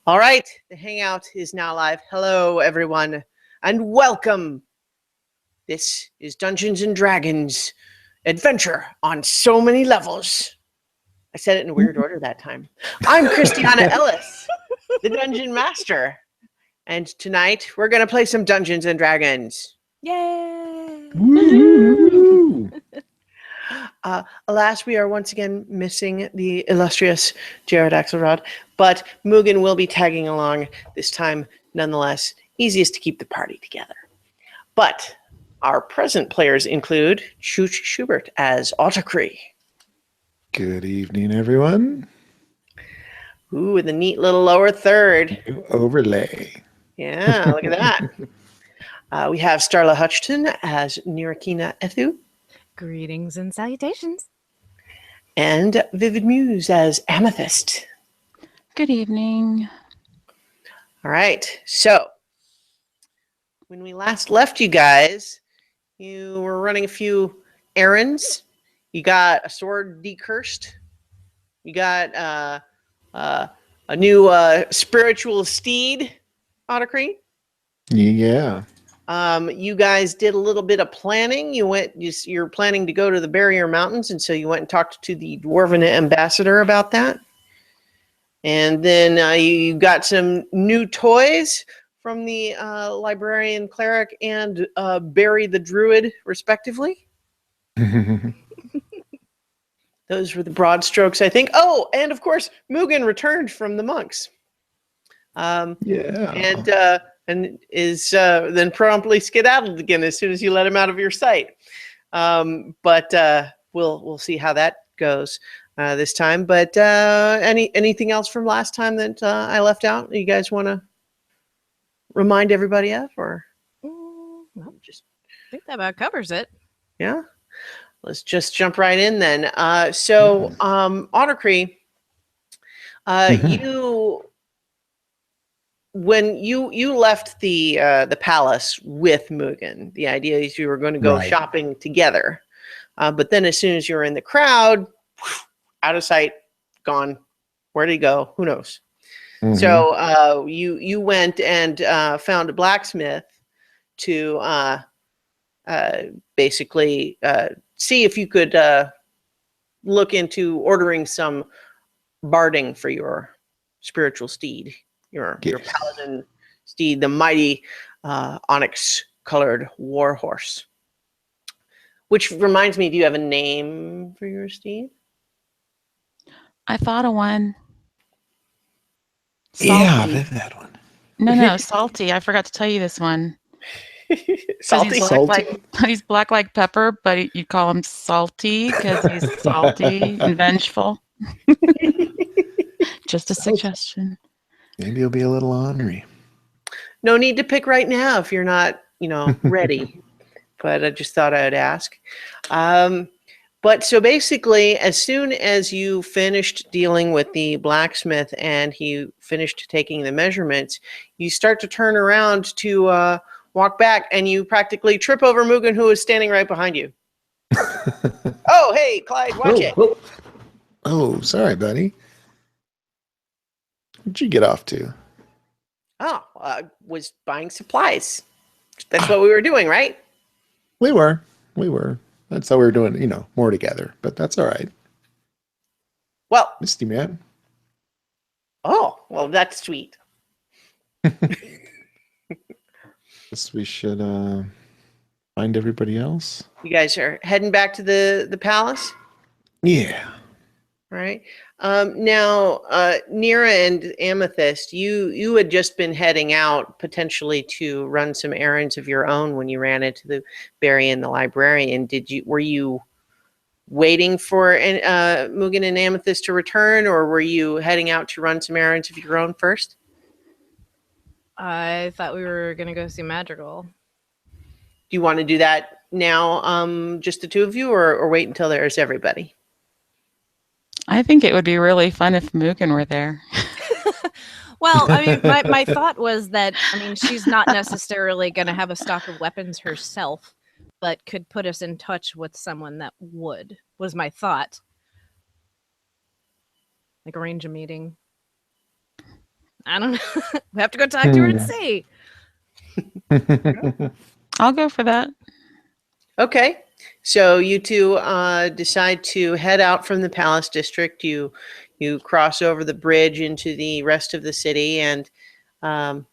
All right, the Hangout is now live. Hello, everyone, and welcome. This is Dungeons and Dragons Adventure on so many levels. I said it in a weird order that time. I'm Christiana Ellis, the Dungeon Master, and tonight we're going to play some Dungeons and Dragons. Yay! Woo-hoo! Alas, we are once again missing the illustrious Jared Axelrod, but Mugen will be tagging along this time nonetheless. Easiest to keep the party together. But our present players include Chooch Schubert as Autocree. Good evening, everyone. Ooh, with a neat little lower third. New overlay. Yeah, look at that. We have Starla Hutchton as Nirakina Ethu. Greetings and salutations. And Vivid Muse as Amethyst. Good evening. All right, so when we last left you guys, you were running a few errands. You got a sword decursed. You got a new spiritual steed, Autocree. Yeah. You guys did a little bit of planning. You're planning to go to the Barrier Mountains, and so you went and talked to the Dwarven ambassador about that. And then you got some new toys from the librarian cleric and Barry the druid, respectively. Those were the broad strokes, I think. Oh, and of course, Mugen returned from the monks. Yeah. And is then promptly skedaddled again as soon as you let him out of your sight. But we'll see how that goes this time. But anything else from last time that I left out? You guys want to remind everybody of, or Well, just I think that about covers it. yeah? Let's just jump right in then. Autocree, you. When you left the palace with Mugen, the idea is you were going to go Right. shopping together. But then as soon as you were in the crowd, out of sight, gone. Where did he go? Who knows? Mhm. So you went and found a blacksmith to basically see if you could look into ordering some barding for your spiritual steed. Your Yes. paladin steed, the mighty onyx-colored war horse. Which reminds me, do you have a name for your steed? I thought of one. Yeah, Salty. I've had one. No, salty. I forgot to tell you this one. 'Cause Salty. He's Salty? he's black like pepper, but you call him salty because he's salty and vengeful. Just a Salty. suggestion. Maybe it'll be a little ornery. No need to pick right now if you're not, ready. But I just thought I'd ask. But so basically, as soon as you finished dealing with the blacksmith and he finished taking the measurements, you start to turn around to walk back, and you practically trip over Mugen, who is standing right behind you. Oh, hey, Clyde, watch it. Whoa. Oh, sorry, buddy. Where'd you get off to? Oh, was buying supplies. That's what we were doing, right? We were. That's how we were doing, more together. But that's all right. Well, Misty, man. oh, well, that's sweet. Guess we should find everybody else. You guys are heading back to the palace, Yeah. right? Now, Nira and Amethyst, you had just been heading out potentially to run some errands of your own when you ran into the Barry and the librarian. Were you waiting for Mugen and Amethyst to return, or were you heading out to run some errands of your own first? I thought we were going to go see Madrigal. Do you want to do that now, just the two of you, or wait until there's everybody? I think it would be really fun if Mugen were there. Well, I mean, my thought was that, she's not necessarily going to have a stock of weapons herself, but could put us in touch with someone that would, was my thought. Like arrange a meeting. I don't know. We have to go talk to her and see. I'll go for that. Okay. So you two decide to head out from the Palace District. You cross over the bridge into the rest of the city, and um,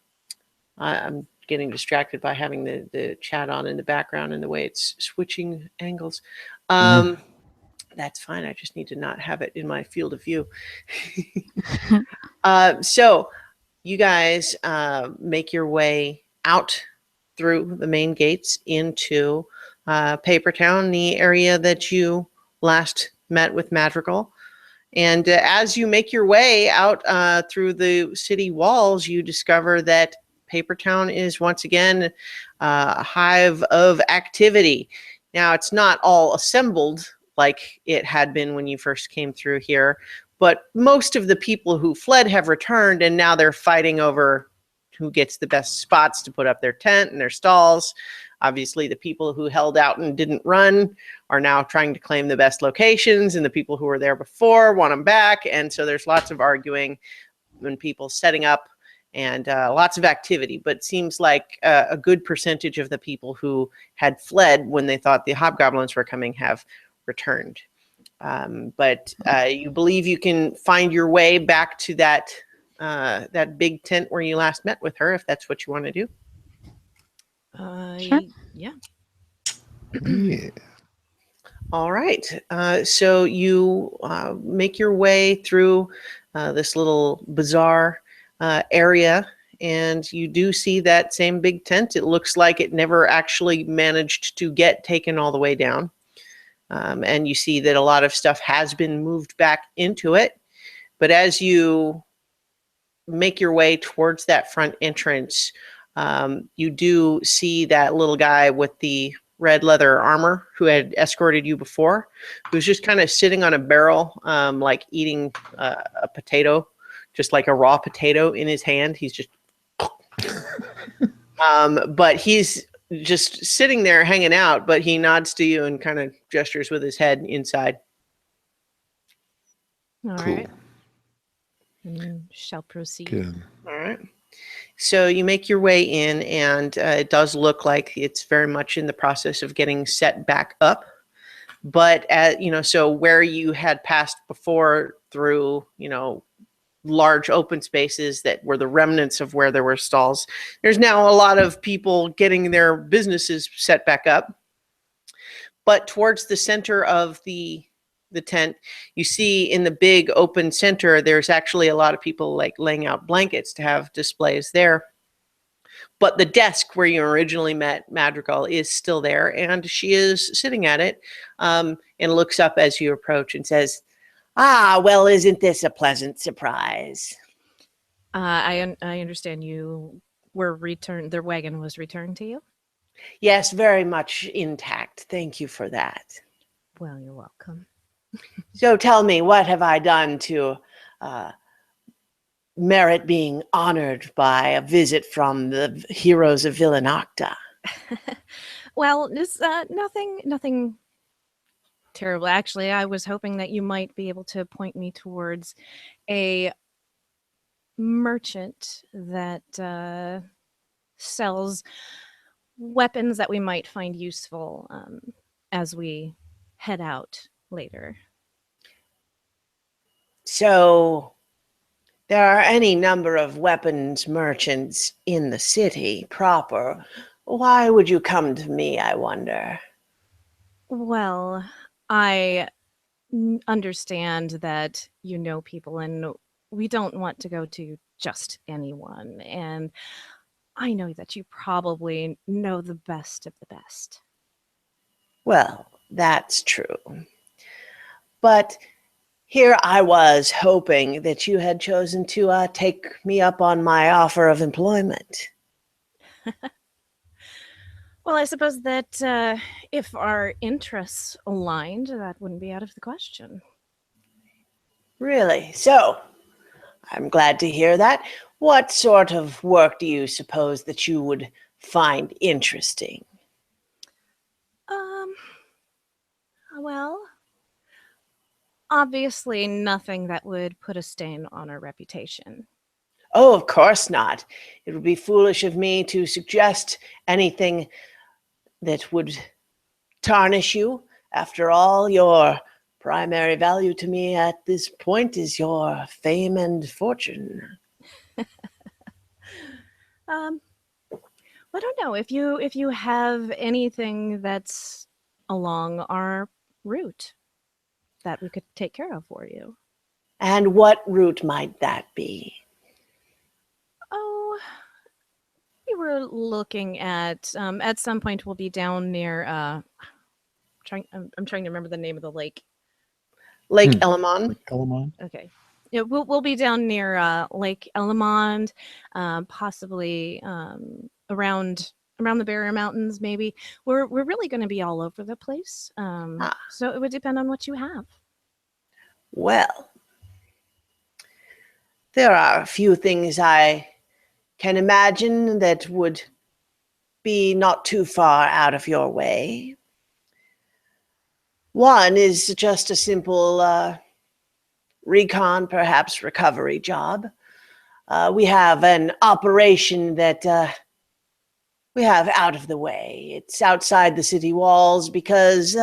I'm getting distracted by having the chat on in the background and the way it's switching angles. That's fine. I just need to not have it in my field of view. So you guys make your way out through the main gates into Paper Town, the area that you last met with Madrigal. And as you make your way out through the city walls, you discover that Paper Town is once again a hive of activity. Now, it's not all assembled like it had been when you first came through here, but most of the people who fled have returned, and now they're fighting over who gets the best spots to put up their tent and their stalls. Obviously, the people who held out and didn't run are now trying to claim the best locations, and the people who were there before want them back. And so there's lots of arguing and people setting up and lots of activity. But it seems like a good percentage of the people who had fled when they thought the hobgoblins were coming have returned. But you believe you can find your way back to that big tent where you last met with her, if that's what you want to do. Sure. Yeah. Yeah. All right. So you make your way through this little bazaar area, and you do see that same big tent. It looks like it never actually managed to get taken all the way down. And you see that a lot of stuff has been moved back into it. But as you make your way towards that front entrance, you do see that little guy with the red leather armor who had escorted you before, who's just kind of sitting on a barrel, like eating a potato, just like a raw potato in his hand. He's just, but he's just sitting there hanging out, but he nods to you and kind of gestures with his head inside. All Cool. right. And shall proceed. Good. All right. So you make your way in, and it does look like it's very much in the process of getting set back up. But so where you had passed before through, large open spaces that were the remnants of where there were stalls, there's now a lot of people getting their businesses set back up. But towards the center of the tent, you see in the big open center, there's actually a lot of people like laying out blankets to have displays there. But the desk where you originally met Madrigal is still there, and she is sitting at it, and looks up as you approach and says, "Ah, well, isn't this a pleasant surprise?" I understand you were returned. Their wagon was returned to you. Yes, very much intact. Thank you for that. Well, you're welcome. So tell me, what have I done to merit being honored by a visit from the heroes of Villanocta? Well, this nothing terrible. Actually, I was hoping that you might be able to point me towards a merchant that sells weapons that we might find useful as we head out later. So there are any number of weapons merchants in the city proper. Why would you come to me, I wonder? Well, I understand that you know people, and we don't want to go to just anyone. And I know that you probably know the best of the best. Well, that's true. But here I was hoping that you had chosen to take me up on my offer of employment. Well, I suppose that if our interests aligned, that wouldn't be out of the question. Really? So, I'm glad to hear that. What sort of work do you suppose that you would find interesting? Well, obviously nothing that would put a stain on our reputation. Oh, of course not. It would be foolish of me to suggest anything that would tarnish you. After all, your primary value to me at this point is your fame and fortune. Um, I don't know if you have anything that's along our route that we could take care of for you. And what route might that be? Oh, we were looking at some point we'll be down near I'm trying to remember the name of the lake. Lake Elamon? Elamon? Okay. Yeah, we'll be down near Lake Elamond, possibly around the Barrier Mountains. Maybe we're really going to be all over the place. So it would depend on what you have. Well, there are a few things I can imagine that would be not too far out of your way. One is just a simple recon, perhaps recovery job. We have an operation that we have out of the way. It's outside the city walls because,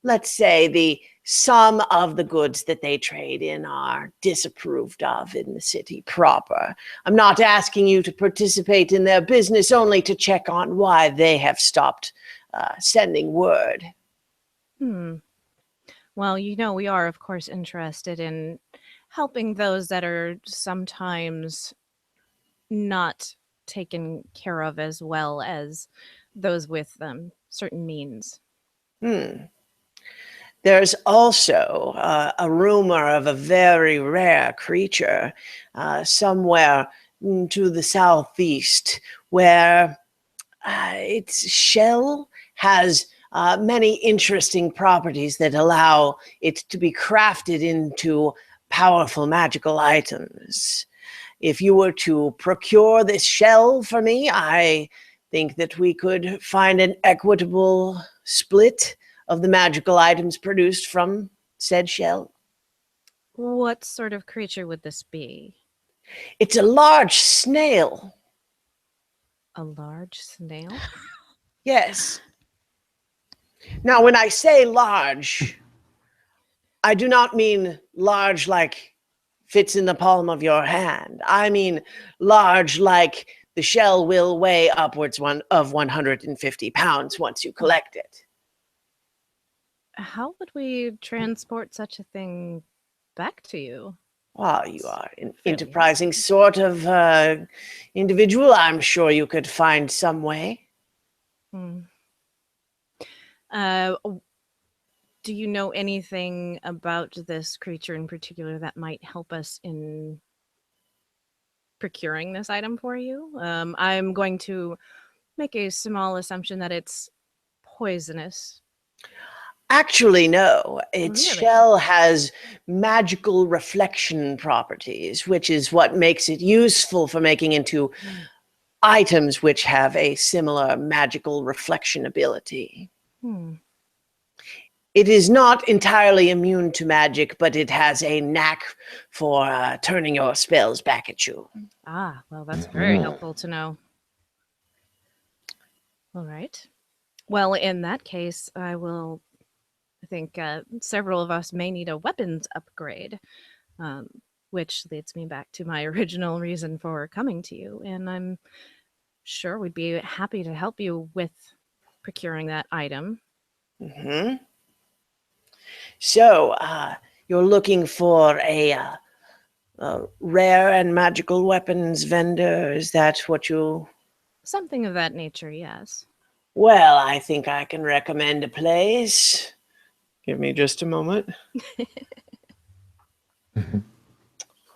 let's say, the some of the goods that they trade in are disapproved of in the city proper. I'm not asking you to participate in their business, only to check on why they have stopped sending word. Well, we are, of course, interested in helping those that are sometimes not taken care of as well as those with certain means. There's also a rumor of a very rare creature somewhere to the southeast where its shell has many interesting properties that allow it to be crafted into powerful magical items. If you were to procure this shell for me, I think that we could find an equitable split of the magical items produced from said shell. What sort of creature would this be? It's a large snail. A large snail? Yes. Now, when I say large, I do not mean large like fits in the palm of your hand. I mean large like the shell will weigh upwards of 150 pounds once you collect it. How would we transport such a thing back to you? Well, you are an Fairly enterprising sort of individual. I'm sure you could find some way. Do you know anything about this creature in particular that might help us in procuring this item for you? I'm going to make a small assumption that it's poisonous. Actually, no. Its Really? shell has magical reflection properties, which is what makes it useful for making into items which have a similar magical reflection ability. It is not entirely immune to magic, but it has a knack for turning your spells back at you. Ah, well, that's very helpful to know. All right. Well, in that case, I think several of us may need a weapons upgrade, which leads me back to my original reason for coming to you. And I'm sure we'd be happy to help you with procuring that item. So, you're looking for a rare and magical weapons vendor? Is that what you... Something of that nature, yes. Well, I think I can recommend a place. Give me just a moment.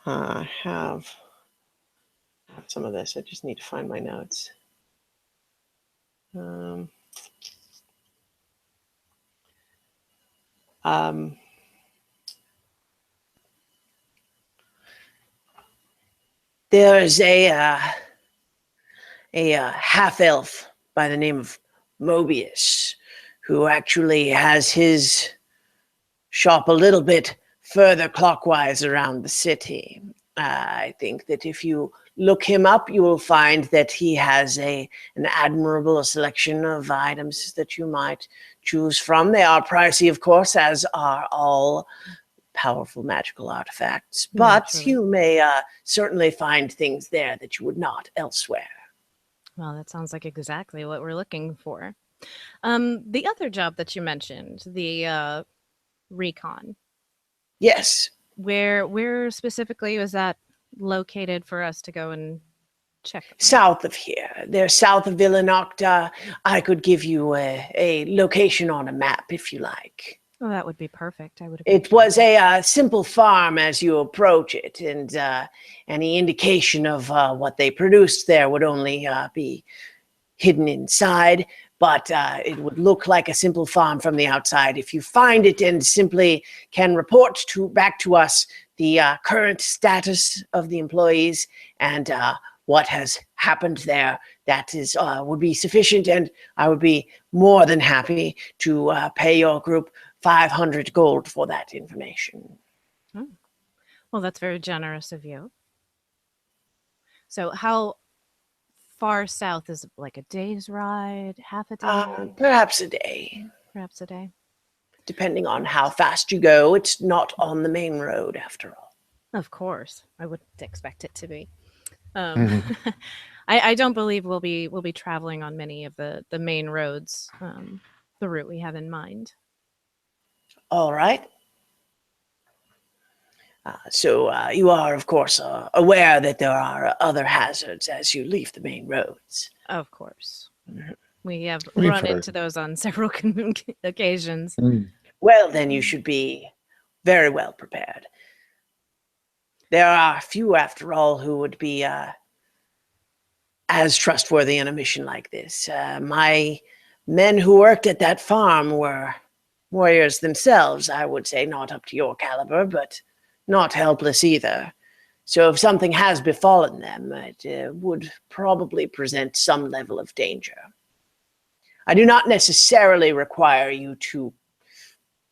I have some of this. I just need to find my notes. There's a half-elf by the name of Mobius who actually has his shop a little bit further clockwise around the city. I think that if you look him up, you will find that he has an admirable selection of items that you might choose from. They are pricey, of course, as are all powerful magical artifacts, but Naturally. you may certainly find things there that you would not elsewhere. Well, that sounds like exactly what we're looking for. The other job that you mentioned, the recon, Yes, where specifically was that located for us to go and check? south of here. They're south of Villanocta. I could give you a location on a map if you like. Oh, that would be perfect. I would. It was a simple farm as you approach it, and any indication of what they produced there would only be hidden inside. But it would look like a simple farm from the outside. If you find it and simply can report back to us the current status of the employees and what has happened there, that is would be sufficient, and I would be more than happy to pay your group 500 gold for that information. Well, that's very generous of you. So how far south is it, like a day's ride, half a day, Perhaps a day, perhaps a day? depending on how fast you go. It's not on the main road, after all. Of course, I wouldn't expect it to be. Mhm. I don't believe we'll be traveling on many of the main roads, the route we have in mind. All right. So you are, of course, aware that there are other hazards as you leave the main roads. Of course, Mhm. we have We've run heard. into those on several occasions. Well, then you should be very well prepared. There are few, after all, who would be as trustworthy in a mission like this. My men who worked at that farm were warriors themselves, I would say, not up to your caliber, but not helpless either. So if something has befallen them, it would probably present some level of danger. I do not necessarily require you to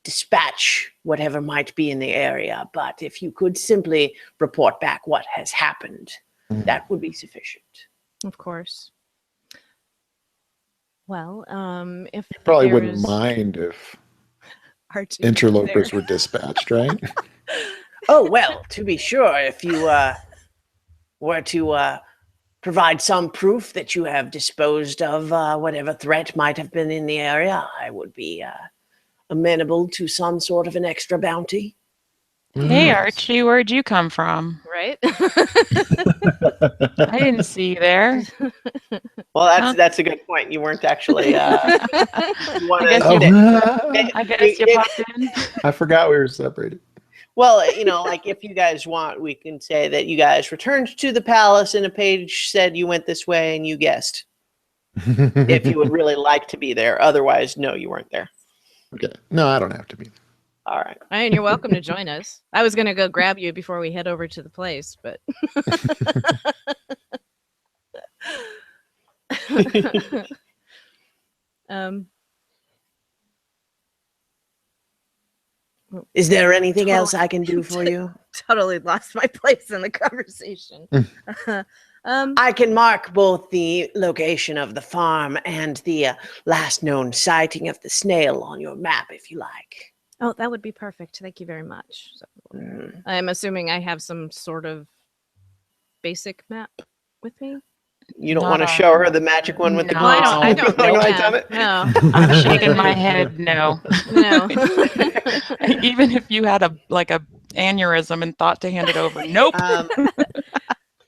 dispatch whatever might be in the area, but if you could simply report back what has happened, that would be sufficient. Of course. Well, if You probably wouldn't there's mind if Archie interlopers there. were dispatched, right? Oh, well, to be sure, if you were to provide some proof that you have disposed of whatever threat might have been in the area, I would be amenable to some sort of an extra bounty. Hey, Nice. Archie, where'd you come from? Right? I didn't see you there. Well, Huh? that's a good point. You weren't actually. You wanna- I guess Oh, you I guess you If- popped in. I forgot we were separated. Well, like if you guys want, we can say that you guys returned to the palace and a page said you went this way and you guessed. If you would really like to be there. Otherwise, no, you weren't there. Okay. No, I don't have to be. All right. And you're welcome to join us. I was gonna go grab you before we head over to the place, but um, Is there anything else I can do for you? totally lost my place in the conversation. I can mark both the location of the farm and the last known sighting of the snail on your map if you like. Oh, that would be perfect. Thank you very much. So, Mm. I'm assuming I have some sort of basic map with me. You don't Not want to a- show her the magic one with the No. glass? I don't Like know. I done it? No, I'm shaking my head. No. no. Even if you had a aneurysm and thought to hand it over, nope.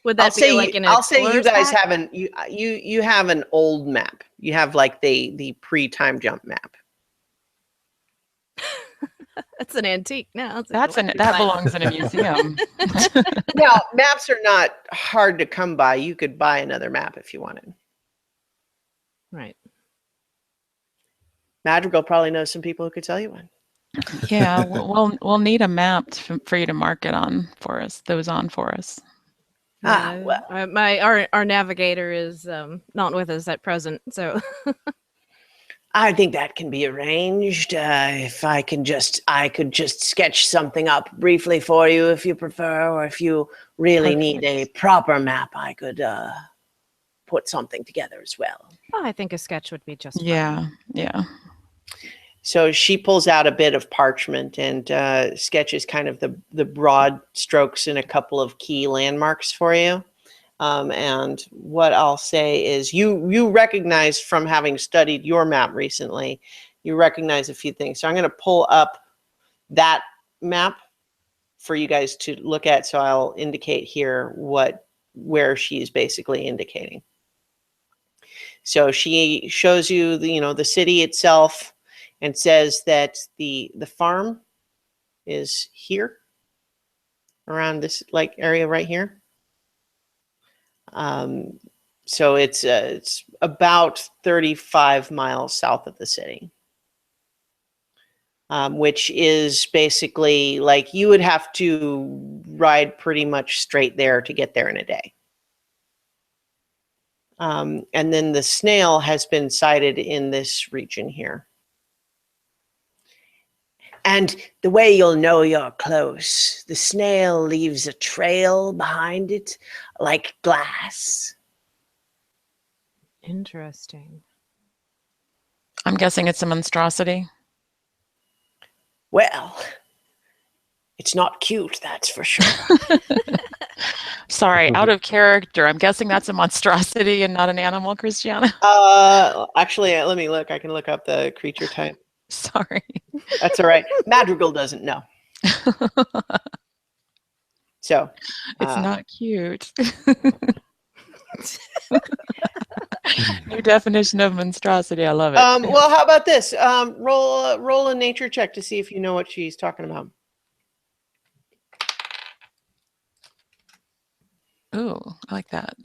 Would that be like an I'll say you explorer's guys pack? have you have an old map. You have like the pre-time jump map. That's an antique. No, it's a That collector's belongs in a museum. Now, maps are not hard to come by. You could buy another map if you wanted. Right. Madrigal probably knows some people who could tell you one. Yeah, we'll need a map for you to mark it on for us. Those on for us. Well. Our navigator is not with us at present, so I think that can be arranged. If I could just sketch something up briefly for you if you prefer, or if you really need a Perfect. proper map, I could put something together as well. Oh, I think a sketch would be just fine. Yeah, yeah. So she pulls out a bit of parchment and sketches kind of the broad strokes and a couple of key landmarks for you. And what I'll say is you recognize from having studied your map recently, you recognize a few things. So I'm going to pull up that map for you guys to look at. So I'll indicate here where she's basically indicating. So she shows you the city itself and says that the farm is here around this like area right here. So it's about 35 miles south of the city, which is basically like you would have to ride pretty much straight there to get there in a day. And then the snail has been sighted in this region here. And the way you'll know you're close, the snail leaves a trail behind it like glass. Interesting. I'm guessing it's a monstrosity. Well, it's not cute, that's for sure. Sorry, out of character. I'm guessing that's a monstrosity and not an animal, Christiana. Actually, let me look. I can look up the creature type. Sorry. That's all right. Madrigal doesn't know. So It's not cute. New definition of monstrosity. I love it. well, how about this? Roll a nature check to see if you know what she's talking about. Ooh, I like that.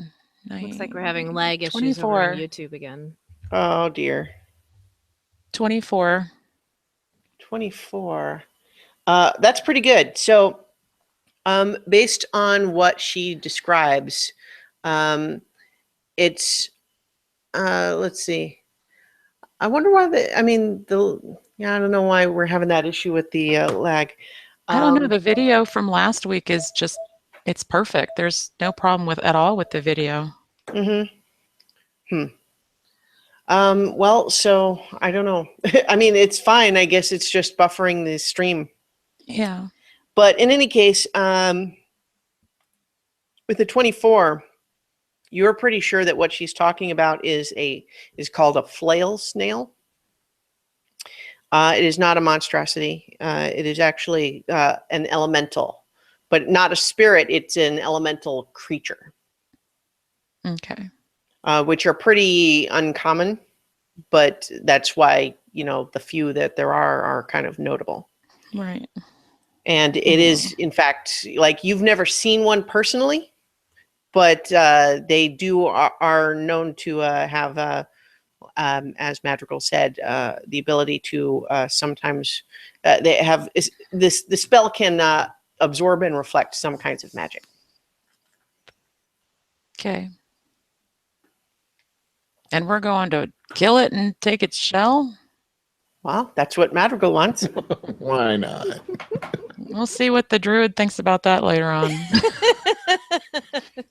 Looks like we're having lag issues over 24. on YouTube again. Oh dear. 24. 24. That's pretty good. So, based on what she describes, it's let's see. I wonder why I don't know why we're having that issue with the lag. I don't know. The video from last week is just, it's perfect. There's no problem at all with the video. Well, so I don't know. I mean, it's fine. I guess it's just buffering the stream. Yeah. But in any case, with the 24, you're pretty sure that what she's talking about is called a flail snail. It is not a monstrosity. It is actually an elemental, but not a spirit. It's an elemental creature. Okay. Which are pretty uncommon, but that's why, the few that there are kind of notable. Right. And it is, in fact, like you've never seen one personally, but they are known to have, as Madrigal said, the ability to sometimes they have the spell can absorb and reflect some kinds of magic. Okay. And we're going to kill it and take its shell? Well, that's what Madrigal wants. Why not? We'll see what the druid thinks about that later on.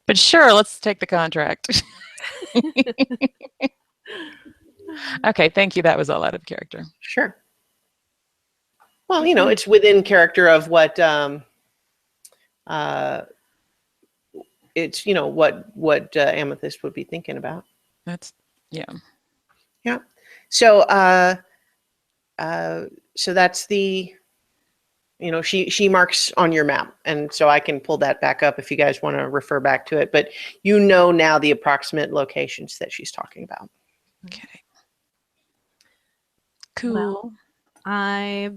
But sure, let's take the contract. Okay, thank you. That was all out of character. Sure. Well, it's within character of what it's what Amethyst would be thinking about. That's yeah. So so that's the she marks on your map, and so I can pull that back up if you guys want to refer back to it, but now the approximate locations that she's talking about. Okay. Cool. Well, I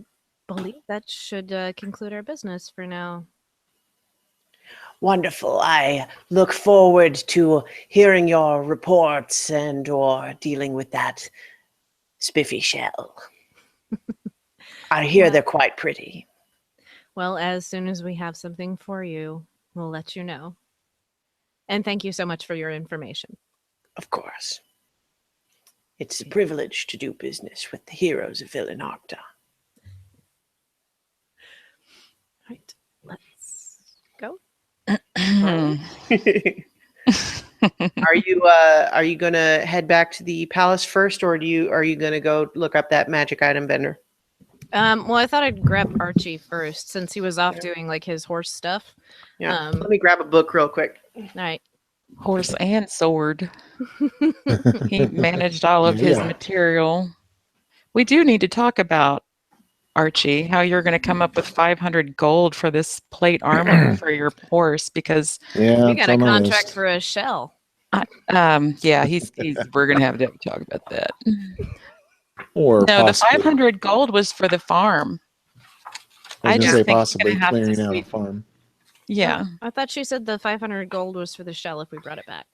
believe that should conclude our business for now. Wonderful. I look forward to hearing your reports or dealing with that spiffy shell. I hear they're quite pretty. Well, as soon as we have something for you, we'll let you know. And thank you so much for your information. Of course. It's a privilege to do business with the heroes of Villanocta. Right. Let's go. Are you gonna head back to the palace first, or are you gonna go look up that magic item vendor? Well, I thought I'd grab Archie first since he was off doing like his horse stuff. Yeah. Let me grab a book real quick. All right. Horse and sword. He managed all of his Yeah. material. We do need to talk about, Archie, how you're going to come up with 500 gold for this plate armor for your horse because, Yeah, We it's got a on my contract list. for a shell. yeah, we're going to have to talk about that. Or No, the possibly, 500 gold was for the farm. I was I gonna just say think we're possibly gonna have to clearing out a sweep- farm. Yeah. I thought she said the 500 gold was for the shell if we brought it back.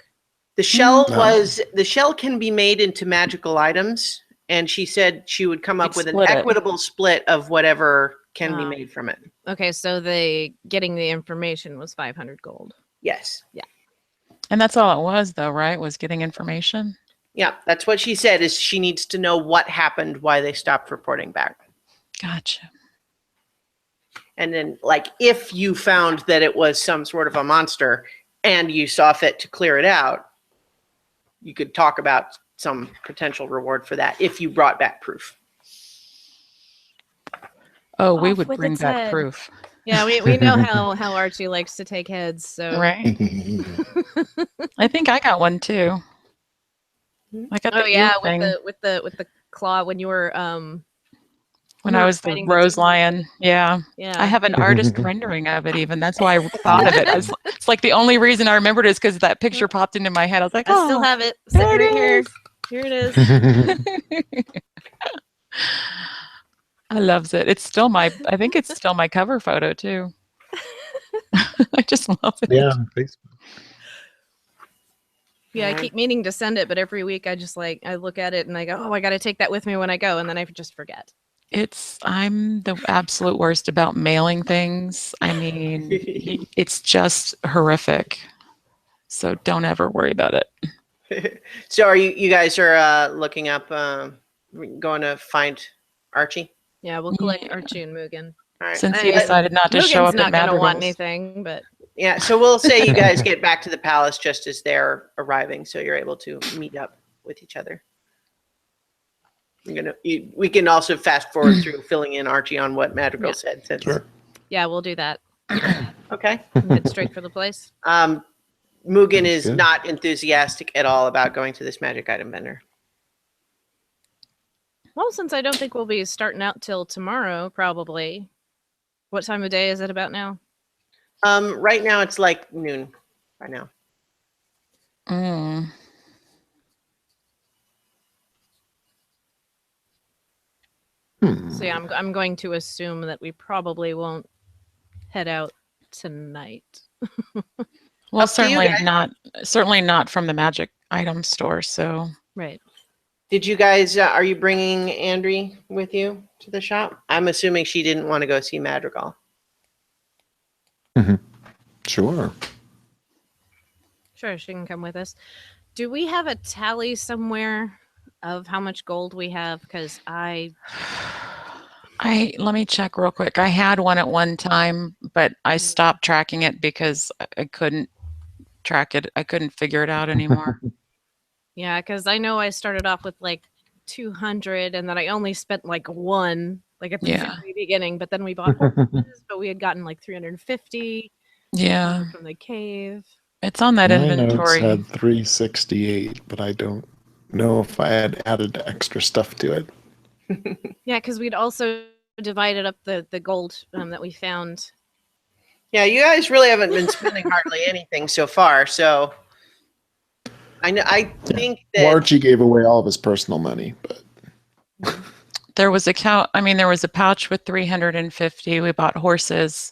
The shell No. the shell can be made into magical items, and she said she would come up We'd with an split it. equitable split of whatever can be Ah. made from it. Okay, so getting the information was 500 gold. Yes. And that's all it was, though, right? Was getting information. Yeah, that's what she said. Is she needs to know what happened, why they stopped reporting back, Gotcha. and then like if you found that it was some sort of a monster and you saw fit to clear it out, you could talk about some potential reward for that if you brought back proof. Oh, we Off would with bring its back head. proof, Yeah, we know how Archie likes to take heads. So right? I think I got one too. I got the oh yeah, eel thing with the claw when you were when you I were was the fighting rose demon. lion. Yeah. Yeah. I have an artist rendering of it even. That's why I thought of it. It's like the only reason I remembered it is because that picture popped into my head. I was like, I still oh, have it there sitting it right here. is. Here it is. I loves it. I think it's still my cover photo too. I just love it. Yeah, Facebook. Yeah, I Alright. keep meaning to send it, but every week I just I look at it and I go, oh, I got to take that with me when I go, and then I just forget. I'm the absolute worst about mailing things. I mean, it's just horrific. So don't ever worry about it. So you guys are looking up, going to find Archie? Yeah, we'll collect Yeah. Archie and Mugen. All right. Since he I- decided not to show Mugen's up not at gonna want Madrigal's. anything, but Yeah, so we'll say you guys get back to the palace just as they're arriving, so you're able to meet up with each other. We can also fast forward through filling in Archie on what Madrigal Yeah. said. Since, Sure. yeah, we'll do that. Okay. Head straight for the place. Mugen Sounds is good. not enthusiastic at all about going to this magic item vendor. Well, since I don't think we'll be starting out till tomorrow, probably. What time of day is it about now? Right now it's like noon. Right now. Mm. So yeah, I'm going to assume that we probably won't head out tonight. Well, Up to you certainly not from the magic item store. So Right. Did you guys? Are you bringing Andrie with you to the shop? I'm assuming she didn't want to go see Madrigal. Sure. Sure, she can come with us. Do we have a tally somewhere of how much gold we have? Because let me check real quick. I had one at one time, but I stopped tracking it because I couldn't track it. I couldn't figure it out anymore. yeah, because I know I started off with like 200, and then I only spent like one, like at the Yeah. very beginning. But then we bought horses, but we had gotten like 350 Yeah, from the cave. it's on that My notes inventory. had 368, but I don't know if I had added extra stuff to it. Yeah, because we'd also divided up the gold that we found. Yeah, you guys really haven't been spending hardly anything so far. So I know. I think that Well, Archie gave away all of his personal money, but There was a pouch with 350. We bought horses.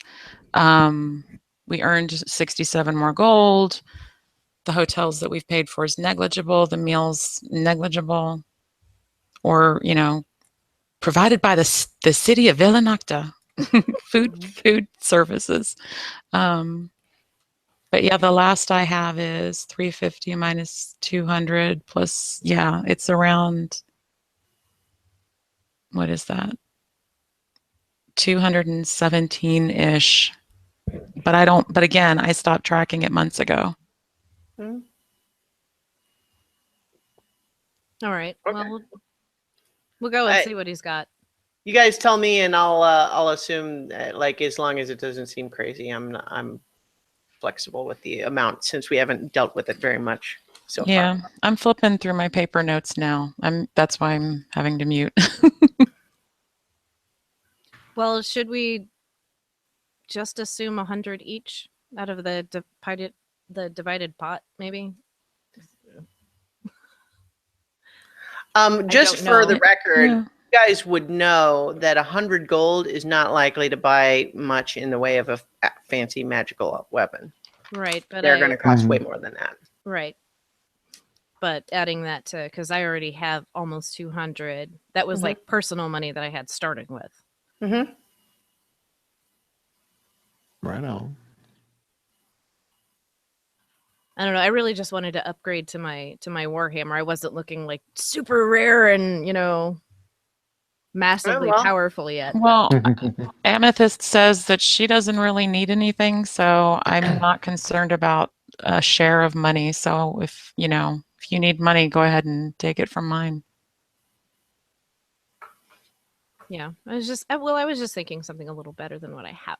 We earned 67 more gold. The hotels that we've paid for is negligible. The meals negligible, or provided by the city of Villanocta. food services. But yeah, the last I have is 350 minus 200 plus. Yeah, it's around. What is that? 217-ish. But I don't. But again, I stopped tracking it months ago. Hmm? All right. Okay. Well, we'll go and I- see what he's got. You guys tell me, and I'll assume that, like, as long as it doesn't seem crazy, I'm flexible with the amount since we haven't dealt with it very much so Yeah, far. I'm flipping through my paper notes now. That's why I'm having to mute. Well, should we just assume 100 each out of the divided pot, maybe? Just don't for the know. record, Yeah. you guys would know that 100 gold is not likely to buy much in the way of a fancy magical weapon. Right, but They're going to cost Mhm. way more than that. right. But adding that to, because I already have almost 200. That was Mhm. like personal money that I had starting with. Mm-hmm. Right on. I don't know. I really just wanted to upgrade to my Warhammer. I wasn't looking like super rare and massively well. powerful yet. Well, Amethyst says that she doesn't really need anything, so I'm not concerned about a share of money. So if you need money, go ahead and take it from mine. Yeah, I was just thinking something a little better than what I have.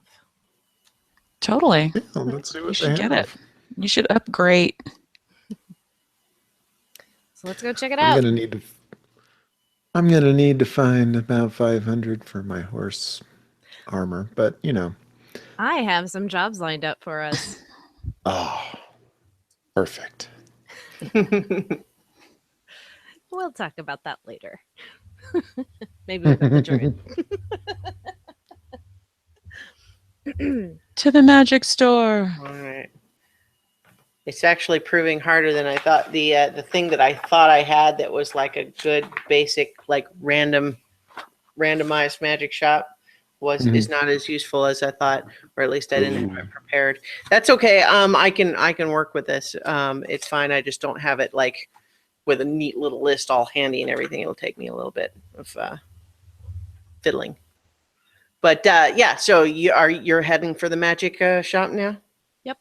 Totally. Yeah, let's see You what should they get have. it. You should upgrade. So let's go check it I'm out. gonna need to find about 500 for my horse armor, but I have some jobs lined up for us. oh, perfect. We'll talk about that later. Maybe with the druid. To the magic store. All right. It's actually proving harder than I thought. The thing that I thought I had that was like a good basic like randomized magic shop is not as useful as I thought, or at least I didn't have it prepared. That's okay. I can work with this. It's fine. I just don't have it like with a neat little list all handy and everything. It'll take me a little bit of fiddling. But yeah, so you're heading for the magic shop now? Yep.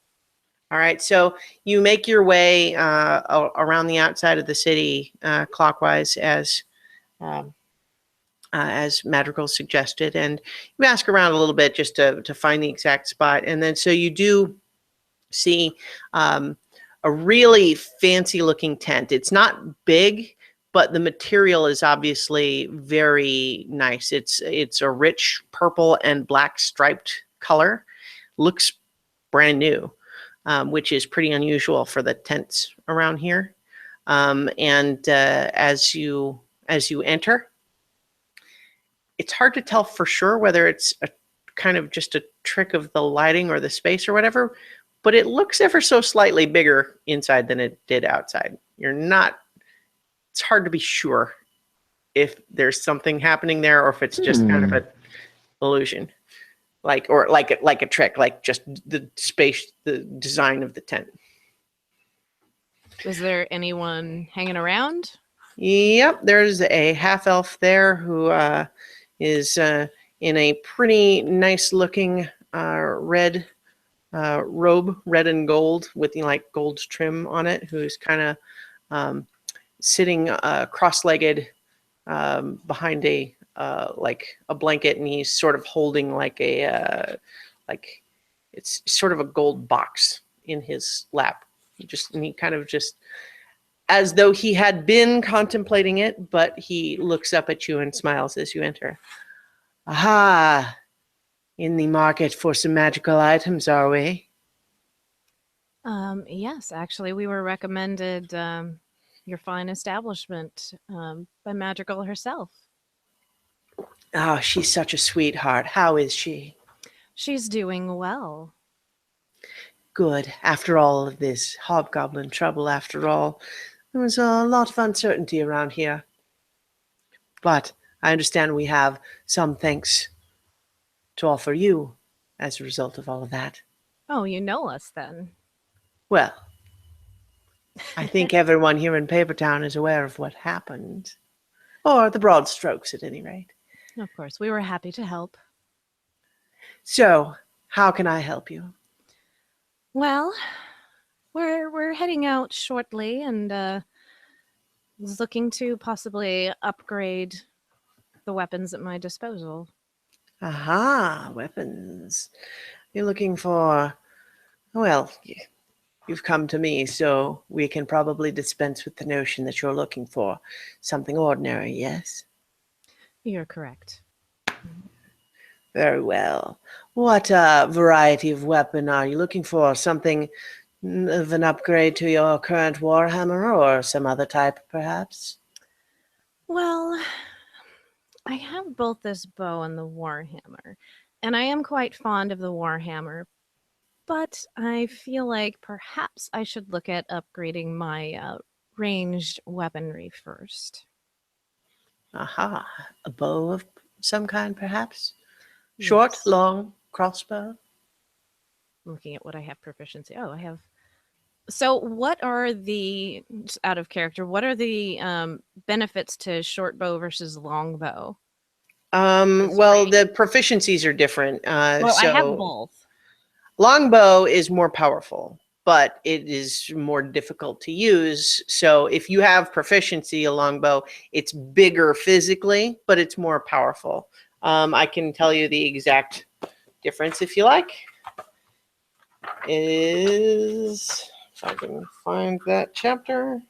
All right, so you make your way around the outside of the city clockwise as Madrigal suggested, and you ask around a little bit just to find the exact spot, and then so you do see a really fancy looking tent. It's not big, but the material is obviously very nice. It's a rich purple and black striped color. Looks brand new, which is pretty unusual for the tents around here. And as you enter, it's hard to tell for sure whether it's a kind of just a trick of the lighting or the space or whatever, but it looks ever so slightly bigger inside than it did outside. It's hard to be sure if there's something happening there or if it's just kind of an illusion, like a trick, like just the space, the design of the tent. Is there anyone hanging around? Yep, there's a half elf there who is in a pretty nice looking red robe, red and gold with like gold trim on it, who's kind of sitting cross-legged behind a like a blanket, and he's sort of holding like like it's sort of a gold box in his lap. He kind of just as though he had been contemplating it, but he looks up at you and smiles as you enter. Aha! In the market for some magical items, are we? Yes, actually, we were recommended your fine establishment by Madrigal herself. Oh, she's such a sweetheart. How is she? She's doing well. Good. After all of this hobgoblin trouble, after all, there was a lot of uncertainty around here. But I understand we have some thanks to offer you as a result of all of that. Oh, you know us then. Well, I think everyone here in Papertown is aware of what happened. Or the broad strokes, at any rate. Of course, we were happy to help. So, How can I help you? Well, we're heading out shortly, and was looking to possibly upgrade the weapons at my disposal. Aha, weapons. You're looking for, well, you've come to me, so we can probably dispense with the notion that you're looking for something ordinary, yes? You're correct. Very well. What variety of weapon are you looking for? Something of an upgrade to your current Warhammer or some other type, perhaps? Well, I have both this bow and the Warhammer, and I am quite fond of the Warhammer, but I feel like perhaps I should look at upgrading my ranged weaponry first. Aha, a bow of some kind, perhaps? Short, Yes. long, crossbow? Looking at what I have proficiency. Oh, I have. So, what are the, just out of character, what are the benefits to short bow versus long bow? Well, the proficiencies are different. Well, I have So both. longbow is more powerful, but it is more difficult to use. So if you have proficiency, a longbow, it's bigger physically, but it's more powerful. I can tell you the exact difference if you like. It is, if I can find that chapter.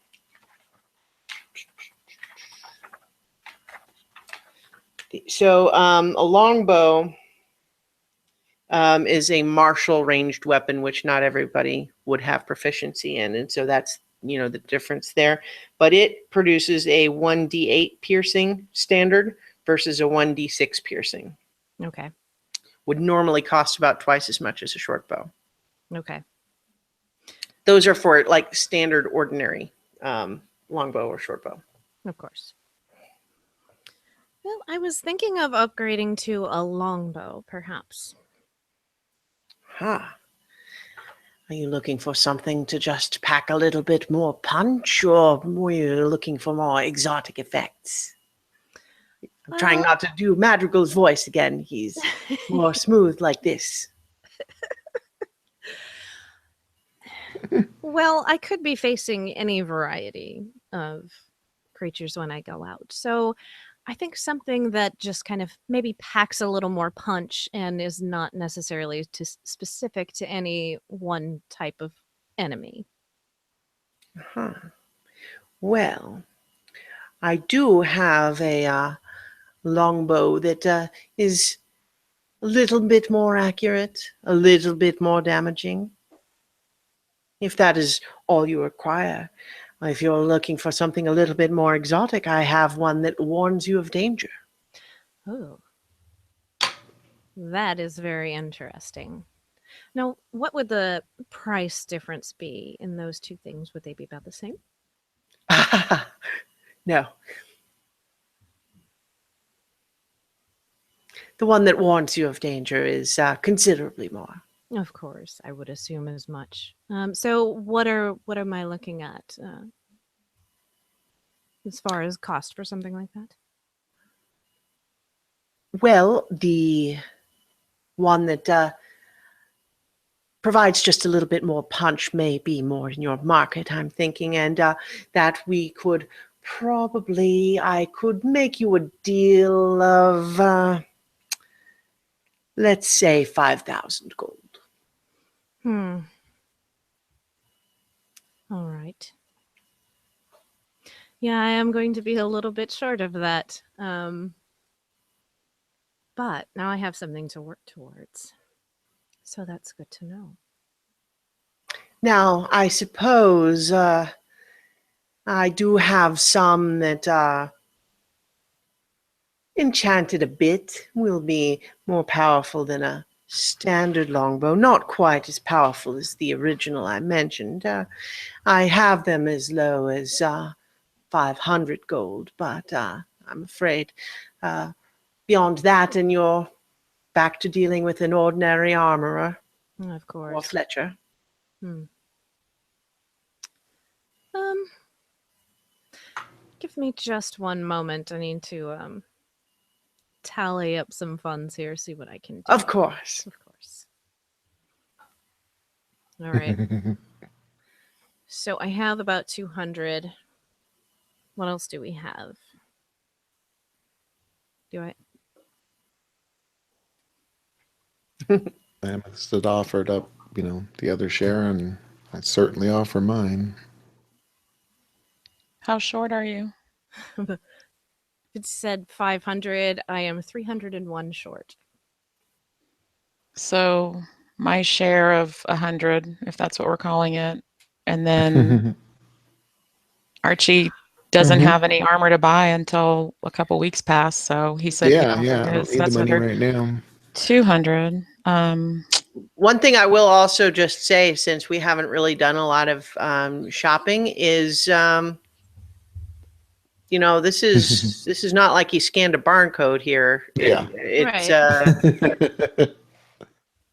So a longbow is a martial ranged weapon, which not everybody would have proficiency in. And so that's, the difference there. But it produces a 1d8 piercing standard versus a 1d6 piercing. Okay. Would normally cost about twice as much as a short bow. Okay. Those are for like standard ordinary longbow or short bow. Of course. Well, I was thinking of upgrading to a longbow, perhaps. Huh. Are you looking for something to just pack a little bit more punch, or were you looking for more exotic effects? I'm trying Well- not to do Madrigal's voice again. He's more smooth like this. Well, I could be facing any variety of creatures when I go out. So I think something that just kind of maybe packs a little more punch and is not necessarily specific to any one type of enemy. Huh. Well, I do have a longbow that is a little bit more accurate, a little bit more damaging. If that is all you require. If you're looking for something a little bit more exotic, I have one that warns you of danger. Oh, that is very interesting. Now, what would the price difference be in those two things? Would they be about the same? No. The one that warns you of danger is considerably more. Of course, I would assume as much. So, what am I looking at as far as cost for something like that? Well, the one that provides just a little bit more punch may be more in your market, I'm thinking, and that we could I could make you a deal of, let's say, 5,000 gold. All right. Yeah, I am going to be a little bit short of that. But now I have something to work towards. So that's good to know. Now, I suppose I do have some that enchanted a bit, will be more powerful than a standard longbow, not quite as powerful as the original I mentioned. I have them as low as 500 gold, but I'm afraid beyond that, and you're back to dealing with an ordinary armorer Of or course. fletcher. Give me just one moment. I need to tally up some funds here, see what I can do. Of course. Of course. All right. So I have about 200. What else do we have? Do I? Mammoth had offered up, the other share, and I certainly offer mine. How short are you? It said 500. I am 301 short. So my share of 100, if that's what we're calling it, and then Archie doesn't Mhm. have any armor to buy until a couple weeks pass. So he said he Yeah, offered I don't his. need the That's money 100. right now. 200. One thing I will also just say, since we haven't really done a lot of shopping, is this is not like he scanned a barcode here. Yeah. It's Right.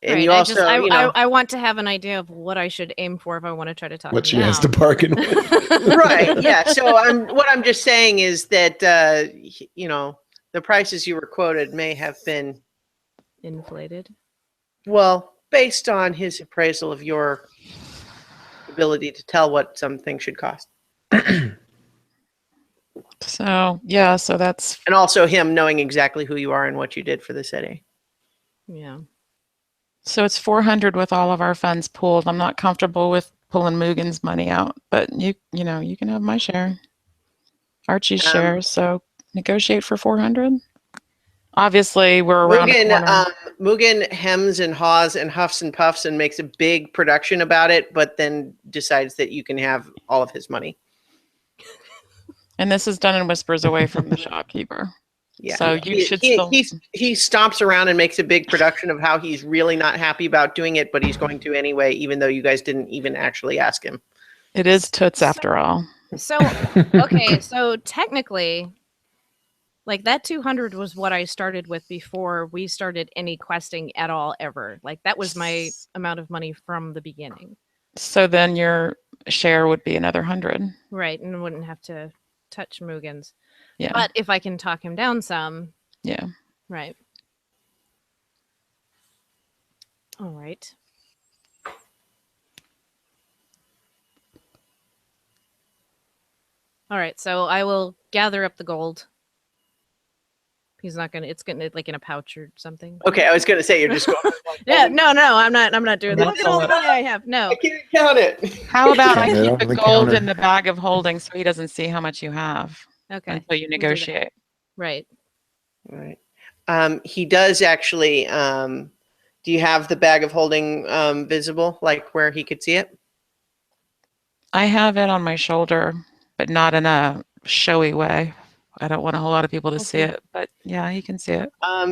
and Right. you I just also, I want to have an idea of what I should aim for if I want to try to talk What him she has to down. bargain with. right, yeah. So I'm just saying is that the prices you were quoted may have been, Inflated. well, based on his appraisal of your ability to tell what something should cost, So yeah, so that's and also him knowing exactly who you are and what you did for the city. Yeah. so it's 400 with all of our funds pooled. I'm not comfortable with pulling Mugen's money out, but you can have my share, Archie's share. So negotiate for 400. Obviously, we're around a corner. Mugen hems and haws and huffs and puffs and makes a big production about it, but then decides that you can have all of his money. And this is done in whispers away from the shopkeeper. Yeah. So you should still. He stomps around and makes a big production of how he's really not happy about doing it, but he's going to anyway, even though you guys didn't even actually ask him. It is toots after all. So okay, so technically, like that 200 was what I started with before we started any questing at all ever. Like that was my amount of money from the beginning. So then your share would be another 100. Right, and wouldn't have to touch Mugen's. Yeah. But if I can talk him down some, Yeah. right. All right. All right, so I will gather up the gold. He's not gonna. It's gonna like in a pouch or something. Okay, I was going to say you're just going. Yeah, no, I'm not doing that. Look at all the money I have. No. I can't count it. How about I Yeah, they keep don't the have a gold counter. in the bag of holding so he doesn't see how much you have Okay. until you we'll do that. negotiate. Right. All right. He does actually. Do you have the bag of holding visible, like where he could see it? I have it on my shoulder, but not in a showy way. I don't want a whole lot of people to see Okay. it, but yeah, he can see it.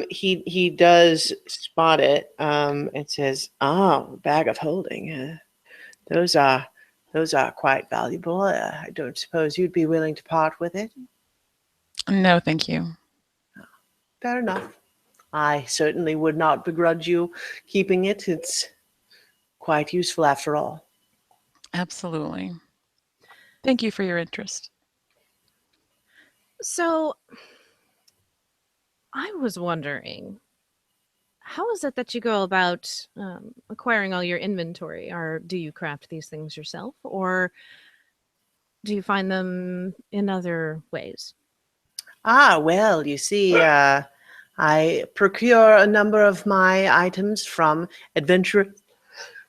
He does spot it. It says, "Oh, bag of holding. Those are quite valuable. I don't suppose you'd be willing to part with it." No, thank you. Fair enough. I certainly would not begrudge you keeping it. It's quite useful after all. Absolutely. Thank you for your interest. So I was wondering, how is it that you go about acquiring all your inventory? Or do you craft these things yourself, or do you find them in other ways? Well, you see, I procure a number of my items from adventure.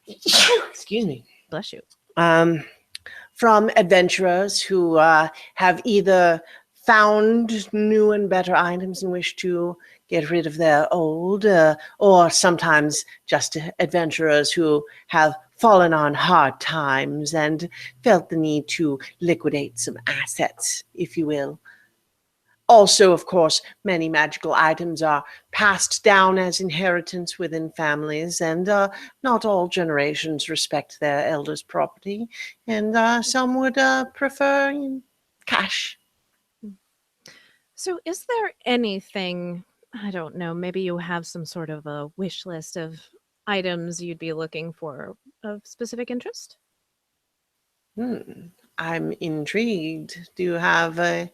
Excuse me. Bless you. From adventurers who have either found new and better items and wish to get rid of their old, or sometimes just adventurers who have fallen on hard times and felt the need to liquidate some assets, if you will. Also, of course, many magical items are passed down as inheritance within families, and not all generations respect their elders' property, and some would prefer cash. So is there anything, I don't know, maybe you have some sort of a wish list of items you'd be looking for of specific interest? I'm intrigued. Do you have a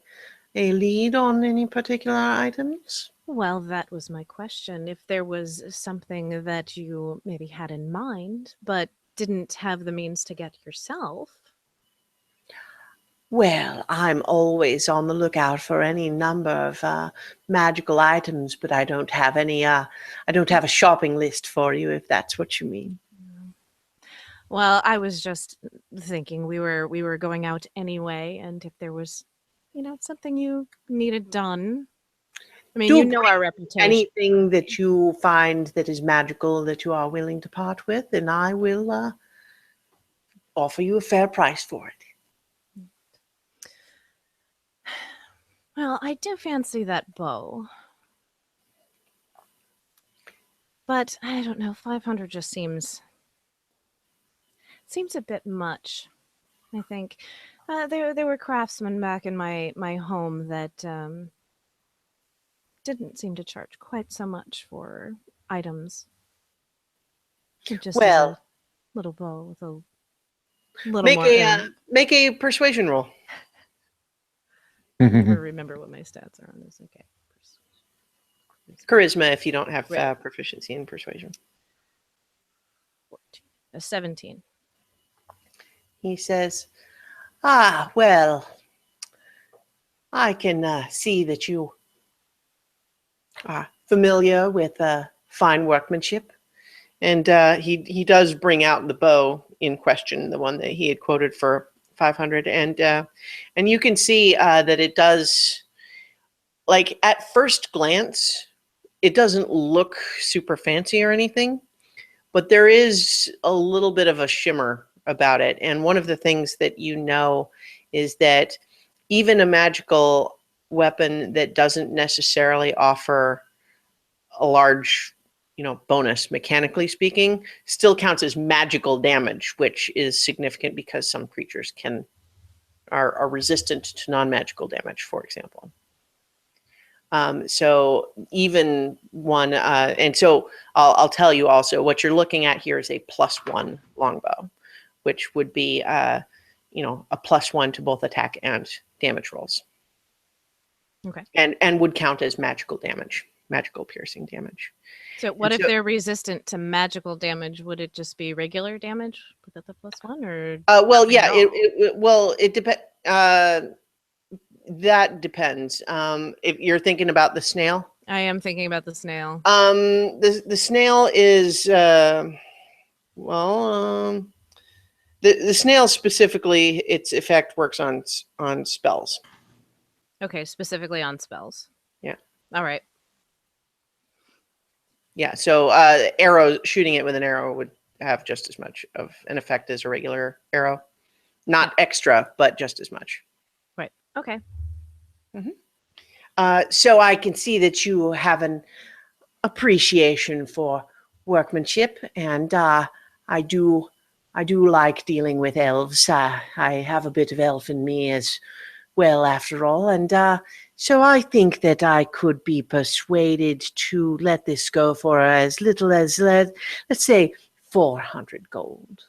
lead on any particular items? Well, that was my question. If there was something that you maybe had in mind, but didn't have the means to get yourself. Well, I'm always on the lookout for any number of magical items, but I don't have any. I don't have a shopping list for you, if that's what you mean. Well, I was just thinking we were going out anyway, and if there was, something you needed done. I mean, Do you know our reputation. Anything that you find that is magical that you are willing to part with, and I will offer you a fair price for it. Well, I do fancy that bow. But I don't know, 500 just seems a bit much. I think there were craftsmen back in my home that didn't seem to charge quite so much for items. Just as Well, a little bow with a little make more. make a persuasion roll. I never remember what my stats are on this. Okay. Charisma, if you don't have Right. proficiency in persuasion. 14. A 17. He says, "Ah, well, I can see that you are familiar with fine workmanship." And he does bring out the bow in question, the one that he had quoted for 500, and you can see that it does, like at first glance, it doesn't look super fancy or anything, but there is a little bit of a shimmer about it. And one of the things that you know is that even a magical weapon that doesn't necessarily offer a large, bonus, mechanically speaking, still counts as magical damage, which is significant because some creatures are resistant to non-magical damage, for example. So even one, and so I'll tell you also what you're looking at here is a +1 longbow, which would be, a +1 to both attack and damage rolls. Okay. And would count as magical damage, magical piercing damage. So what And if they're resistant to magical damage? Would it just be regular damage with the +1, or? Well, yeah, nothing at all? it depends. That depends. If you're thinking about the snail, I am thinking about the snail. the snail is the snail specifically, its effect works on spells. Okay, specifically on spells. Yeah. All right. Yeah, so shooting it with an arrow would have just as much of an effect as a regular arrow. Not extra, but just as much. Right. Okay. So I can see that you have an appreciation for workmanship, and I do like dealing with elves. I have a bit of elf in me as well, after all, and so I think that I could be persuaded to let this go for as little as let's say 400 gold.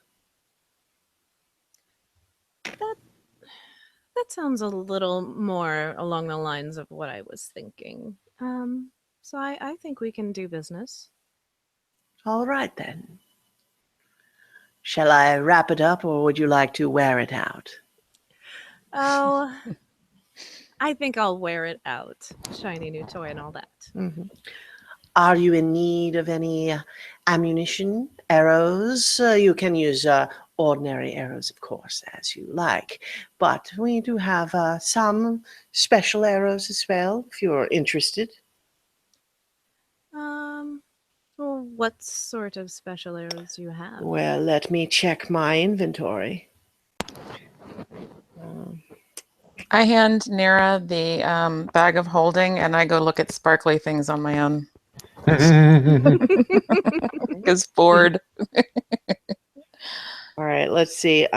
That sounds a little more along the lines of what I was thinking. So I think we can do business. All right then. Shall I wrap it up, or would you like to wear it out? Oh, I think I'll wear it out. Shiny new toy and all that. Mhm. Are you in need of any ammunition, arrows? You can use ordinary arrows, of course, as you like. But we do have some special arrows as well, if you're interested. Well, what sort of special arrows do you have? Well, let me check my inventory. I hand Nera the bag of holding, and I go look at sparkly things on my own. Because bored. All right, let's see.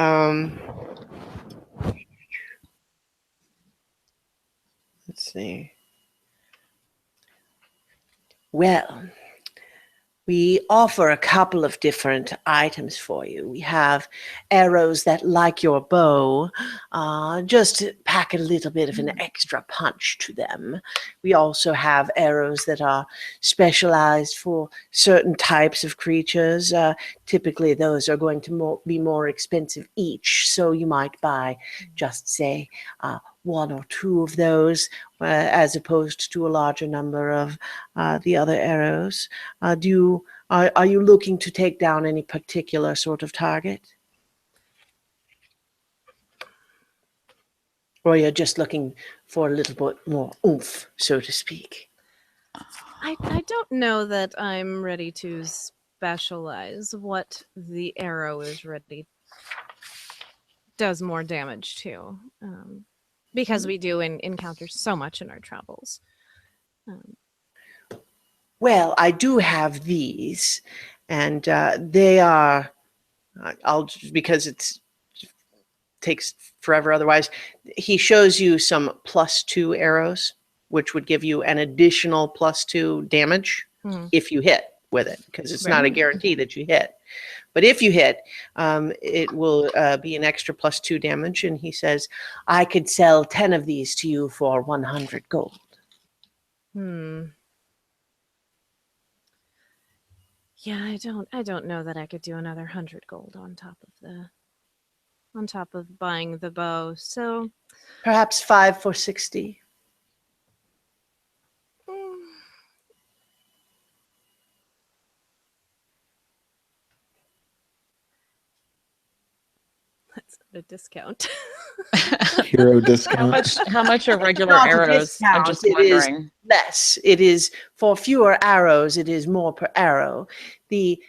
Let's see. Well, We offer a couple of different items for you. We have arrows that, like your bow, just pack a little bit of an extra punch to them. We also have arrows that are specialized for certain types of creatures. Typically, those are going to be more expensive each, so you might buy just, say, one or two of those, as opposed to a larger number of the other arrows. Are you looking to take down any particular sort of target? Or you're just looking for a little bit more oomph, so to speak? I don't know that I'm ready to specialize what the arrow is ready does more damage to, because we do encounter so much in our travels. Well, I do have these, and they are, because it's takes forever otherwise. He shows you some +2 arrows, which would give you an additional +2 damage if you hit with it, because it's not a guarantee that you hit. But if you hit, it will be an extra +2 damage. And he says, I could sell 10 of these to you for 100 gold. Yeah, I don't know that I could do another 100 gold on top of buying the bow. So Perhaps 5 for 60. That's not a discount. Hero discount. How much are regular Not a arrows? I'm discount, just it is wondering. less. It is for fewer arrows, it is more per arrow. The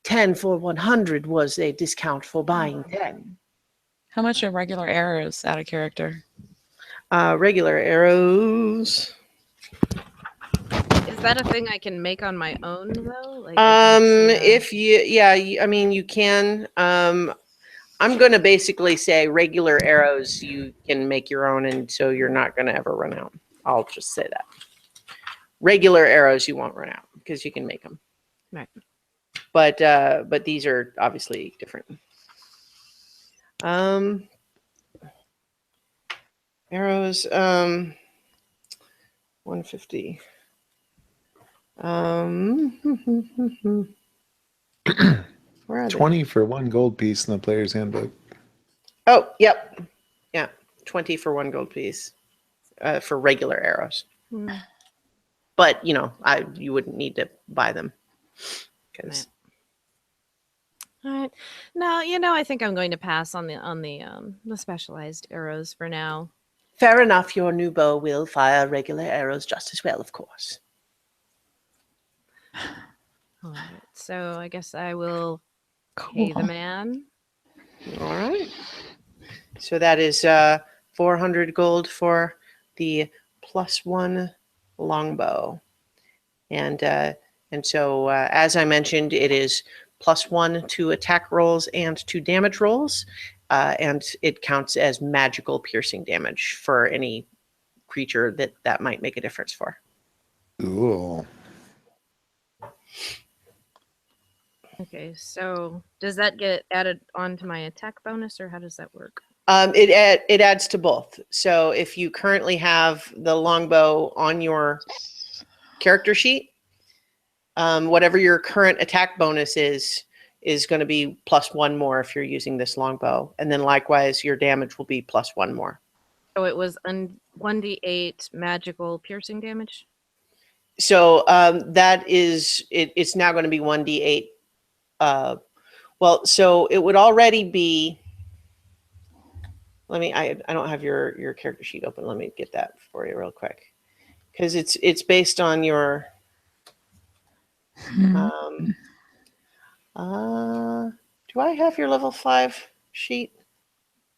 10 for 100 was a discount for buying 10. How much are regular arrows out of character? Regular arrows. Is that a thing I can make on my own though? Like I can see a- If you, yeah, I mean, you can. I'm going to basically say regular arrows you can make your own, and so you're not going to ever run out. I'll just say that. Regular arrows you won't run out because you can make them. Right. But these are obviously different. Arrows, 150. Where are they? 20 for 1 gold piece in the player's handbook. Oh, yep. Yeah, 20 for 1 gold piece for regular arrows. But, you wouldn't need to buy them. Because All right. No, I think I'm going to pass on the specialized arrows for now. fair enough, your new bow will fire regular arrows just as well, of course. All right. So I guess I will pay the man. All right. So that is 400 gold for the +1 longbow. And so, as I mentioned, it is +1 to attack rolls and to damage rolls. And it counts as magical piercing damage for any creature that might make a difference for. Ooh. Okay, so does that get added onto my attack bonus, or how does that work? It adds to both. So if you currently have the longbow on your character sheet, whatever your current attack bonus is going to be +1 more if you're using this longbow, and then likewise your damage will be +1 more. So it was 1d8 magical piercing damage. So that is it's now going to be 1d8. Well, so it would already be. I don't have your character sheet open. Let me get that for you real quick, because it's based on your. Do I have your level 5 sheet?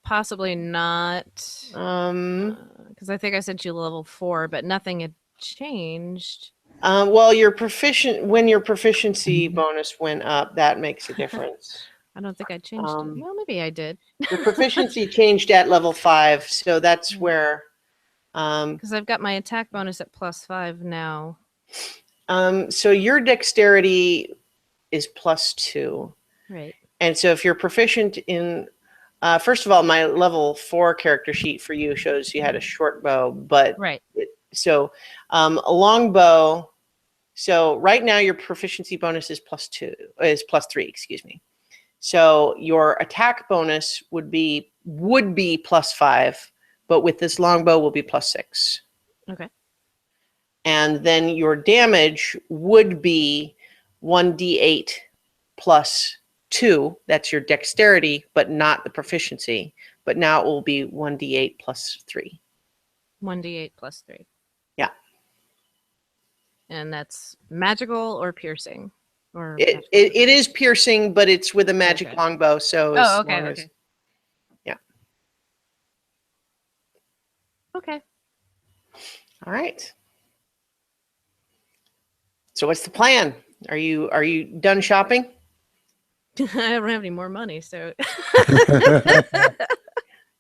Possibly not. Because I think I sent you level 4, but nothing had changed. Well, your proficiency bonus went up. That makes a difference. I don't think I changed it. Well, maybe I did. Your proficiency changed at level 5, so that's where. Because I've got my attack bonus at +5 now. So your dexterity is +2. Right. And so if you're proficient in, first of all, my level 4 character sheet for you shows you had a short bow, but Right. so a long bow. So right now your proficiency bonus is +3, excuse me. So your attack bonus would be +5, but with this longbow will be +6. Okay. And then your damage would be 1d8 +2. That's your dexterity, but not the proficiency. But now it will be 1d8 +3. 1d8 +3. Yeah. And that's magical or piercing? Or It is piercing, but it's with a magic Okay. longbow. So Oh, okay, okay. Yeah. Okay. All right. So what's the plan? Are you done shopping? I don't have any more money, so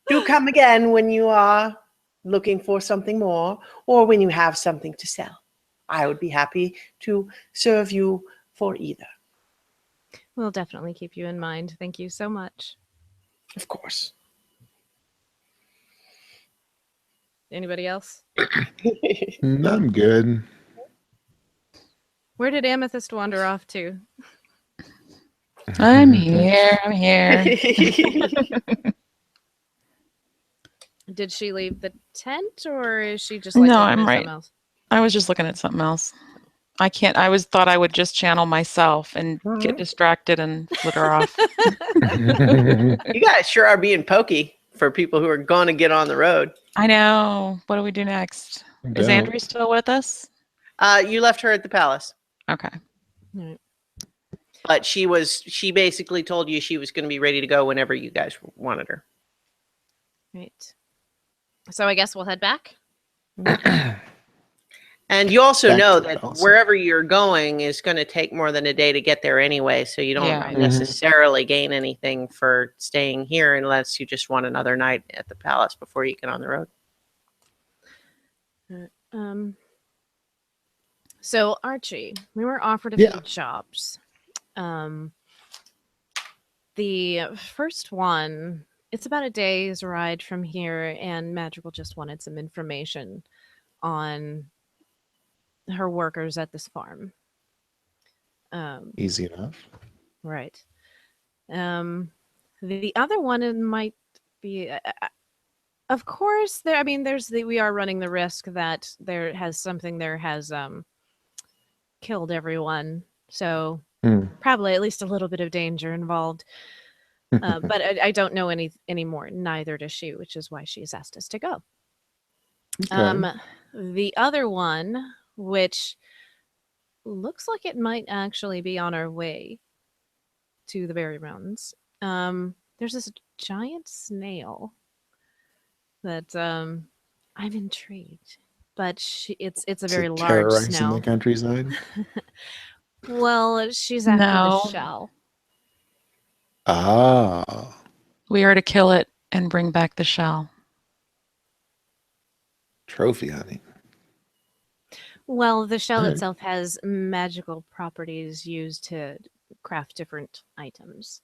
Do come again when you are looking for something more, or when you have something to sell. I would be happy to serve you for either. we'll definitely keep you in mind. Thank you so much. Of course. Anybody else? I'm good. Where did Amethyst wander off to? I'm here. I'm here. Did she leave the tent, or is she just like No, looking I'm at right. something else? I was just looking at something else. I can't. I thought I would just channel myself and get distracted and flitter off. You guys sure are being pokey for people who are going to get on the road. I know. What do we do next? Is Don't. Andrea still with us? You left her at the palace, Okay. Right. but she basically told you she was going to be ready to go whenever you guys wanted her. Right. So I guess we'll head back. And you also Back know to the that palace. wherever you're going is going to take more than a day to get there anyway, so you don't Yeah. necessarily gain anything for staying here unless you just want another night at the palace before you get on the road. So Archie, we were offered a Yeah. few jobs. The first one, it's about a day's ride from here, and Magical just wanted some information on her workers at this farm. Easy enough. Right. The other one, it might be, of course, there. I mean, we are running the risk that there has killed everyone. So probably at least a little bit of danger involved. But I don't know any more. Neither does she, which is why she's asked us to go. Okay. The other one, which looks like it might actually be on our way to the Berry Mountains. There's this giant snail that I'm intrigued, but it's a Is very it large terrorizing snail. the countryside? Well, she's after No. the shell. Ah, We are to kill it and bring back the shell. trophy hunting. Well, the shell Alright. itself has magical properties used to craft different items.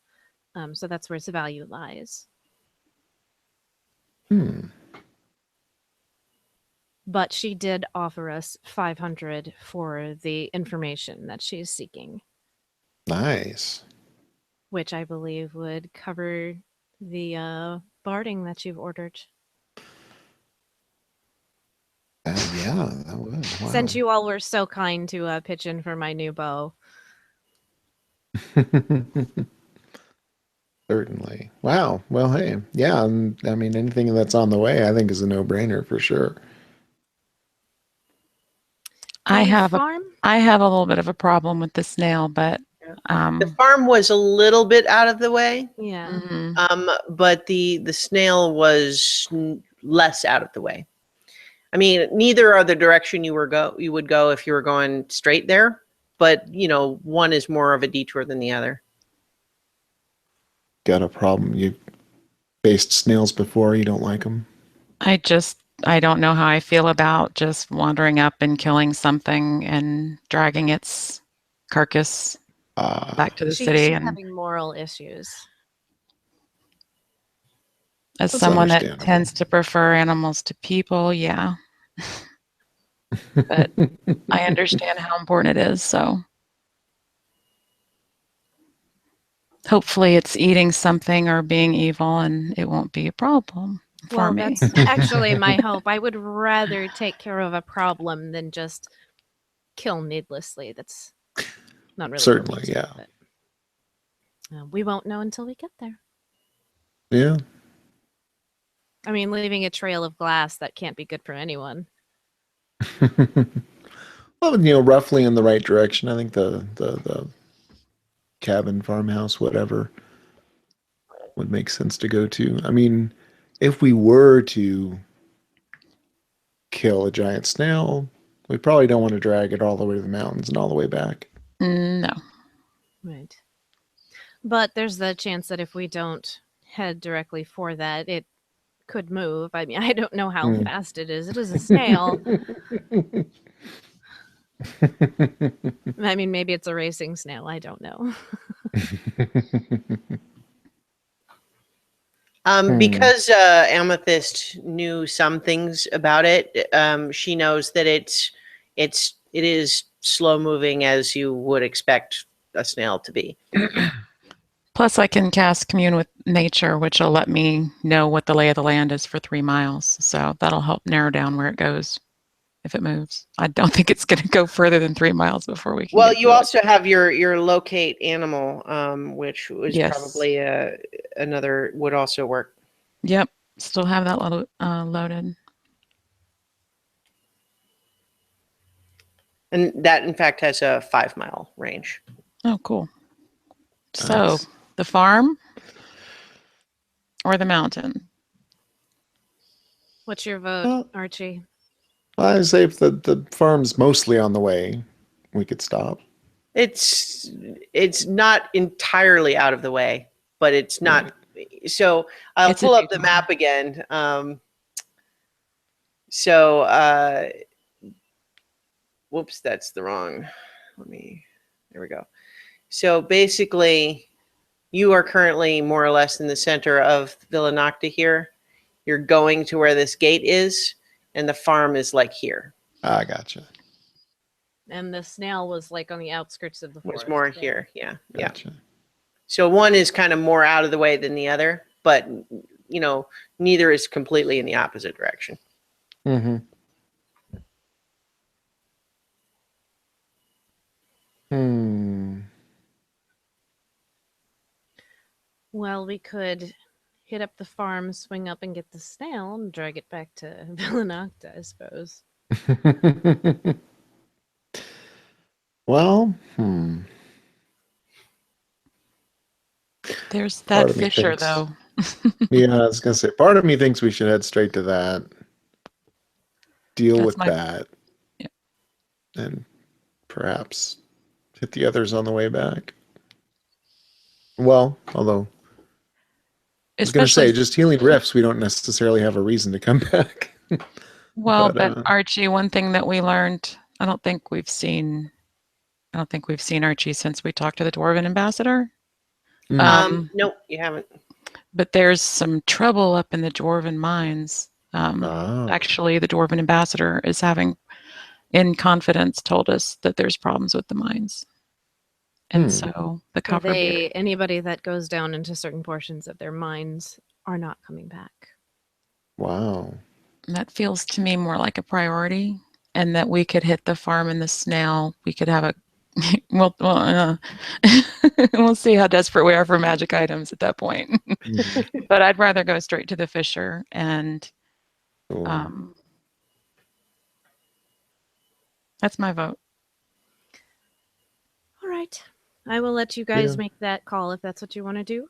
So that's where its value lies. But she did offer us 500 for the information that she's seeking, Nice. which I believe would cover the barding that you've ordered. Yeah, that would. Wow. Since you all were so kind to pitch in for my new bow. Certainly. Wow. Well, hey, yeah. I mean, anything that's on the way, I think, is a no-brainer for sure. I The have farm? I have a little bit of a problem with the snail, but The farm was a little bit out of the way, Yeah. but the snail was less out of the way. I mean, neither are the direction you would go if you were going straight there, but one is more of a detour than the other. Got a problem? You faced snails before? You don't like them? I just I don't know how I feel about just wandering up and killing something and dragging its carcass back to the She's city. And having moral issues. as That's someone that understandable. tends to prefer animals to people, yeah. But I understand how important it is. So hopefully it's eating something or being evil and it won't be a problem for Well, me. that's actually my hope. I would rather take care of a problem than just kill needlessly. That's not really what we Certainly, do, yeah. but, we won't know until we get there. Yeah. I mean, leaving a trail of glass, that can't be good for anyone. Well, roughly in the right direction. I think the cabin, farmhouse, whatever, would make sense to go to. I mean, if we were to kill a giant snail, we probably don't want to drag it all the way to the mountains and all the way back. No. Right. But there's the chance that if we don't head directly for that, it could move. I mean, I don't know how Hmm. fast it is. It is a snail. I mean, maybe it's a racing snail. I don't know. Because Amethyst knew some things about it, she knows that it is slow moving as you would expect a snail to be. Plus, I can cast Commune with Nature, which will let me know what the lay of the land is for 3 miles. So that'll help narrow down where it goes if it moves. I don't think it's going to go further than 3 miles before we can. Well, get you to it. also have your locate animal, which was Yes. probably another would also work. Yep. Still have that loaded. And that, in fact, has a 5-mile range. Oh, cool. So Nice. the farm or the mountain? What's your vote, Well, Archie? I'd say if the farm's mostly on the way, we could stop. It's not entirely out of the way, but it's not. So I'll It's a pull up the detour. map again. Whoops, that's the wrong. There we go. So basically, you are currently more or less in the center of Villa Nocta here. You're going to where this gate is, and the farm is like here. I gotcha. And the snail was like on the outskirts of the forest. It's more there. here. Yeah. Yeah. Gotcha. So one is kind of more out of the way than the other, but neither is completely in the opposite direction. Mm-hmm. Well, we could hit up the farm, swing up and get the snail, and drag it back to Villa Nocta, I suppose. Well, There's Part that of me fisher, thinks- though. yeah, I was gonna say, part of me thinks we should head straight to that, deal That's with my- that, Yeah. and perhaps hit the others on the way back. Well, although I was gonna say, Especially, just healing rifts, we don't necessarily have a reason to come back. well, but, but Archie, one thing that we learned, I don't think we've seen Archie since we talked to the Dwarven ambassador. Nope, you haven't. But there's some trouble up in the Dwarven mines. Ah. Actually, the Dwarven ambassador is having, in confidence, told us that there's problems with the mines. And so the Are copper they anybody that goes down into certain portions of their mines are not coming back? Wow. that feels to me more like a priority, and that we could hit the farm and the snail. We could have a we'll see how desperate we are for magic items at that point. But I'd rather go straight to the fisher, and Cool. that's my vote. All right. I will let you guys Yeah. make that call if that's what you want to do.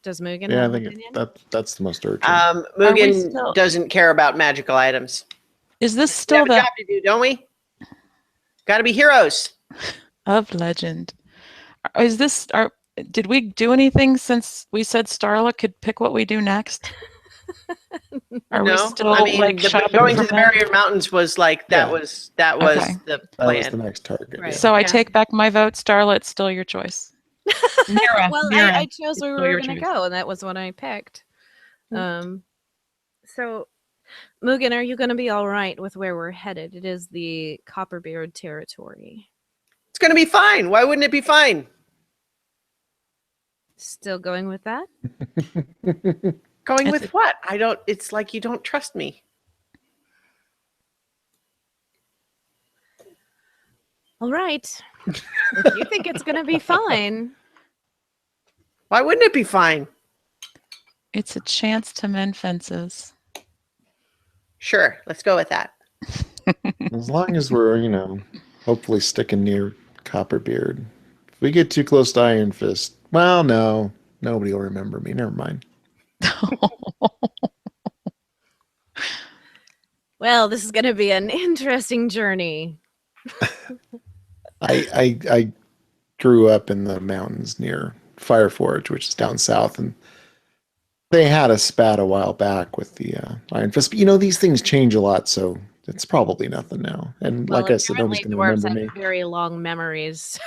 Does Mugen Yeah, I have an think opinion? that's the most urgent. Mugen still- doesn't care about magical items. Is this We still have a the job to do, don't we? Got to be heroes. of legend? Is this did we do anything since we said Starla could pick what we do next? Are we No, still I mean, like shopping going to from the that? Barrier Mountains was like that Yeah. was the That was plan. the next target. Right. Yeah. So I Yeah. take back my vote. Starlet, still your choice. Mira, Well, Mira, I chose it's where we still were your going to choice. go, and that was what I picked. Mm. So, Mugen, are you going to be all right with where we're headed? It is the Copperbeard territory. It's going to be fine. Why wouldn't it be fine? Still going with that? Going It's with what? I don't. It's like you don't trust me. All right. If you think it's going to be fine. Why wouldn't it be fine? It's a chance to mend fences. Sure, let's go with that. As long as we're, hopefully sticking near Copperbeard. If we get too close to Iron Fist, well, no, nobody will remember me. Never mind. Well, this is going to be an interesting journey. I grew up in the mountains near Fireforge, which is down south, and they had a spat a while back with the Iron Fist. But these things change a lot, so it's probably nothing now. And Well, like I said, nobody's apparently going to dwarves remember have me. very long memories.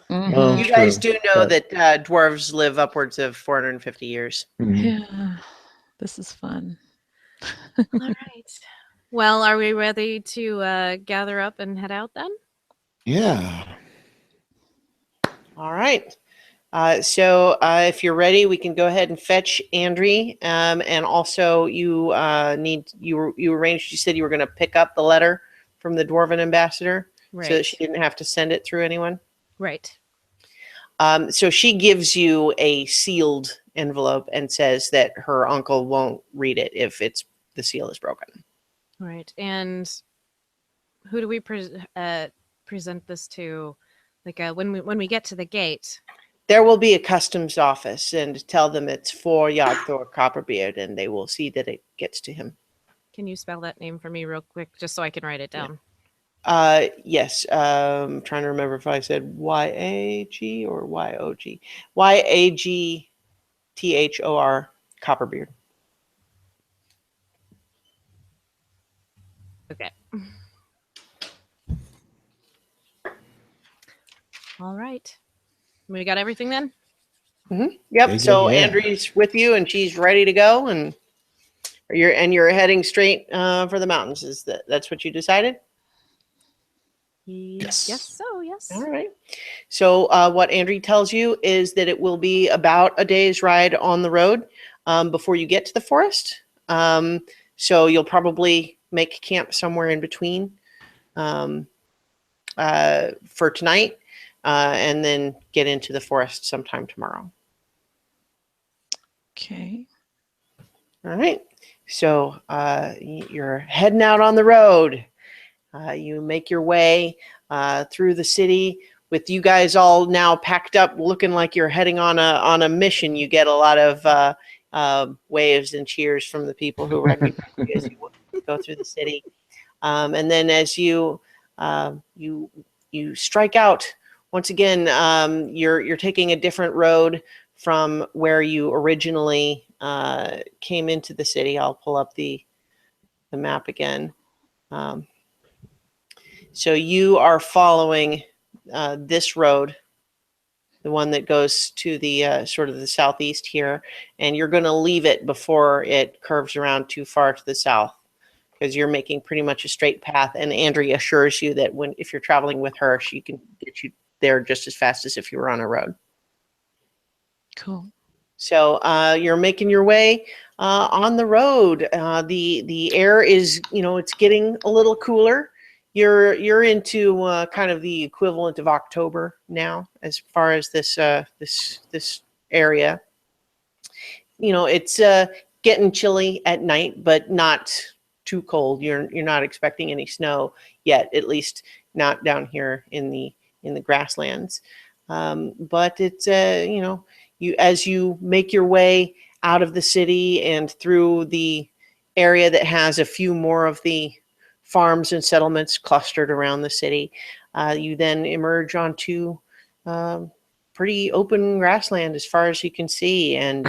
Mhm. Well, You guys true, do know but- that dwarves live upwards of 450 years. Mhm. Yeah, this is fun. All right. Well, are we ready to gather up and head out then? Yeah. All right. So if you're ready, we can go ahead and fetch Andri. And also, you you arranged. You said you were going to pick up the letter from the Dwarven ambassador, so that she didn't have to send it through anyone. Right. So she gives you a sealed envelope and says that her uncle won't read it if the seal is broken. Right. And who do we present this to? Like when we get to the gate. There will be a customs office, and tell them it's for Yagthor Copperbeard, and they will see that it gets to him. Can you spell that name for me real quick, just so I can write it down? Yes. I'm trying to remember if I said Y-A-G or Y-O-G. Y-A-G-T-H-O-R Copperbeard. Okay. All right. We got everything then? Yep. Yeah, So yeah. Andrea's with you, and she's ready to go, and you're heading straight for the mountains. That's what you decided? Yes. Yes, so yes. All right. So what Andrea tells you is that it will be about a day's ride on the road before you get to the forest. So you'll probably make camp somewhere in between for tonight, and then get into the forest sometime tomorrow. Okay. All right. So you're heading out on the road. You make your way through the city with you guys all now packed up, looking like you're heading on a mission. You get a lot of waves and cheers from the people who recognize you as you go through the city. And then as you strike out once again, you're taking a different road from where you originally came into the city. I'll pull up the map again. So you are following this road, the one that goes to the sort of the southeast here, and you're going to leave it before it curves around too far to the south, because you're making pretty much a straight path. And Andrea assures you that if you're traveling with her, she can get you there just as fast as if you were on a road. Cool. So you're making your way on the road. The air is, it's getting a little cooler. You're into kind of the equivalent of October now, as far as this area. It's getting chilly at night, but not too cold. You're not expecting any snow yet, at least not down here in the grasslands. But it's as you make your way out of the city and through the area that has a few more of the farms and settlements clustered around the city, you then emerge onto pretty open grassland as far as you can see. And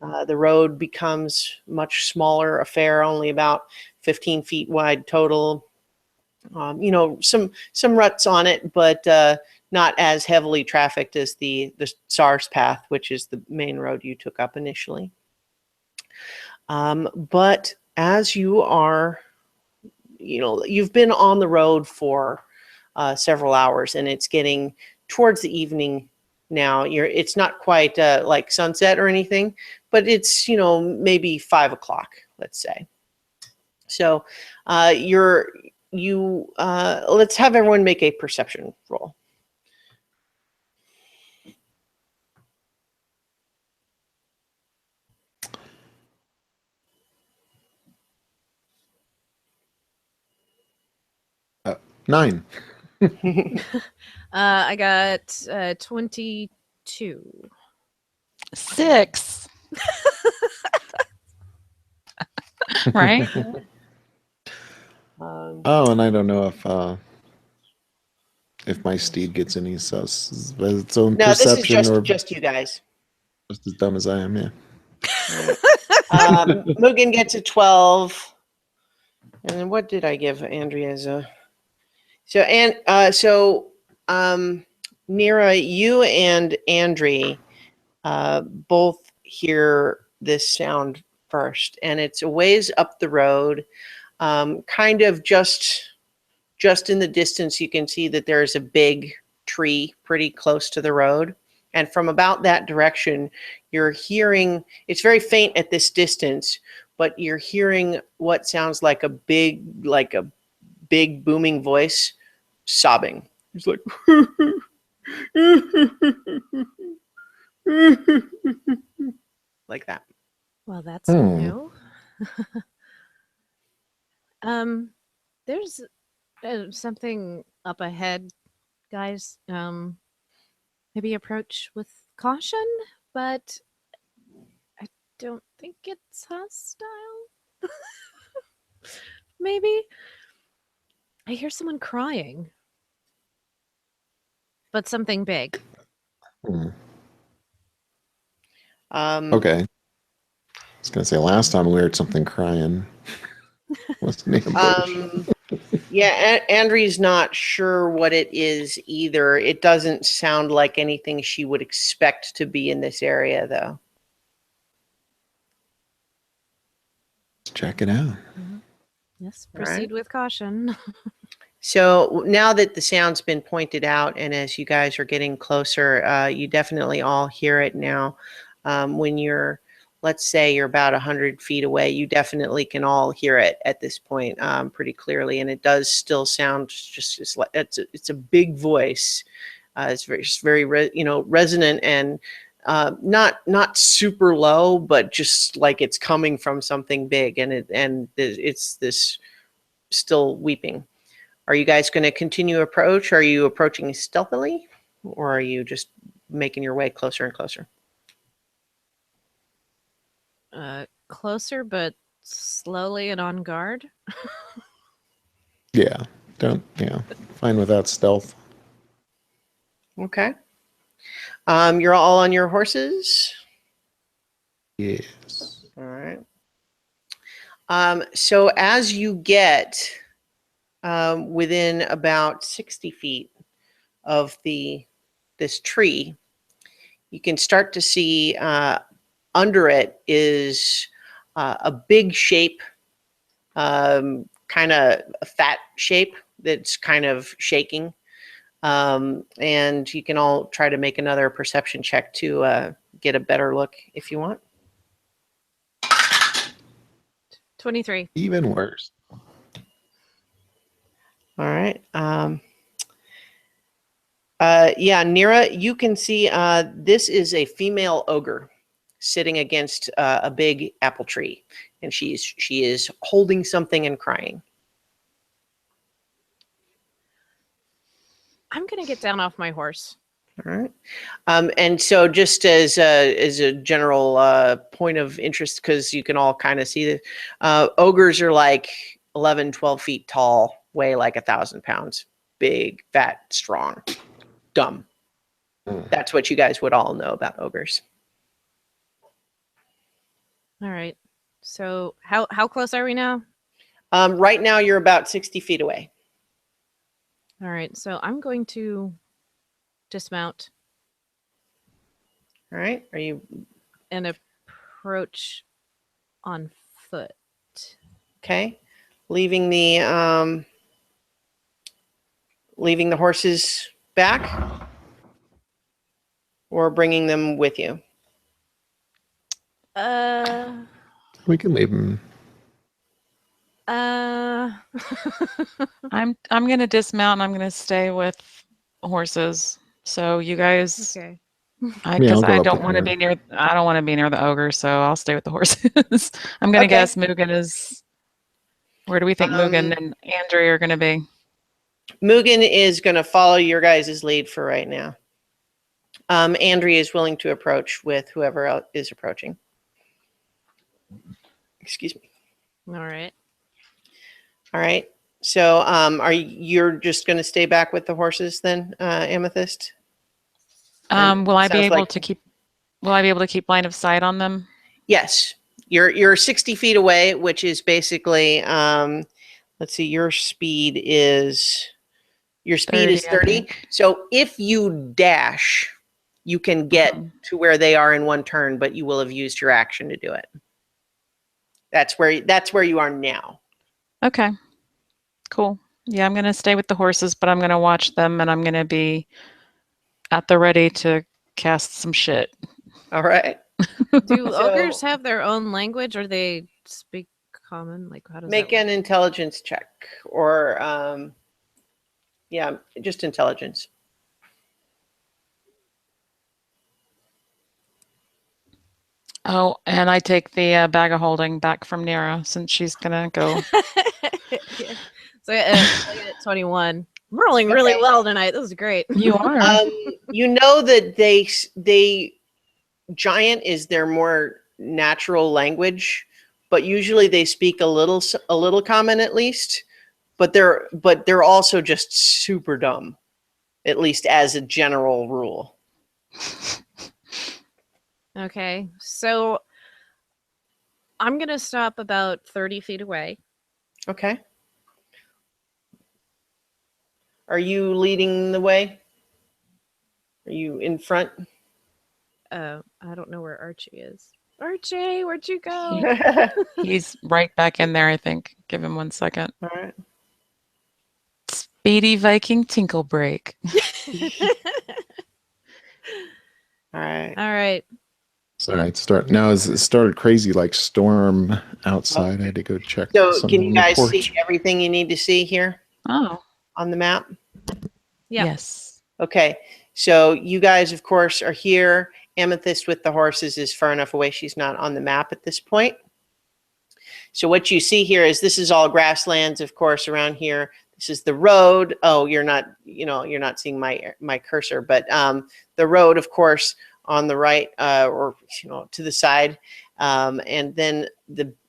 The road becomes much smaller affair, only about 15 feet wide total. Some ruts on it, but not as heavily trafficked as the SARS path, which is the main road you took up initially. But as you are, you've been on the road for several hours, and it's getting towards the evening now. It's not quite like sunset or anything, but it's maybe 5 o'clock, let's say. So let's have everyone make a perception roll. Nine. I got 22. 6. Right? Oh, and I don't know if my steed gets any sus by its own No, this is perception or just you guys. just as dumb as I am. Yeah. Mugen gets a 12. And then what did I give Andrea as a? Nira, you and Andre both hear this sound first, and it's a ways up the road, kind of just in the distance. You can see that there's a big tree pretty close to the road, and from about that direction, you're hearing. It's very faint at this distance, but you're hearing what sounds like a big booming voice sobbing. It's like like that. Well, that's new. There's something up ahead, guys. Maybe approach with caution, but I don't think it's hostile. Maybe. I hear someone crying, but something big. Okay. I was gonna say last time we heard something crying. What's the name? Yeah, Andre's not sure what it is either. It doesn't sound like anything she would expect to be in this area, though. Let's check it out. Yes, All right. proceed with caution. So now that the sound's been pointed out, and as you guys are getting closer, you definitely all hear it now. When you're, let's say you're about 100 feet away, you definitely can all hear it at this point pretty clearly. And it does still sound just like it's a big voice. It's very resonant and not super low, but just like it's coming from something big, and it's this still weeping. Are you guys going to continue approach? Are you approaching stealthily, or are you just making your way closer and closer? Closer, but slowly and on guard. Yeah. Fine without stealth. Okay. You're all on your horses? Yes. All right. So as you get within about 60 feet of this tree, you can start to see under it is a big shape, kind of a fat shape that's kind of shaking. And you can all try to make another perception check to get a better look if you want. 23. Even worse. All right. Yeah, Nira, you can see this is a female ogre sitting against a big apple tree, and she is holding something and crying. I'm gonna get down off my horse. All right. And so just as a general point of interest, because you can all kind of see that ogres are like 11, 12 feet tall, weigh like 1,000 pounds, big, fat, strong, dumb. That's what you guys would all know about ogres. All right. So how close are we now? Right now, you're about 60 feet away. All right. So I'm going to dismount All right. Are you and approach on foot. okay? Leaving the horses back, or bringing them with you? We can leave him. I'm gonna dismount and I'm gonna stay with horses. So you guys, Okay. I'll because go I up don't with want to you. be near. I don't want to be near the ogre, so I'll stay with the horses. I'm gonna Okay. guess Mugen is. Where do we think Mugen Um, and Andrea are gonna be? Mugen is going to follow your guys' lead for right now. Andrea is willing to approach with whoever else is approaching. Excuse me. All right. All right. So, you're just going to stay back with the horses then, Amethyst? Will I be sounds able like- to keep? Will I be able to keep line of sight on them? Yes. You're 60 feet away, which is basically, let's see, your speed is 30, I 30. think. So if you dash, you can get Mhm. to where they are in one turn, but you will have used your action to do it. That's where you are now. Okay. Cool. Yeah, I'm gonna stay with the horses, but I'm gonna watch them, and I'm gonna be at the ready to cast some shit. All right. Do So- ogres have their own language, or they speak common? Like, how does Make that an intelligence check, or yeah, just intelligence. Oh, and I take the bag of holding back from Nera since she's gonna go. work? Yeah. So I get 21. I'm rolling really Okay. well tonight. This is great. You are. You know that they giant is their more natural language, but usually they speak a little common at least. But they're also just super dumb, at least as a general rule. Okay. So I'm going to stop about 30 feet away. Okay. Are you leading the way? Are you in front? I don't know where Archie is. Archie, where'd you go? He's right back in there, I think. Give him 1 second. All right. Speedy Viking tinkle break. All right. All right. Sorry, it started crazy like storm outside. I had to go check. So something can on you the guys porch. see everything you need to see here Oh, on the map? Yeah. yes. Okay. So you guys, of course, are here. Amethyst with the horses is far enough away. She's not on the map at this point. So what you see here is this is all grasslands, of course, around here. This is the road. Oh, you're not seeing my cursor, but the road, of course, on the right, or to the side, and then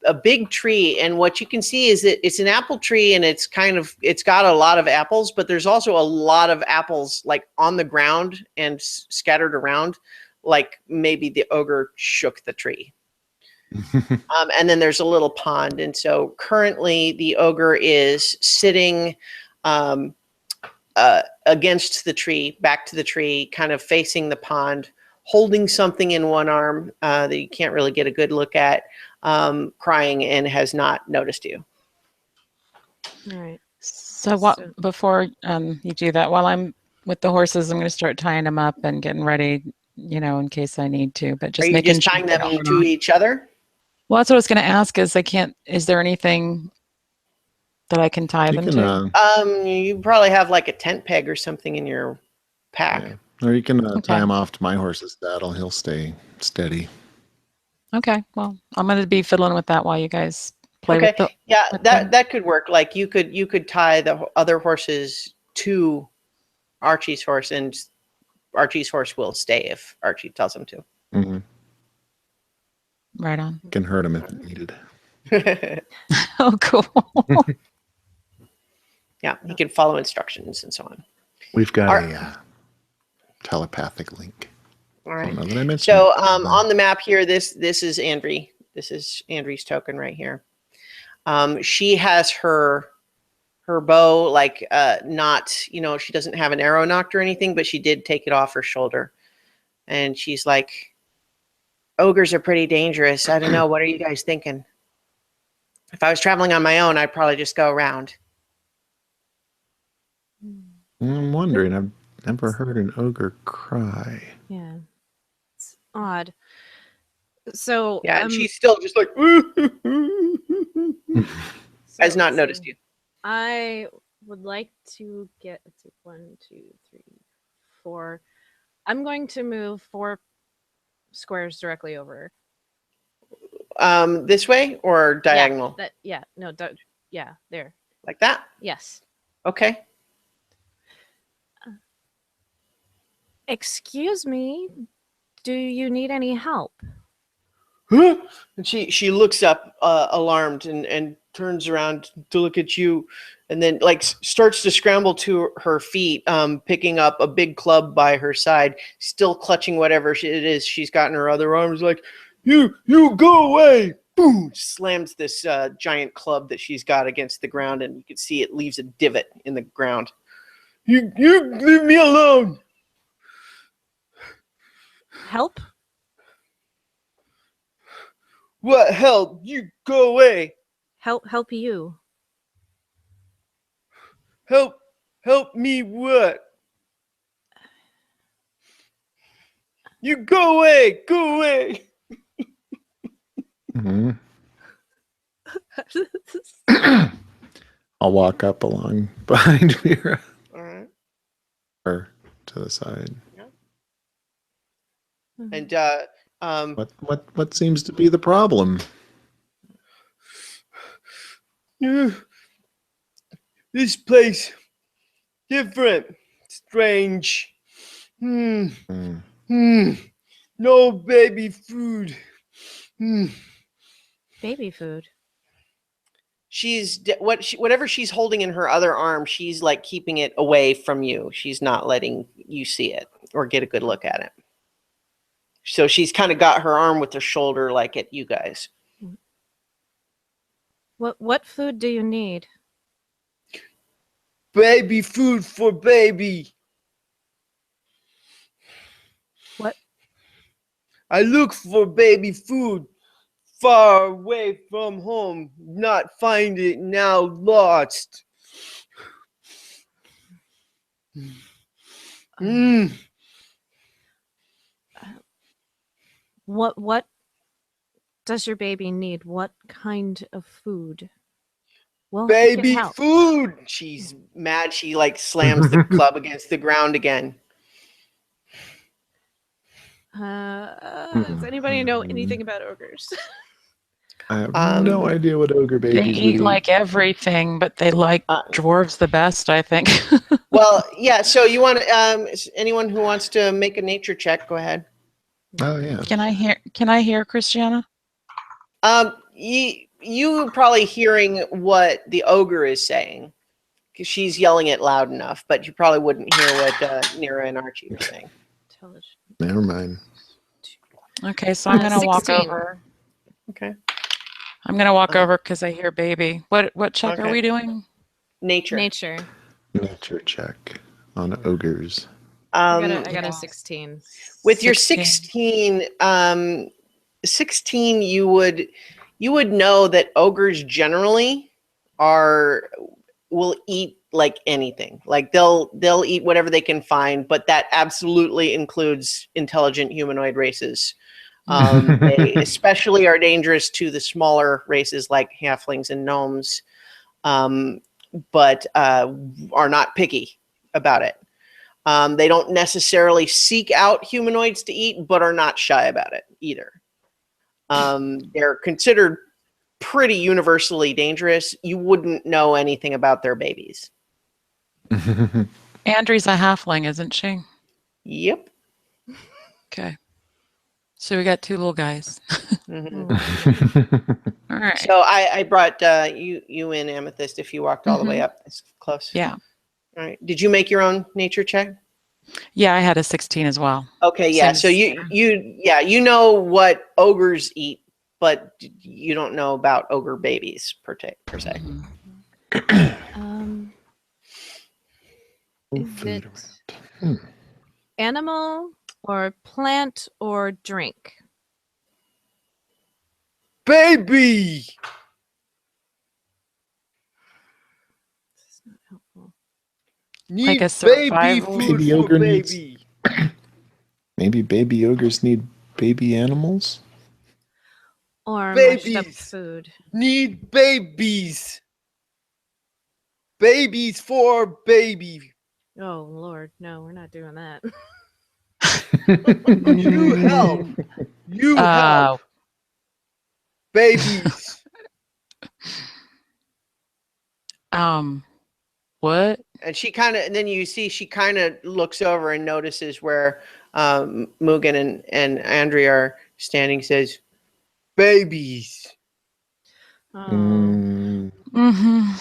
a big tree. And what you can see is that it's an apple tree, and it's got a lot of apples, but there's also a lot of apples like on the ground and scattered around, like maybe the ogre shook the tree. And then there's a little pond. And so currently the ogre is sitting against the tree, back to the tree, kind of facing the pond, holding something in one arm that you can't really get a good look at, crying, and has not noticed you. All right. So what So- before you do that, while I'm with the horses, I'm going to start tying them up and getting ready, in case I need to. But Are just you making just sure tying they them don't run to off. each other? Well, that's what I was going to ask. Is there anything that I can tie You them can, to? You probably have like a tent peg or something in your pack. yeah. Or you can tie Okay. him off to my horse's saddle. He'll stay steady. Okay. Well, I'm going to be fiddling with that while you guys play Okay. with the. Yeah, with them. that could work. Like you could tie the other horses to Archie's horse, and Archie's horse will stay if Archie tells him to. Hmm. Right on. Can hurt him if needed. Oh, cool. Yeah, he can follow instructions and so on. We've got Are- a telepathic link. All I right. don't know that I mentioned So it, but- on the map here, this is Andri. This is Andrew's token right here. She has her bow, like, not, she doesn't have an arrow nocked or anything, but she did take it off her shoulder. And she's like, ogres are pretty dangerous. I don't know. What are you guys thinking? If I was traveling on my own, I'd probably just go around. I'm wondering. I've never heard an ogre cry. Yeah. It's odd. So Yeah, and she's still just like, has not let's noticed see. you. I would like to get, let's see, 1, 2, 3, 4. I'm going to move 4 squares directly over. This way or diagonal? Yeah, there. Like that? Yes. Okay. Excuse me. Do you need any help? And she looks up, alarmed, and turns around to look at you, and then like starts to scramble to her feet, picking up a big club by her side, still clutching whatever it is she's got in her other arms. Like, you go away! Boom! Slams this giant club that she's got against the ground, and you can see it leaves a divot in the ground. You leave me alone! Help? What help? You go away! Help you. Help me what? You go away! Go away! Mm-hmm. I'll walk up along behind Mira All right. or to the side. And What seems to be the problem? this place different, strange. Mm. No baby food. Baby food. Whatever she's holding in her other arm, she's like keeping it away from you. She's not letting you see it or get a good look at it. So she's kind of got her arm with her shoulder like at you guys. What food do you need? Baby food for baby. What? I look for baby food far away from home. Not find it now lost. What does your baby need? What kind of food? Well, Baby food. She's mad. She like slams the club against the ground again. Does anybody know anything about ogres? I have no idea what ogre They babies eat would like everything, but they like dwarves the best, I think. Well, yeah. So you want anyone who wants to make a nature check, go ahead. Oh yeah. Can I hear Christiana? You probably hearing what the ogre is saying because she's yelling it loud enough, but you probably wouldn't hear what Nira and Archie are saying. Never mind. Okay, so I'm gonna walk 16. over. Okay. I'm gonna walk over because I hear baby. What check are Okay. we doing? Nature. Nature. Nature check on ogres. I got a 16. With your 16. 16, you would know that ogres generally will eat like anything. Like they'll eat whatever they can find, but that absolutely includes intelligent humanoid races. They especially are dangerous to the smaller races like halflings and gnomes, but are not picky about it. They don't necessarily seek out humanoids to eat, but are not shy about it either. They're considered pretty universally dangerous. You wouldn't know anything about their babies. Andrew's a halfling, isn't she? Yep. Okay. So we got 2 little guys. Mhm. All right. So I brought you in, Amethyst, if you walked all the way up this close. Yeah. All right. Did you make your own nature check? Yeah, I had a 16 as well. Okay, yeah. Same So as you know what ogres eat, but you don't know about ogre babies per se. Um, No is food it around. animal or plant or drink? Baby. This is not helpful. Like a survival. Baby ogre needs. Maybe baby ogres need baby animals. Or mushed up Babies. food. Need babies. Babies for baby. Oh Lord, no, we're not doing that. You help. You help. Babies. What? And and then you see she kind of looks over and notices where Mugen and Andrea are standing, says, babies. Oh, Mm-hmm.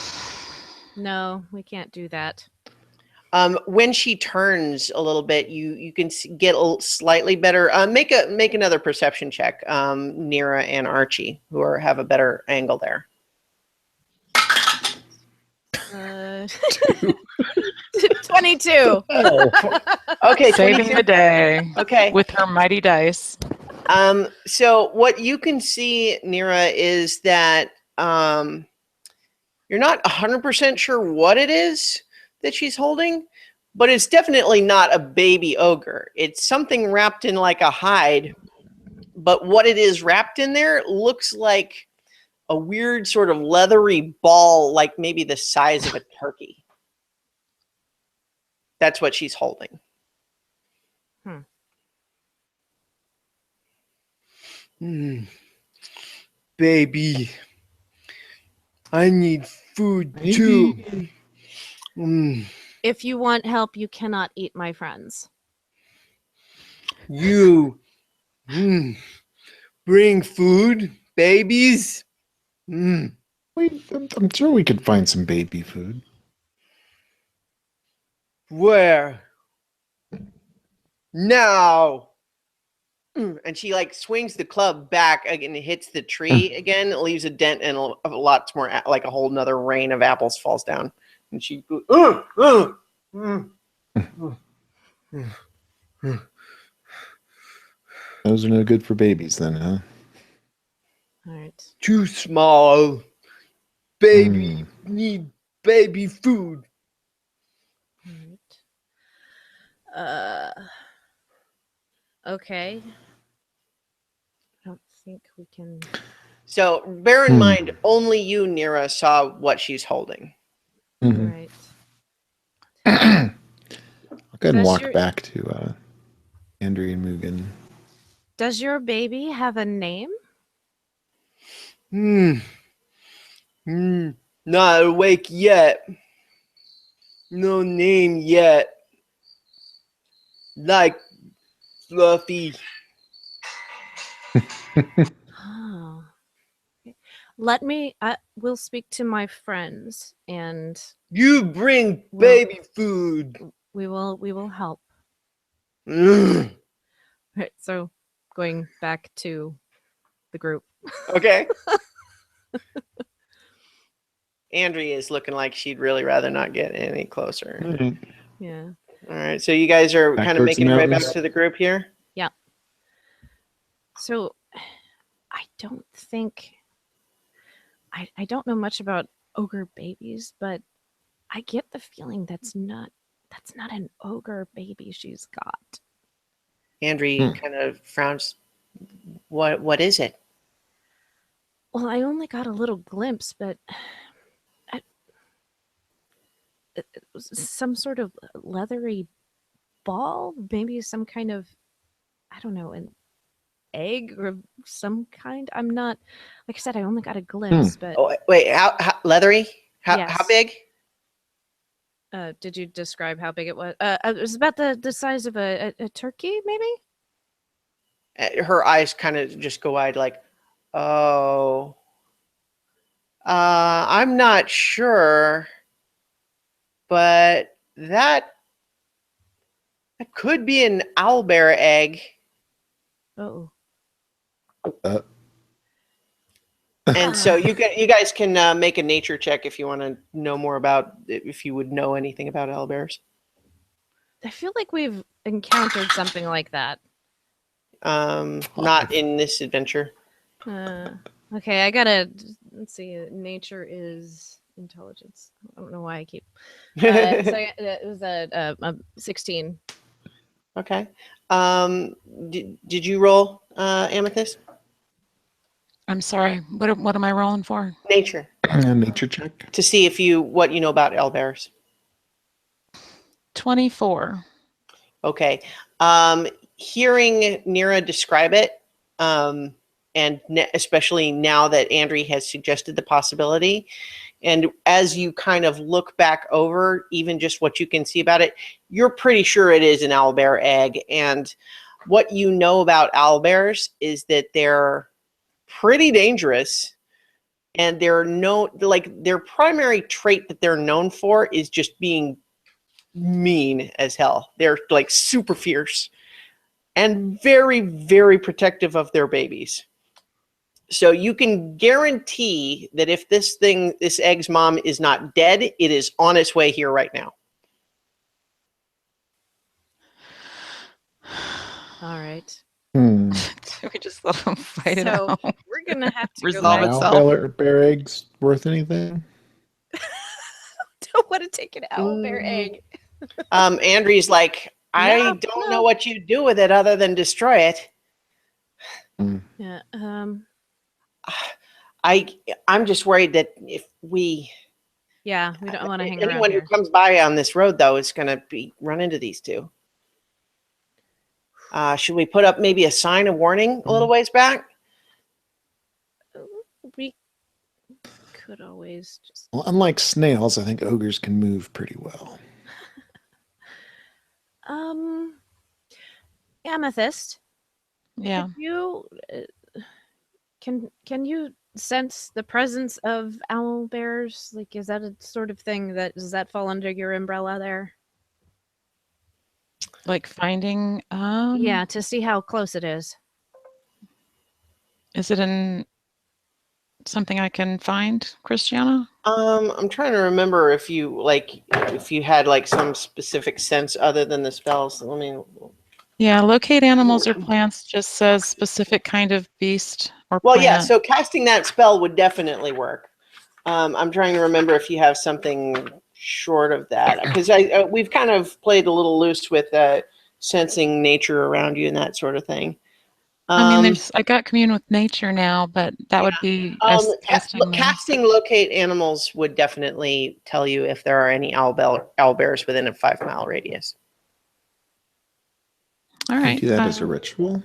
no, we can't do that. When she turns a little bit, you can get a slightly better. Make another perception check, Nira and Archie, who have a better angle there. 22. Okay, Saving 22. the day Okay. with her mighty dice. So what you can see, Nira, is that you're not 100% sure what it is that she's holding, but it's definitely not a baby ogre. It's something wrapped in like a hide, but what it is wrapped in there looks like a weird sort of leathery ball, like maybe the size of a turkey. That's what she's holding. Baby, I need food too. If you want help, you cannot eat my friends. You bring food, babies. I'm sure we could find some baby food. Where? Now. And she like swings the club back again, hits the tree again. It leaves a dent, and a lot more, like a whole nother rain of apples falls down. And she, Those are no good for babies, then, huh? All right. too small. Baby need baby food. All right. Okay. I don't think we can. So bear in mind, only you, Nira, saw what she's holding. Mhm. Right. I'll go ahead and Does walk your- back to Andrea and Mugen. Does your baby have a name? Not awake yet. No name yet. Like Fluffy. Oh. Okay. Let me. We'll speak to my friends, and You bring Well- baby food. we will help. Mm. Right. So, going back to the group. Okay. Andrea is looking like she'd really rather not get any closer. Yeah. All right. So you guys are Back kind of towards the making your way back mountains. to the group here. So, I don't think. I don't know much about ogre babies, but I get the feeling that's not an ogre baby she's got. Andrea kind of frowns. What is it? Well, I only got a little glimpse, but it was some sort of leathery ball, maybe some kind of, I don't know, an egg or some kind. I'm not, like I said, I only got a glimpse, but Oh wait, how leathery? How Yes. big? did you describe how big it was? It was about the size of a turkey, maybe? Her eyes kind of just go wide, like, oh, I'm not sure, but that could be an owlbear egg. Oh, And so you guys can make a nature check if you want to know more about if you would know anything about owlbears. I feel like we've encountered something like that. Not in this adventure. Okay, I gotta let's see. Nature is intelligence. I don't know why I keep. So it was a 16. Okay. Did you roll Amethyst? I'm sorry. What am I rolling for? Nature A nature check. to see if what you know about owlbears. 24. Okay. Hearing Nira describe it, and especially now that Andri has suggested the possibility, and as you kind of look back over even just what you can see about it, you're pretty sure it is an owlbear egg. And what you know about owlbears is that they're pretty dangerous, and their primary trait that they're known for is just being mean as hell. They're like super fierce and very, very protective of their babies. So you can guarantee that if this egg's mom is not dead, it is on its way here right now. All right. Hmm. Do we just let them fight it So out? we're gonna have to Resolve go Are back. itself. bear eggs worth anything? Don't want to take an owlbear Mm. egg. Andri's like, I No, don't no. know what you do with it other than destroy it. Yeah. I'm just worried that if we Yeah. We don't want to hang anyone around who here. comes by on this road though is going to run into these two. Should we put up maybe a sign of warning a little ways back? We could always just. Well, unlike snails, I think ogres can move pretty well. Amethyst. Yeah. Could you can you sense the presence of owl bears? Like, is that a sort of thing does that fall under your umbrella there? Like finding Yeah, to see how close it is. Is it in something I can find, Christiana? I'm trying to remember if you had like some specific sense other than the spells. I mean, Yeah, locate animals or plants just says specific kind of beast or well, plant. yeah. So casting that spell would definitely work. I'm trying to remember if you have something short of that, because we've kind of played a little loose with sensing nature around you and that sort of thing. I mean, I got commune with nature now, but that would be us testing them. Casting locate animals would definitely tell you if there are any owlbears within a 5-mile radius. All Can right. you do that as a ritual?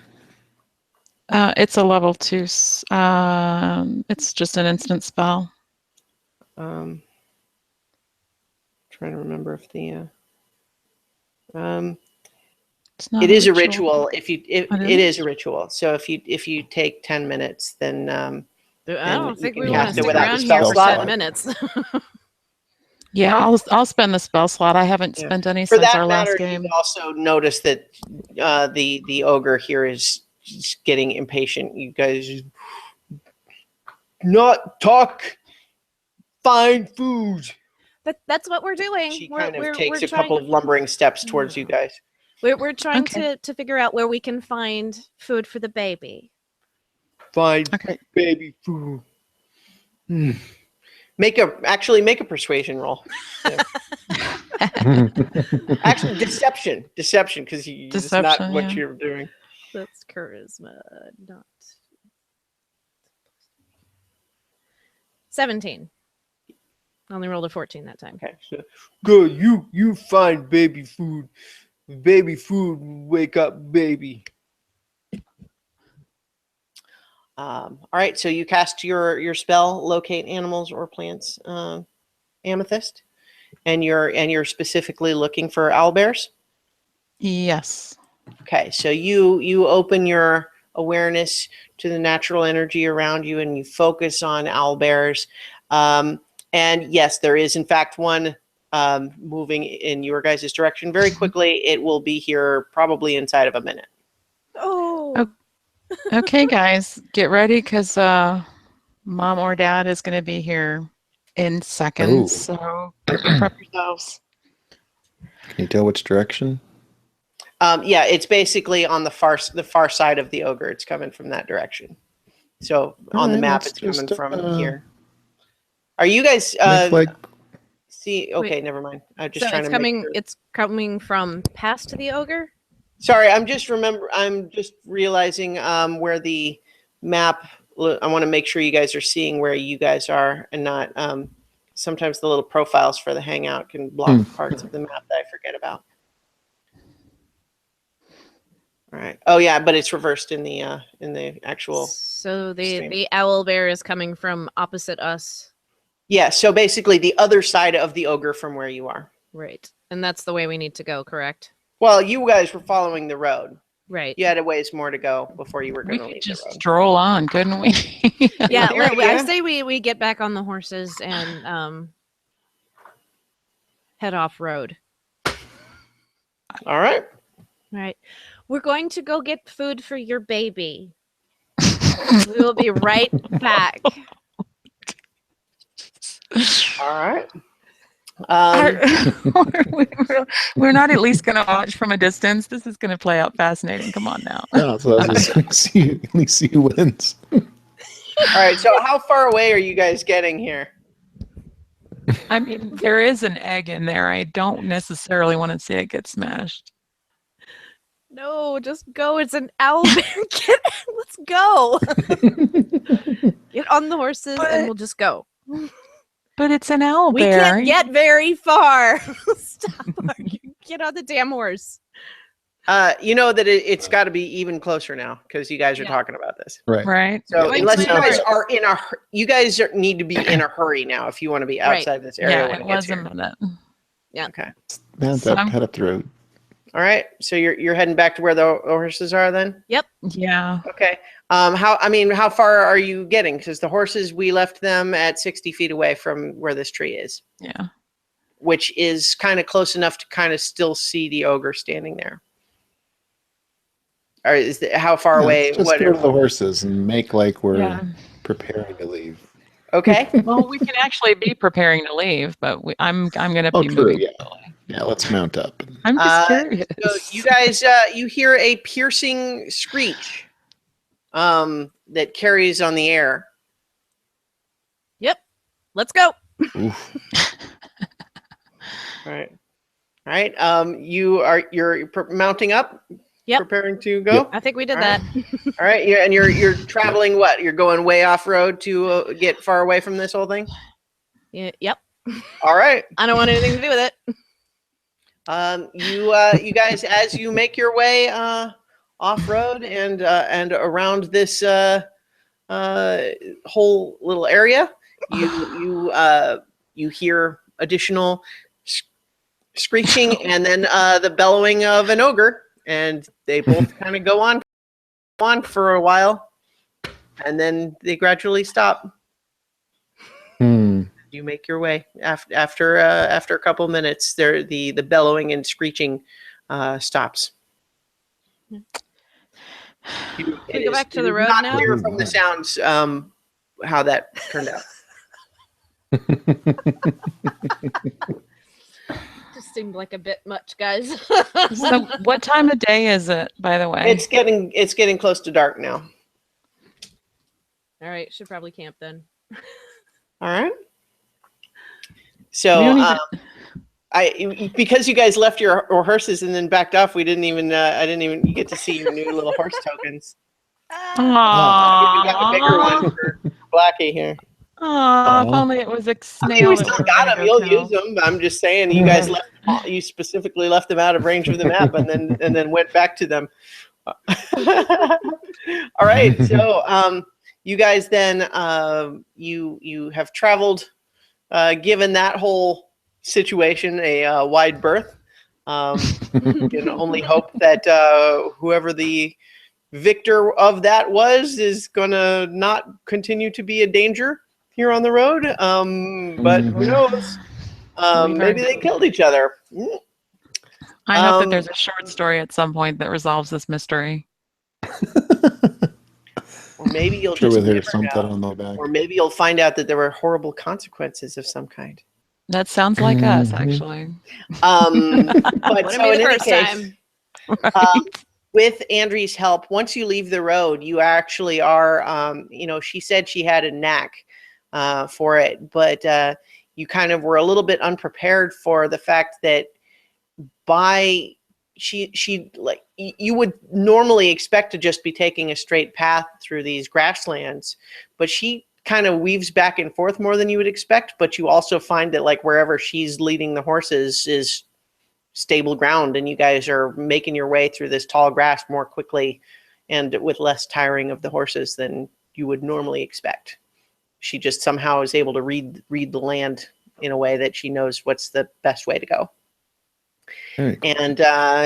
It's a level 2. It's just an instant spell. Trying to remember if the It's not it is a ritual. It is? is a ritual. So if you take 10 minutes, then I then don't you think can we want cast to it stick without around the here spell for slot. 10 minutes. Yeah, I'll spend the spell slot. I haven't Yeah. spent any For since that our last matter, game. you also notice that the ogre here is just getting impatient. You guys not talk. Find food. That's what we're doing. She we're, kind of we're, takes we're a trying, couple of lumbering steps towards you guys. we're trying Okay. to figure out where we can find food for the baby. Find Okay. baby food. Make a persuasion roll. Yeah. Actually, deception, because it's not Deception, what yeah. you're doing. That's charisma, not 17. I only rolled a 14 that time. Okay, so good. You find baby food. Baby food, wake up, baby. All right, so you cast your spell, locate animals or plants, Amethyst, and you're specifically looking for owlbears. Yes. Okay, so you open your awareness to the natural energy around you, and you focus on owlbears. And yes, there is in fact one moving in your guys' direction very quickly. It will be here probably inside of a minute. Oh, Okay, guys, get ready because Mom or Dad is going to be here in seconds, so prep yourselves. Can you tell which direction? Yeah, it's basically on the far side of the ogre. It's coming from that direction. So on the Alright, map, let's it's coming just, from here. Are you guys Make like see? Okay, Wait. never mind. I'm just So trying it's to make coming. sure. It's coming from past the ogre. Sorry, I'm just realizing where the map. I want to make sure you guys are seeing where you guys are and not. Sometimes the little profiles for the Hangout can block parts of the map that I forget about. All right. Oh yeah, but it's reversed in the actual. So stream. the owl bear is coming from opposite us. Yeah. So basically, the other side of the ogre from where you are. Right. And that's the way we need to go, correct? Well, you guys were following the road. Right. You had a ways more to go before you were We going to could leave just the road. stroll on, couldn't we? Yeah, theory, I yeah. say we get back on the horses and head off road. All right. All right. We're going to go get food for your baby. We will be right back. All right. We're not at least going to watch from a distance. This is going to play out fascinating. Come on now. yeah, so I was just see who wins. All right. So how far away are you guys getting here? I mean, there is an egg in there. I don't necessarily want to see it get smashed. No, just go. It's an owl bear. Let's go. Get on the horses and we'll just go. But it's an owl We bear. can't get very far. Stop. Get on the damn horse. You know that it's got to be even closer now because you guys are Yeah. talking about this. Right. Right. So Going unless to you guys the- are you guys need to be in a hurry now if you want to be Right. outside this area Yeah, when it it gets was a here. minute. Okay. Mount So up, I'm- head up the road. All right. So you're heading back to where the horses are then? Yeah. Okay. How far are you getting? Because the horses, we left them at 60 feet away from where this tree is, Yeah. which is kind of close enough to kind of still see the ogre standing there. Or how far Yeah, away? let's just go to the horses and make like we're Yeah. preparing to leave. Okay. Well, we can actually be preparing to leave, but I'm going to Oh, be true, moving yeah. slowly. Yeah, let's mount up. I'm just curious. So you guys, you hear a piercing screech that carries on the air. Let's go. Oof. All right. All right. You're mounting up. Yep. Preparing to go. Yep. I think we did All that. All right. You're traveling what? You're going way off road to get far away from this whole thing. Yeah, yep. All right. I don't want anything to do with it. You guys, as you make your way off road and around this whole little area, you hear additional screeching and then the bellowing of an ogre, and they both kind of go on for a while, and then they gradually stop. You make your way after a couple minutes. There, the bellowing and screeching stops. We go back to the road not now? clear from the sounds how that turned out. Just seemed like a bit much, guys. So what time of day is it, by the way? It's getting close to dark now. All right, should probably camp then. All right. We So don't because you guys left your horses and then backed off, I didn't even get to see your new little horse tokens. We got a bigger Aww. one for Blackie here. Aw, if only it was a I snail. mean, we that still we're got gonna them. go You'll kill. use them. But I'm just saying, you guys you specifically left them out of range of the map, and then went back to them. All right. So you guys then you have traveled, given that whole situation a wide berth. You can only hope that whoever the victor of that is gonna not continue to be a danger here on the road. But who knows? Maybe they killed each other. I hope that there's a short story at some point that resolves this mystery. Or maybe you'll Sure, just with her never thump that know. on the back. Or maybe you'll find out that there were horrible consequences of some kind. That sounds like us, Mhm. actually. But Wouldn't so be in the any first case, time. um, with Andrew's help, once you leave the road, you actually are, she said she had a knack for it, but you kind of were a little bit unprepared for the fact that by she like you would normally expect to just be taking a straight path through these grasslands, but she kind of weaves back and forth more than you would expect. But you also find that like wherever she's leading the horses is stable ground, and you guys are making your way through this tall grass more quickly and with less tiring of the horses than you would normally expect. She just somehow is able to read the land in a way that she knows what's the best way to go. Very cool. And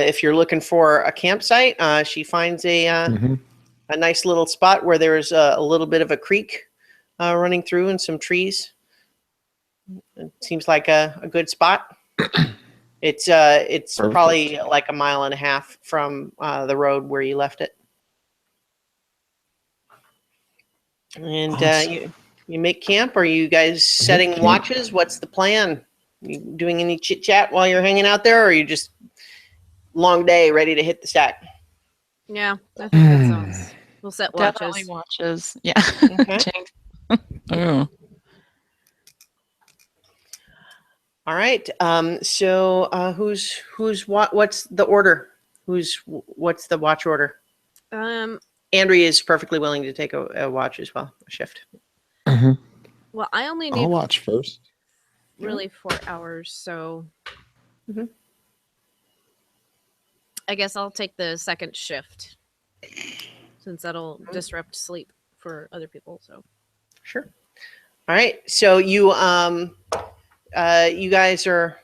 if you're looking for a campsite, she finds Mhm. a nice little spot where there's a little bit of a creek running through and some trees. It seems like a good spot. It's Perfect. probably like a mile and a half from the road where you left it. And Awesome. you make camp. Are you guys setting camp. watches? What's the plan? You doing any chit chat while you're hanging out there, or are you just long day ready to hit the stack? Yeah, I think that sounds. We'll set Definitely watches. watches. Yeah. Okay. Jinx. Ooh. All right. So what's the order? What's the watch order? Andrea is perfectly willing to take a watch as well, a shift. Mhm. Well, I only I'll need watch first. really 4 hours, so Mhm. I guess I'll take the second shift since that'll disrupt sleep for other people. So Sure. All right. So you guys are,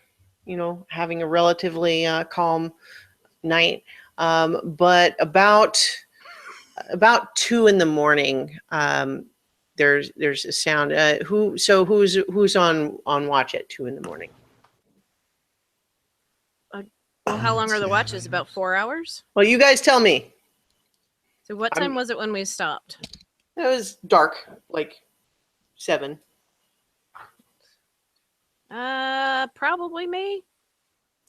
having a relatively calm night, but about 2 in the morning, there's a sound. Who's on watch at 2 in the morning? well, how long are the watches? About 4 hours. Well, you guys tell me. So what time was it when we stopped? It was dark, like 7. Probably me.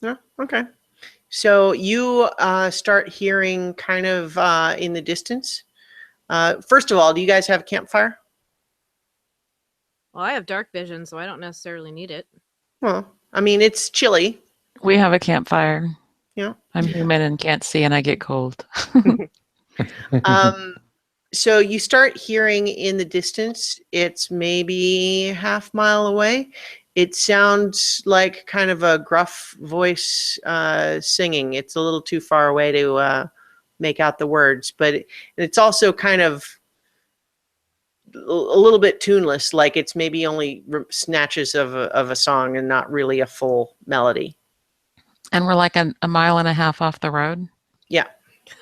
Yeah. Okay. So you start hearing kind of in the distance. First of all, do you guys have a campfire? Well, I have dark vision, so I don't necessarily need it. Well, I mean, it's chilly. We have a campfire. Yeah. I'm human and can't see, and I get cold. So you start hearing in the distance, it's maybe half mile away. It sounds like kind of a gruff voice singing. It's a little too far away to make out the words, but it's also kind of a little bit tuneless, like it's maybe only snatches of a song and not really a full melody. And we're like a mile and a half off the road. Yeah.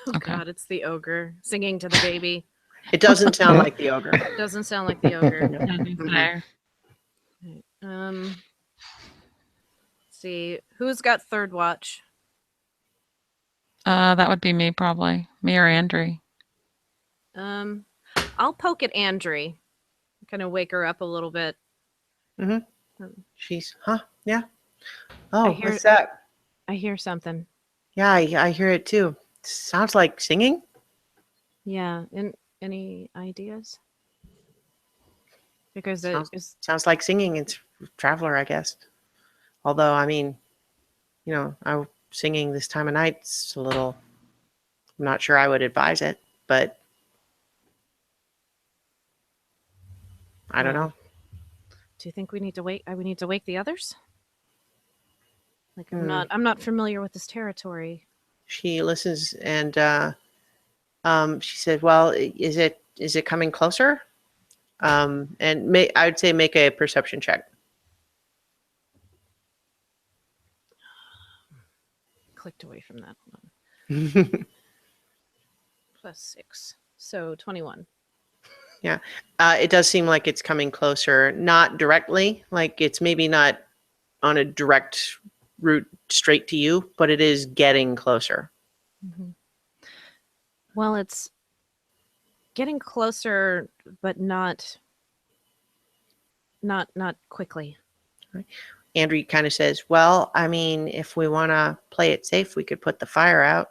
Oh Okay. God, it's the ogre singing to the baby. It doesn't sound like the ogre. It doesn't sound like the ogre. Mhm. Let's see, who's got third watch? That would be me, probably. Me or Andrew. I'll poke at Andrea, kind of wake her up a little bit. She's, yeah. Oh, hear- what's that? I hear something. Yeah, I hear it too. Sounds like singing. Yeah, and any ideas? Because it is. Sounds like singing. It's Traveler, I guess. Although, I mean, singing this time of night's a little. I'm not sure I would advise it, but I don't know. Do you think we need to wait? We need to wake the others. Like I'm not familiar with this territory. She listens and she said, "Well, is it coming closer?" And I would say make a perception check. Clicked away from that. Hold on. +6, so 21. Yeah, it does seem like it's coming closer. Not directly, like it's maybe not on a direct route straight to you, but it is getting closer. Mm-hmm. Well, it's getting closer, but not quickly. Andrew kind of says, well, I mean, if we want to play it safe, we could put the fire out.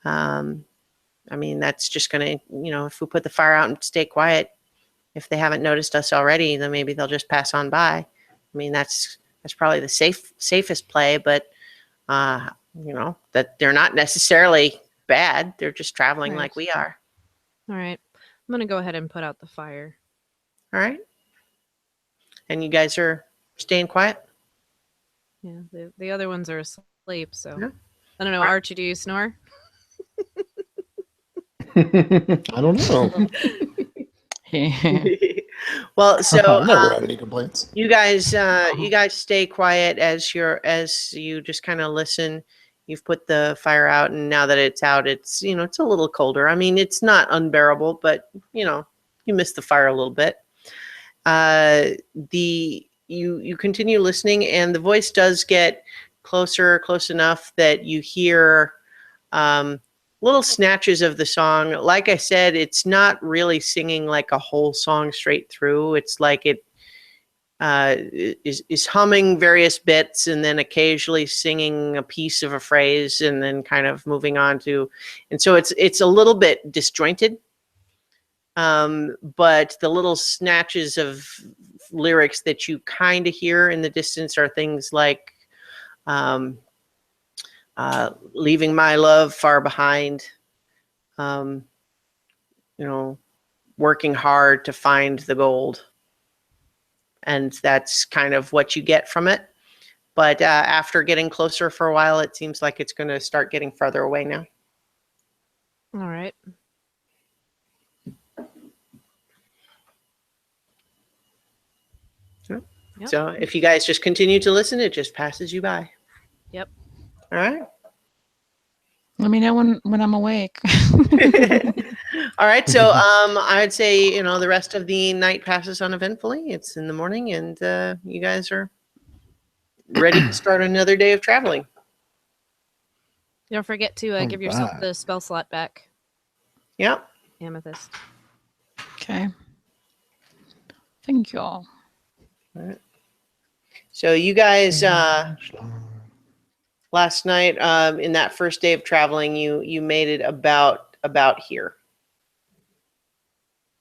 I mean, that's just going to, if we put the fire out and stay quiet, if they haven't noticed us already, then maybe they'll just pass on by. I mean, that's probably the safest play, but that they're not necessarily bad. They're just traveling like we are. All right. I'm going to go ahead and put out the fire. All right. And you guys are staying quiet? Yeah, the other ones are asleep, so Yeah. I don't know. Archie, do you snore? I don't know. Well, so I never had any complaints. you guys stay quiet as you just kind of listen. You've put the fire out, and now that it's out, it's it's a little colder. I mean, it's not unbearable, but you miss the fire a little bit. You continue listening, and the voice does get close enough that you hear little snatches of the song. Like I said, it's not really singing like a whole song straight through. It's like it is humming various bits and then occasionally singing a piece of a phrase and then kind of moving on to, and so it's a little bit disjointed. But the little snatches of lyrics that you kind of hear in the distance are things like leaving my love far behind, working hard to find the gold. And that's kind of what you get from it. But after getting closer for a while, it seems like it's going to start getting farther away now. All right. Yep. Yep. So if you guys just continue to listen, it just passes you by. Yep. All right. Let me know when I'm awake. All right. So I'd say, the rest of the night passes uneventfully. It's in the morning, and you guys are ready to start another day of traveling. Don't forget to give yourself the spell slot back. Yep. Amethyst. Okay. Thank you all. All right. So you guys last night in that first day of traveling, you made it about here.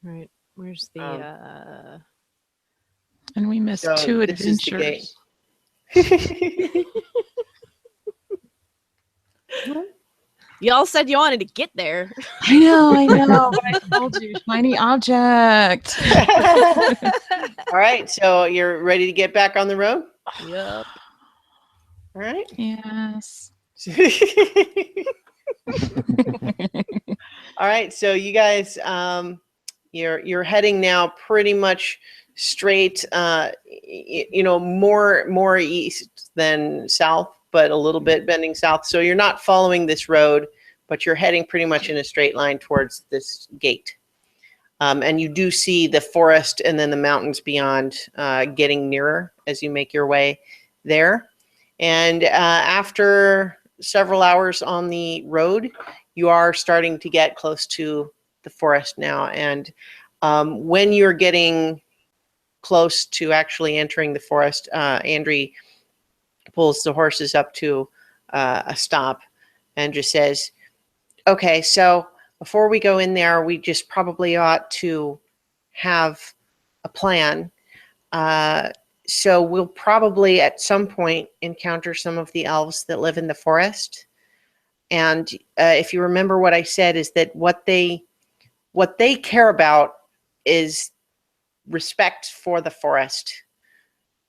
All right. Where's the And we missed So two this is the gate. adventures. Y'all said you wanted to get there. I know. But I told you, shiny object. All right. So you're ready to get back on the road? Yep. All right. Yes. All right. So you guys, you're heading now pretty much straight, more east than south, but a little bit bending south. So you're not following this road, but you're heading pretty much in a straight line towards this gate. And you do see the forest and then the mountains beyond getting nearer as you make your way there. And after several hours on the road, you are starting to get close to the forest now. And when you're getting close to actually entering the forest, Andrew pulls the horses up to a stop and just says, okay, so before we go in there, we just probably ought to have a plan. So we'll probably at some point encounter some of the elves that live in the forest. And if you remember what I said is that what they care about is respect for the forest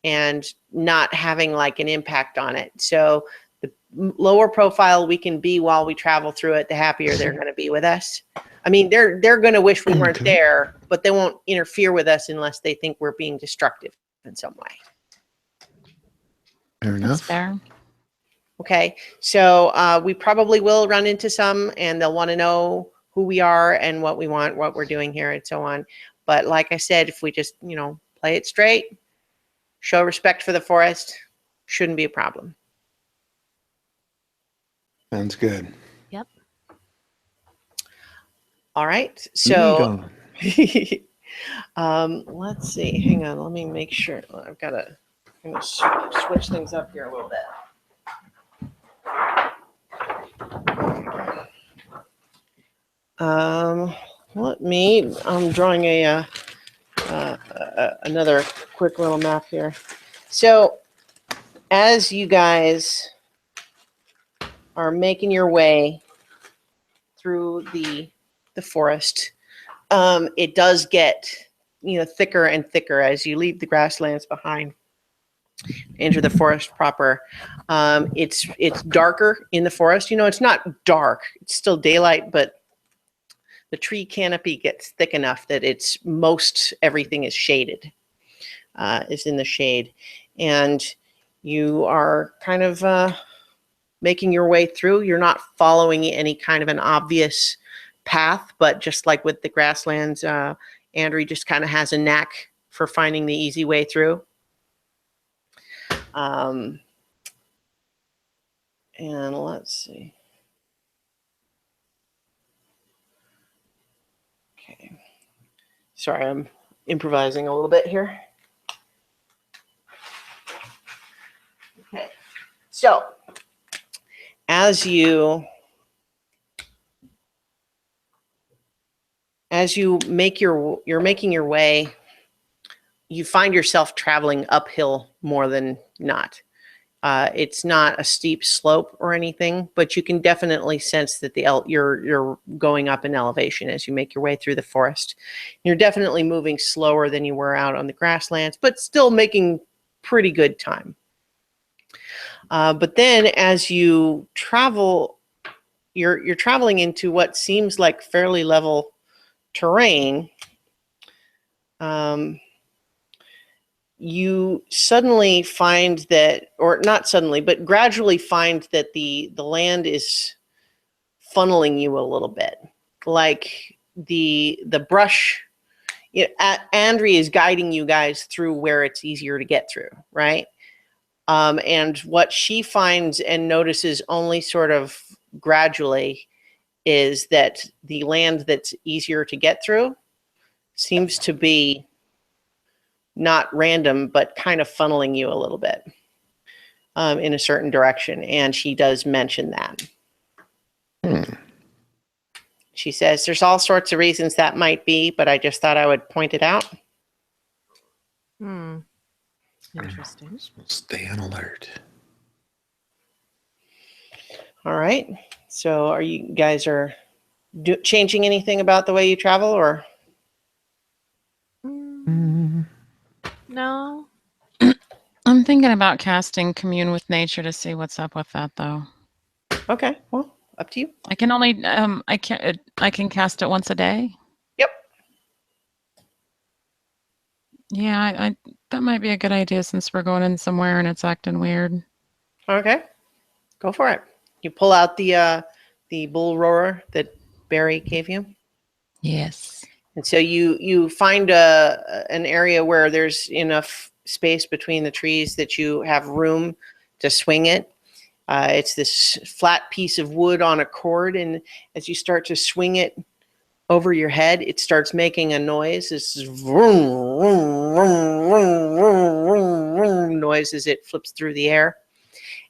and not having like an impact on it. So the lower profile we can be while we travel through it, the happier they're going to be with us. I mean, they're going to wish we weren't there, but they won't interfere with us unless they think we're being destructive in some way. Fair That's enough. fair. Okay, so we probably will run into some, and they'll want to know who we are and what we want, what we're doing here, and so on. But like I said, if we just, play it straight, show respect for the forest, shouldn't be a problem. Sounds good. Yep. All right. Being So gone. let's see. Hang on. Let me make sure. I'm gonna switch things up here a little bit. I'm drawing another quick little map here. So as you guys are making your way through the forest, it does get, thicker and thicker as you leave the grasslands behind, enter the forest proper. It's darker in the forest. It's not dark. It's still daylight, but the tree canopy gets thick enough that most everything is shaded, is in the shade. And you are kind of making your way through. You're not following any kind of an obvious path, but just like with the grasslands, Andrew just kind of has a knack for finding the easy way through. And let's see. Okay. Sorry, I'm improvising a little bit here. Okay. So, as you you're making your way, you find yourself traveling uphill more than not. It's not a steep slope or anything, but you can definitely sense that you're going up in elevation as you make your way through the forest. You're definitely moving slower than you were out on the grasslands, but still making pretty good time. But then as you travel, you're traveling into what seems like fairly level terrain. You suddenly find that, or not suddenly, but gradually find that the land is funneling you a little bit. Like the brush, Andrea is guiding you guys through where it's easier to get through, right? And what she finds and notices only sort of gradually is that the land that's easier to get through seems to be not random, but kind of funneling you a little bit in a certain direction. And she does mention that. She says, there's all sorts of reasons that might be, but I just thought I would point it out. Interesting. Stay on alert. All right. So are you guys changing anything about the way you travel, or? No. I'm thinking about casting Commune with Nature to see what's up with that, though. Okay. Well, up to you. I can only I can cast it once a day. Yep. Yeah, I that might be a good idea since we're going in somewhere and it's acting weird. Okay. Go for it. You pull out the bull roarer that Barry gave you. Yes. And so you find an area where there's enough space between the trees that you have room to swing it. It's this flat piece of wood on a cord, and as you start to swing it over your head, it starts making a noise. This vroom, vroom, vroom, vroom, vroom, vroom, vroom noise as it flips through the air.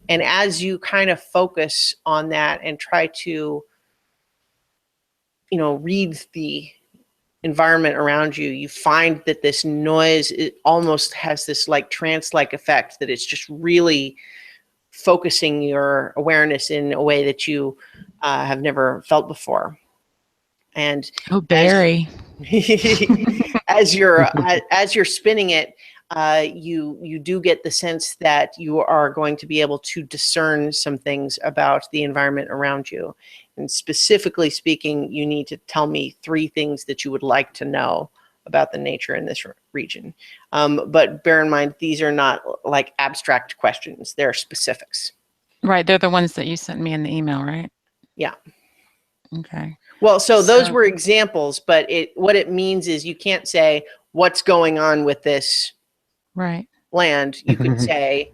And as you kind of focus on that and try to, read the environment around you, you find that this noise, it almost has this like trance-like effect, that it's just really focusing your awareness in a way that you have never felt before. And Barry, as you're spinning it, you do get the sense that you are going to be able to discern some things about the environment around you. And specifically speaking, you need to tell me 3 things that you would like to know about the nature in this region. But bear in mind, these are not like abstract questions. They're specifics. Right. They're the ones that you sent me in the email, right? Yeah. Okay. Well, so those were examples, but what it means is you can't say what's going on with this land. You could say,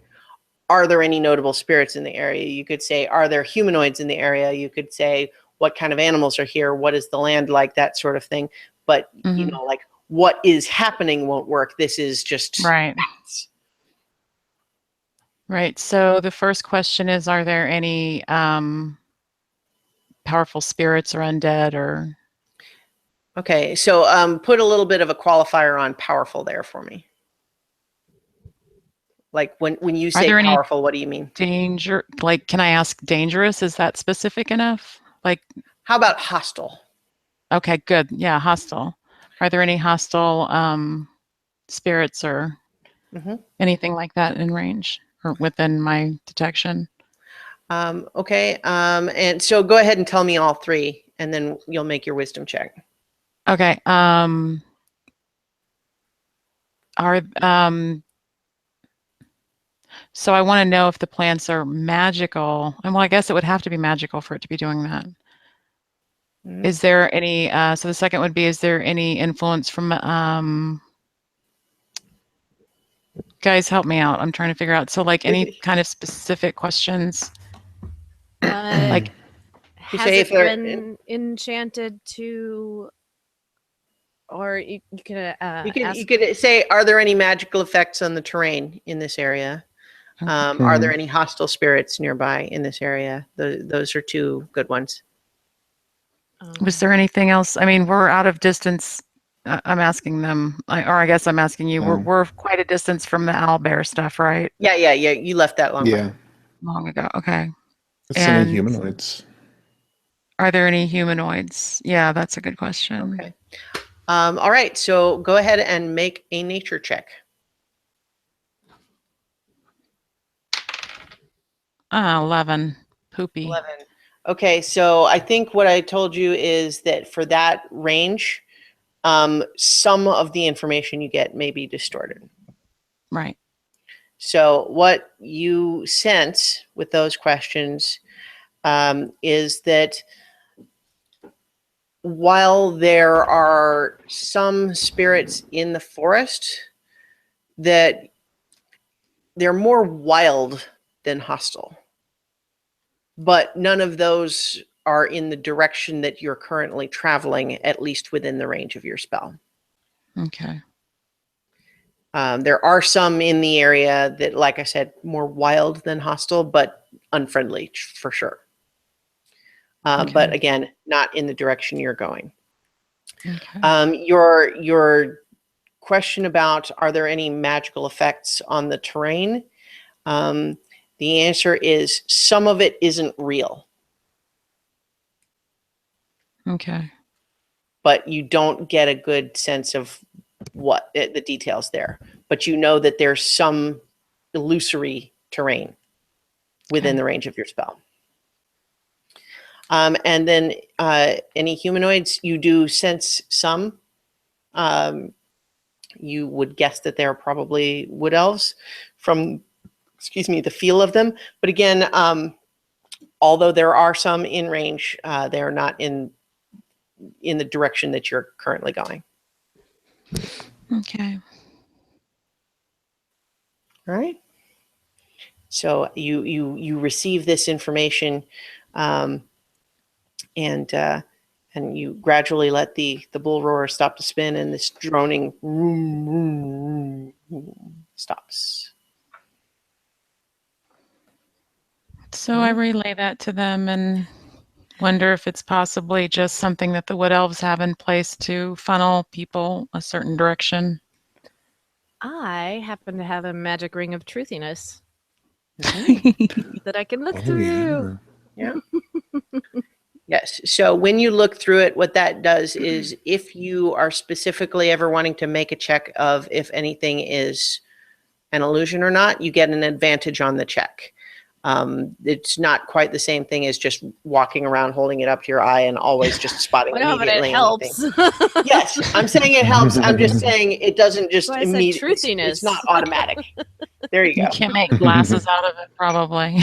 are there any notable spirits in the area? You could say, are there humanoids in the area? You could say, what kind of animals are here, what is the land like, that sort of thing. But you Mhm. know, like what is happening won't work. This is just Right. facts. Right. So the first question is, are there any powerful spirits or undead or Okay, so put a little bit of a qualifier on powerful there for me. Like when you are say there any powerful, what do you mean? danger? Like, can I ask dangerous? Is that specific enough? Like, How about hostile? okay, good. Yeah, hostile. Are there any hostile spirits or Mhm. anything like that in range or within my detection? Okay, and so go ahead and tell me all three, and then you'll make your wisdom check. Okay. Are so I want to know if the plants are magical. And well, I guess it would have to be magical for it to be doing that. Mhm. Is there any so the second would be, is there any influence from guys, help me out. I'm trying to figure out. So like any kind of specific questions, like You Has say it if they're been enchanted to, or you can you ask. could say, are there any magical effects on the terrain in this area? Are there any hostile spirits nearby in this area? Those are two good ones. was there anything else? I mean, we're out of distance. I'm asking them, or I guess I'm asking you. Oh. We're quite a distance from the owlbear stuff, right? Yeah. You left that long Yeah. ago. Long ago. Okay. It's any And humanoids. are there any humanoids? Yeah, that's a good question. Okay. All right. So go ahead and make a nature check. 11. Poopy. 11. Okay. So I think what I told you is that for that range, some of the information you get may be distorted. Right. So what you sense with those questions is that while there are some spirits in the forest, that they're more wild than hostile. But none of those are in the direction that you're currently traveling, at least within the range of your spell. Okay. There are some in the area that, like I said, more wild than hostile, but unfriendly for sure. But Okay. again, not in the direction you're going. Okay. Your question about, are there any magical effects on the terrain? The answer is some of it isn't real, Okay. but you don't get a good sense of what the details there. But you know that there's some illusory terrain within Okay. the range of your spell. And then any humanoids, you do sense some. You would guess that they're probably wood elves from, the feel of them. But again, although there are some in range, they're not in the direction that you're currently going. Okay. All right. So you receive this information, and you gradually let the bull roar stop to spin, and this droning stops. So I relay that to them and wonder if it's possibly just something that the wood elves have in place to funnel people a certain direction. I happen to have a magic ring of truthiness Mhm. that I can look Oh, through. yeah. Yes. So when you look through it, what that does is, if you are specifically ever wanting to make a check of if anything is an illusion or not, you get an advantage on the check. It's not quite the same thing as just walking around holding it up to your eye and always just spotting But no, but it immediately helps. anything. Yes, I'm saying it helps. I'm just saying it doesn't just So I said immediately. truthiness. It's not automatic. There you You go. can't make glasses out of it, probably.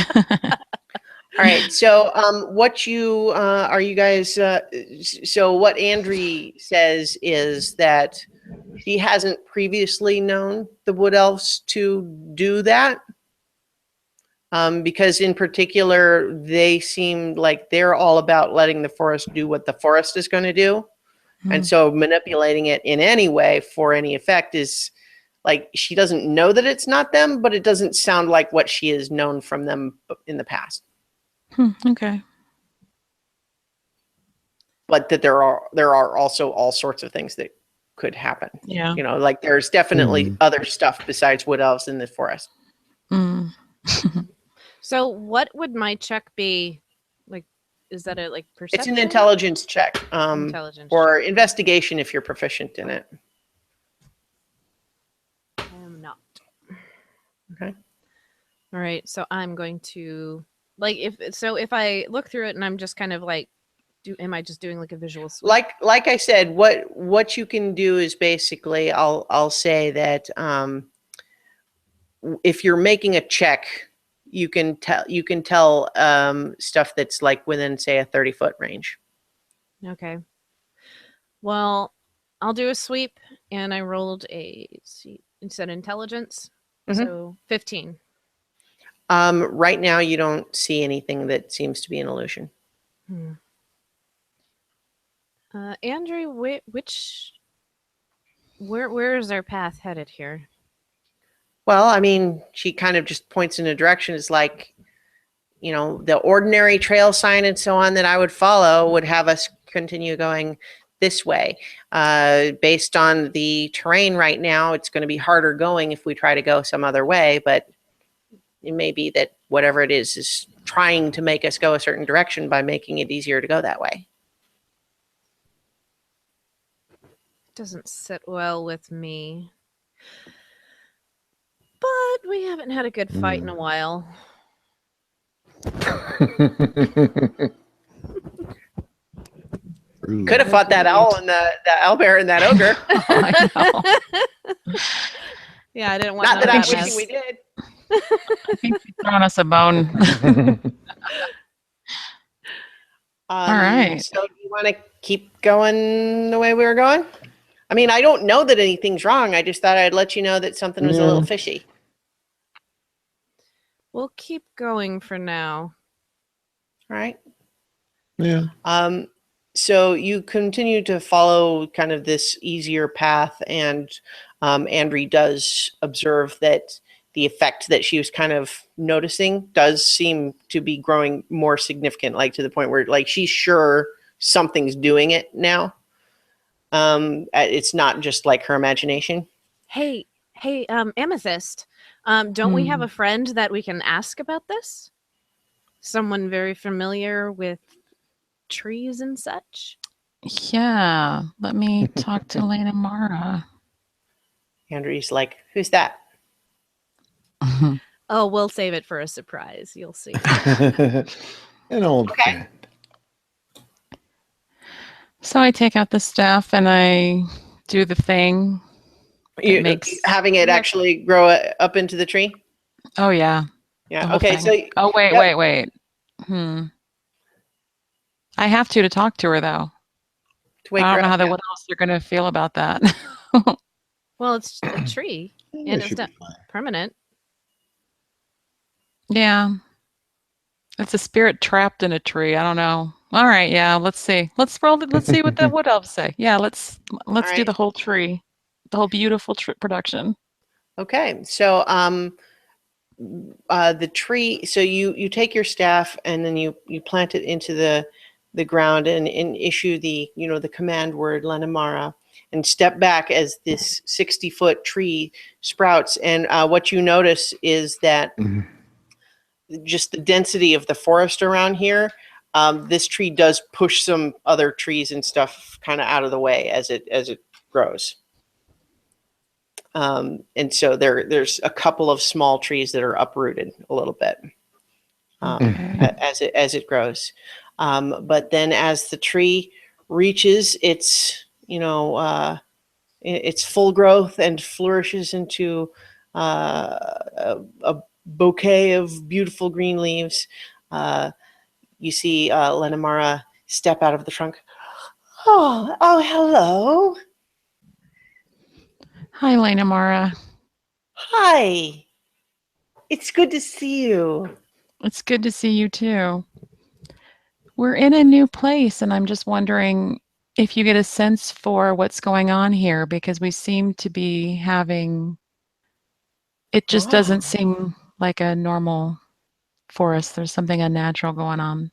All right. So, what you are you guys? So, what Andri says is that she hasn't previously known the Wood Elves to do that. because in particular, they seem like they're all about letting the forest do what the forest is going to do. And Mm. so manipulating it in any way for any effect is like she doesn't know that it's not them, but it doesn't sound like what she has known from them in the past. Okay. But that there are also all sorts of things that could happen. Yeah. You know, like there's definitely other stuff besides wood elves in the forest. Mm. So what would my check be? Like, is that a like It's perception? an intelligence check, Intelligence or check. investigation if you're proficient in it. I am not. Okay. All right. So I'm going to like if I look through it and I'm just kind of like, am I just doing like a visual sweep? Like I said, what you can do is basically I'll say that if you're making a check, you can tell stuff that's like within, say, a 30-foot range. Okay. Well, I'll do a sweep, and I rolled instead intelligence, so 15. Right now, you don't see anything that seems to be an illusion. Andrew, where is our path headed here? Well, I mean, she kind of just points in a direction. It's like, you know, the ordinary trail sign and so on that I would follow would have us continue going this way. Based on the terrain right now, it's going to be harder going if we try to go some other way, but it may be that whatever it is trying to make us go a certain direction by making it easier to go that way. Doesn't sit well with me. But we haven't had a good fight in a while. Could have fought that owl and the owlbear and that ogre. I know. Yeah, I didn't want Not that none I'm of that wishing mess. we did. I think she's throwing us a bone. All right. So do you want to keep going the way we were going? I mean, I don't know that anything's wrong. I just thought I'd let you know that something was a little fishy. We'll keep going for now. All right. Yeah. So you continue to follow kind of this easier path, and Andri does observe that the effect that she was kind of noticing does seem to be growing more significant, like to the point where like she's sure something's doing it now. It's not just like her imagination. Hey, Amethyst, don't we have a friend that we can ask about this? Someone very familiar with trees and such? Yeah. Let me talk to Lena Mara. Andri's like, who's that? Oh, we'll save it for a surprise. You'll see. An old Okay. friend. So I take out the staff and I do the thing. You makes- having it actually grow up into the tree? Oh yeah. The Yeah. whole Okay. thing. So wait. Yep. I have to talk to her though. to wake I her don't know up, how yeah. what else they're gonna feel about that. Well, it's a tree, Yeah, and it it's should not be fine. permanent. Yeah. It's a spirit trapped in a tree. I don't know. All right, yeah, let's see. Let's roll it. Let's see what the wood elves say. Yeah, let's do right. the whole tree. The whole beautiful production. Okay. So the tree, so you take your staff and then you plant it into the ground and issue the the command word Lenamara, and step back as this 60-foot tree sprouts. And what you notice is that Mhm. just the density of the forest around here, this tree does push some other trees and stuff kind of out of the way as it grows. And so there's a couple of small trees that are uprooted a little bit as it grows. But then as the tree reaches its its full growth and flourishes into a bouquet of beautiful green leaves, you see Lenamara step out of the trunk. Oh, hello. Hi, Lena Mara. Hi. It's good to see you. It's good to see you too. We're in a new place, and I'm just wondering if you get a sense for what's going on here because we seem to be having, it just doesn't Wow. seem like a normal forest. There's something unnatural going on.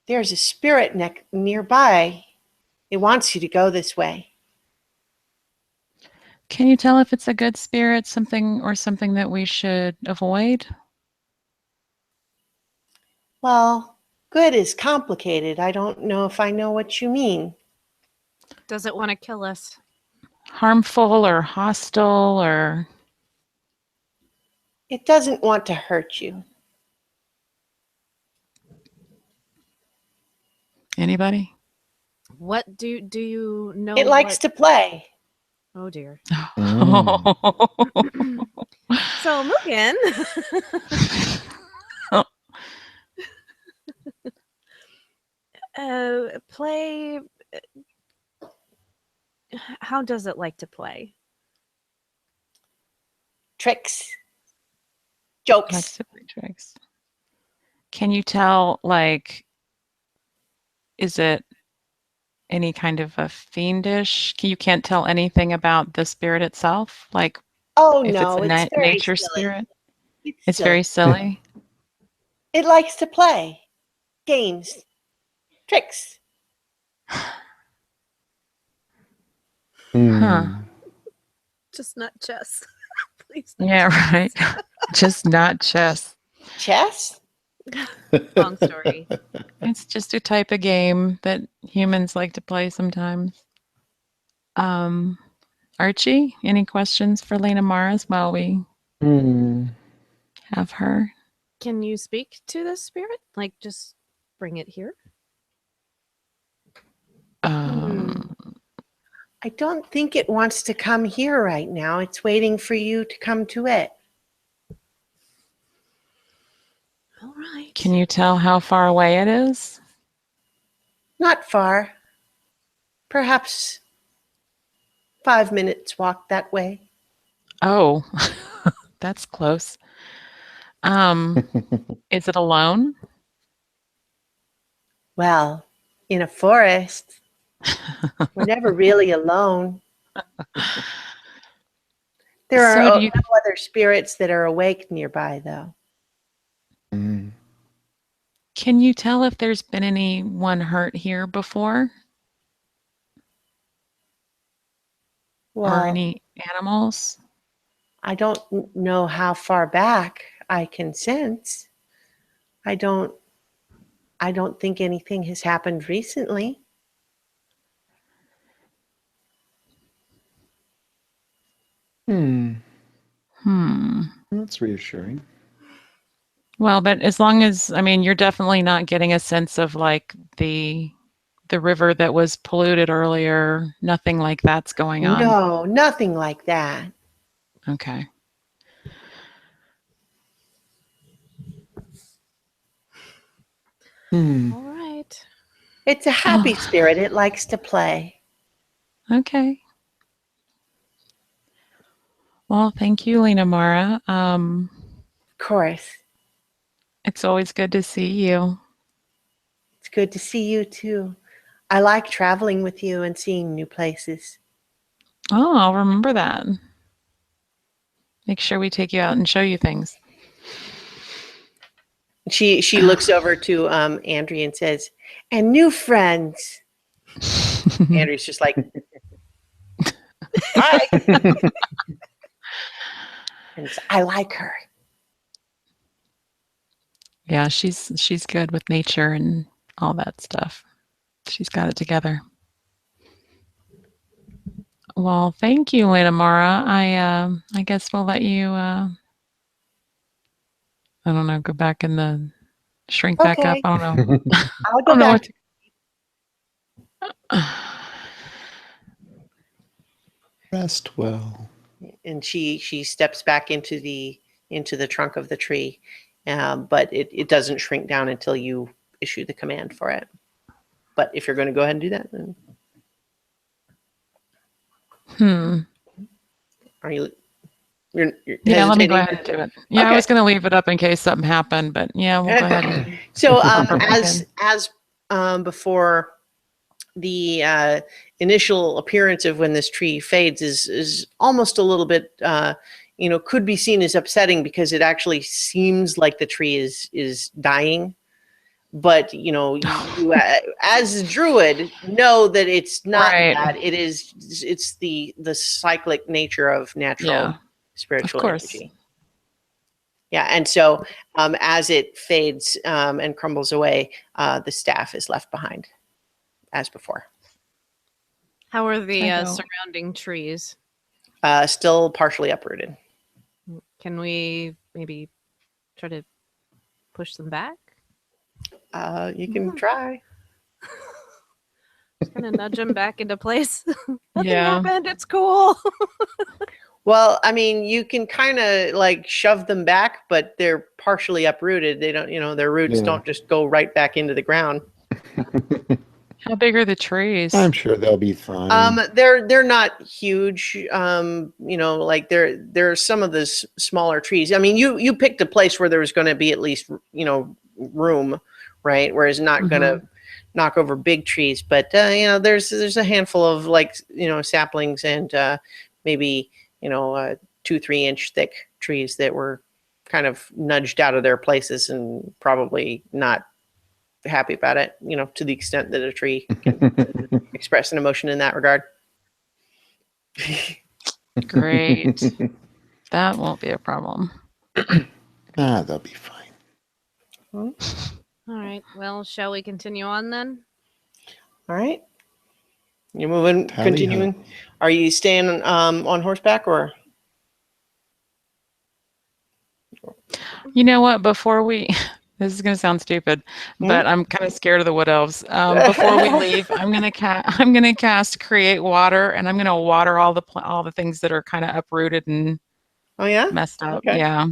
There's a spirit nearby. It wants you to go this way. Can you tell if it's a good spirit, something that we should avoid? Well, good is complicated. I don't know if I know what you mean. Does it want to kill us? Harmful or hostile or It doesn't want to hurt you. anybody? What do you know? It likes to play. Oh dear. Mm. So Mugen, play. How does it like to play? Tricks. Likes Jokes. to play tricks. Can you tell, like, is it any kind of a fiendish? You can't tell anything about the spirit itself? Like, Oh if it's no, a it's very nature silly. spirit? It's It's silly. very silly. It likes to play games, tricks. Mm. Just not chess. Please. Yeah, right. Just not chess. Chess? Long story. It's just a type of game that humans like to play sometimes. Archie, any questions for Lena Maras while we Mm. have her? Can you speak to this spirit? Like, just bring it here. Um, I don't think it wants to come here right now. It's waiting for you to come to it. All right. Can you tell how far away it is? Not far. Perhaps 5 minutes walk that way. Oh, that's close. Is it alone? Well, in a forest, we're never really alone. There are So do you, no other spirits that are awake nearby, though. Mm. can you tell if there's been anyone hurt here before or Well, any animals? I don't know how far back I can sense. I don't think anything has happened recently. Hmm. Hmm. That's reassuring. Well, but as long as, I mean, you're definitely not getting a sense of like the river that was polluted earlier, nothing like that's going on. No, nothing like that. Okay. Hmm. All right. It's a happy spirit. It likes to play. Okay. Well, thank you, Lena Mara. Of course. It's always good to see you. It's good to see you too. I like traveling with you and seeing new places. Oh, I'll remember that. Make sure we take you out and show you things. She looks over to Andrea and says, "And new friends." Andrea's just like, "Hi." And I like her. Yeah, she's good with nature and all that stuff. She's got it together. Well, thank you, Lena Mara. I guess we'll let you I don't know, go back in the shrink back up. Okay, I don't know. I'll I go don't know back. what to Rest well. And she steps back into the trunk of the tree, but it doesn't shrink down until you issue the command for it. But if you're going to go ahead and do that, then are you You're Yeah, let me go hesitating? ahead and do it. Yeah, I Okay. was going to leave it up in case something happened, but yeah, we'll go ahead and So hop right back as in. before, the initial appearance of when this tree fades is almost a little bit could be seen as upsetting because it actually seems like the tree is dying, but you as a druid know that it's not Right. that. It's the cyclic nature of natural Yeah, of spiritual course. energy. Yeah, and so as it fades and crumbles away, the staff is left behind as before. How are the I go. surrounding trees? Still partially uprooted. Can we maybe try to push them back? You can try. Just gonna nudge them back into place. Nothing Yeah. happened. It's cool. Well, I mean, you can kind of like shove them back, but they're partially uprooted. They don't, their roots Yeah. don't just go right back into the ground. How big are the trees? I'm sure they'll be fine. They're not huge. Like there are some of the smaller trees. I mean, you picked a place where there was going to be at least room, right? Where it's not going to knock over big trees, but there's a handful of like saplings and maybe 2-3 inch thick trees that were kind of nudged out of their places and probably not happy about it, to the extent that a tree can express an emotion in that regard. Great. That won't be a problem. They'll be fine. All right. Well, shall we continue on then? All right. You're moving, Tally-ho. continuing. Are you staying on horseback or? You know what? Before we, this is going to sound stupid, but I'm kind of scared of the wood elves. Before we leave, I'm gonna cast create water, and I'm gonna water all the things that are kind of uprooted and Oh yeah. messed up. Okay. Yeah.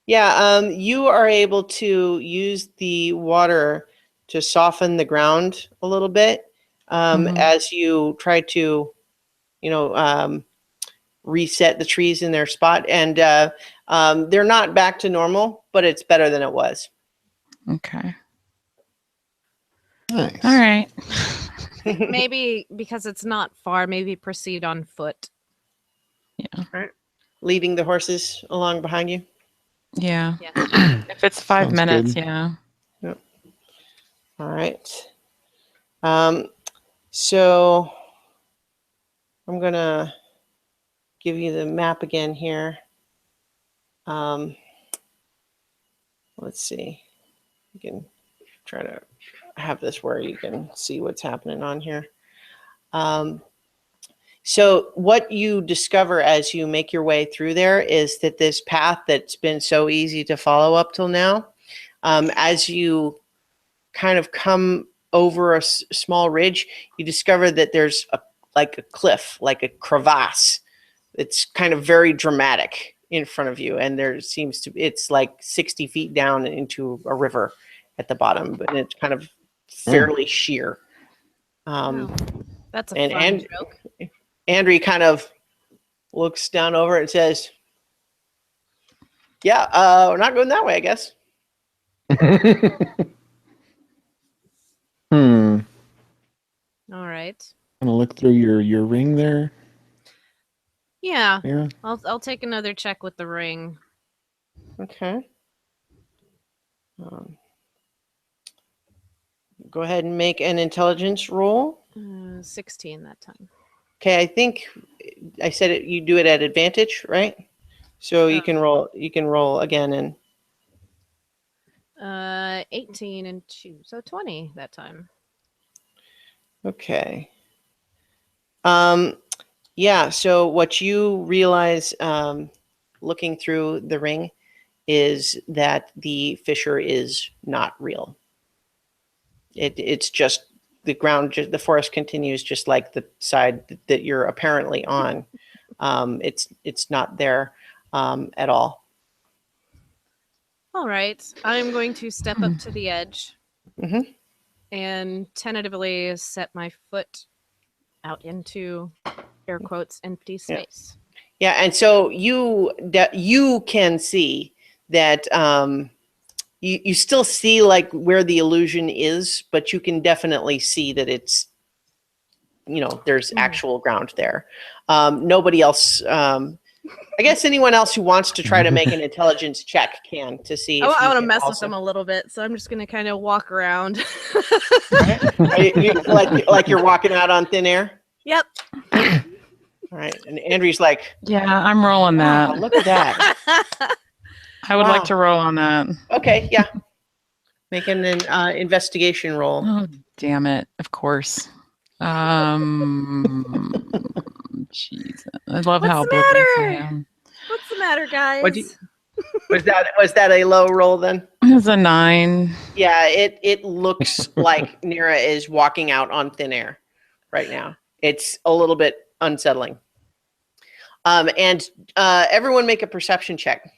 Yeah. You are able to use the water to soften the ground a little bit as you try to, reset the trees in their spot, and they're not back to normal, but it's better than it was. Okay. Nice. All right. Maybe because it's not far, maybe proceed on foot. Yeah. Leading the horses along behind you. Yeah. Yeah. If it's 5 Sounds minutes, good. yeah. All right. So I'm going to give you the map again here. Let's see. You can try to have this where you can see what's happening on here. So what you discover as you make your way through there is that this path that's been so easy to follow up till now, as you kind of come over a small ridge, you discover that there's like a cliff, like a crevasse. It's kind of very dramatic in front of you, and it's like 60 feet down into a river at the bottom, and it's kind of fairly sheer. Wow. That's a and- fun and- joke. Andrew kind of looks down over it and says, "Yeah, we're not going that way, I guess." All right. Gonna look through your ring there, Yeah. Mira. I'll take another check with the ring. Okay. Go ahead and make an intelligence roll. 16 that time. Okay, I think I said it. You do it at advantage, right? So you can roll. You can roll again, and 18 and 2, so 20 that time. okay. Yeah. So what you realize, looking through the ring, is that the fissure is not real. It's just the ground. The forest continues just like the side that you're apparently on. It's not there at all. All right. I'm going to step up to the edge Mhm. and tentatively set my foot out into air quotes empty space. Yeah, and so you can see that you still see like where the illusion is, but you can definitely see that it's there's actual ground there. Nobody else. I guess anyone else who wants to try to make an intelligence check can to see if I you want to can mess with also. them a little bit, so I'm just gonna kind of walk around. Like you're walking out on thin air. Yep. All right, and Andrew's like, Yeah, I'm rolling "Wow, that. look at that." I would Wow. like to roll on that. Okay, yeah. Making an investigation roll. Oh, damn it. Of course. Jeez. I love What's how the oblivious I matter? am. What's the matter, guys? What'd you- Was that a low roll then? It was a 9. Yeah, it looks like Nira is walking out on thin air right now. It's a little bit unsettling. And everyone make a perception check.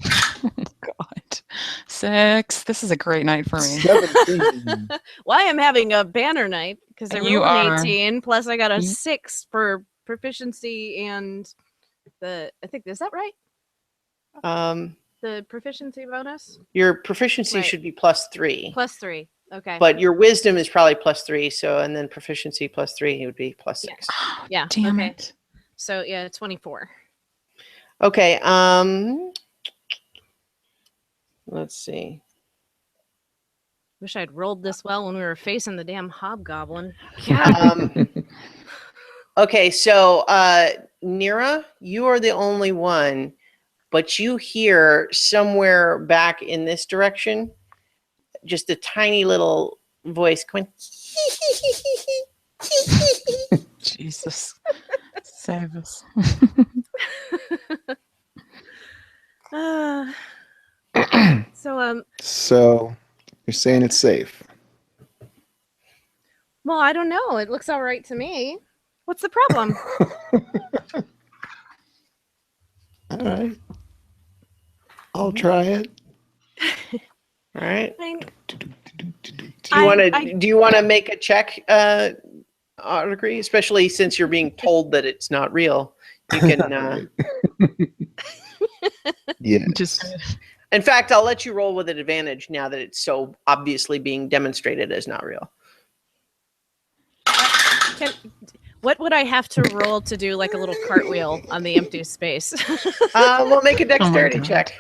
God. 6. This is a great night for me. 17. Well, I am having a banner night because I You rolled an are. 18, plus I got a You- 6 for proficiency and I think, is that right? The proficiency bonus? Your proficiency Right. should be +3, Plus 3. Okay. but your wisdom is probably +3. So, and then proficiency +3 would be +6. Oh, Yeah, damn okay. it. So, yeah, 24. Okay. Let's see. Wish I'd rolled this well when we were facing the damn hobgoblin. Okay, so Nira, you are the only one, but you hear somewhere back in this direction just a tiny little voice going. Jesus. Save us. So, So you're saying it's safe. well, I don't know. It looks all right to me. What's the problem? All right. I'll try it. All right. I mean, Do you want to make a check, Audrey? Especially since you're being told that it's not real. You can. Yeah. Just In fact, I'll let you roll with an advantage now that it's so obviously being demonstrated as not real. what would I have to roll to do like a little cartwheel on the empty space? We'll make a dexterity God. check.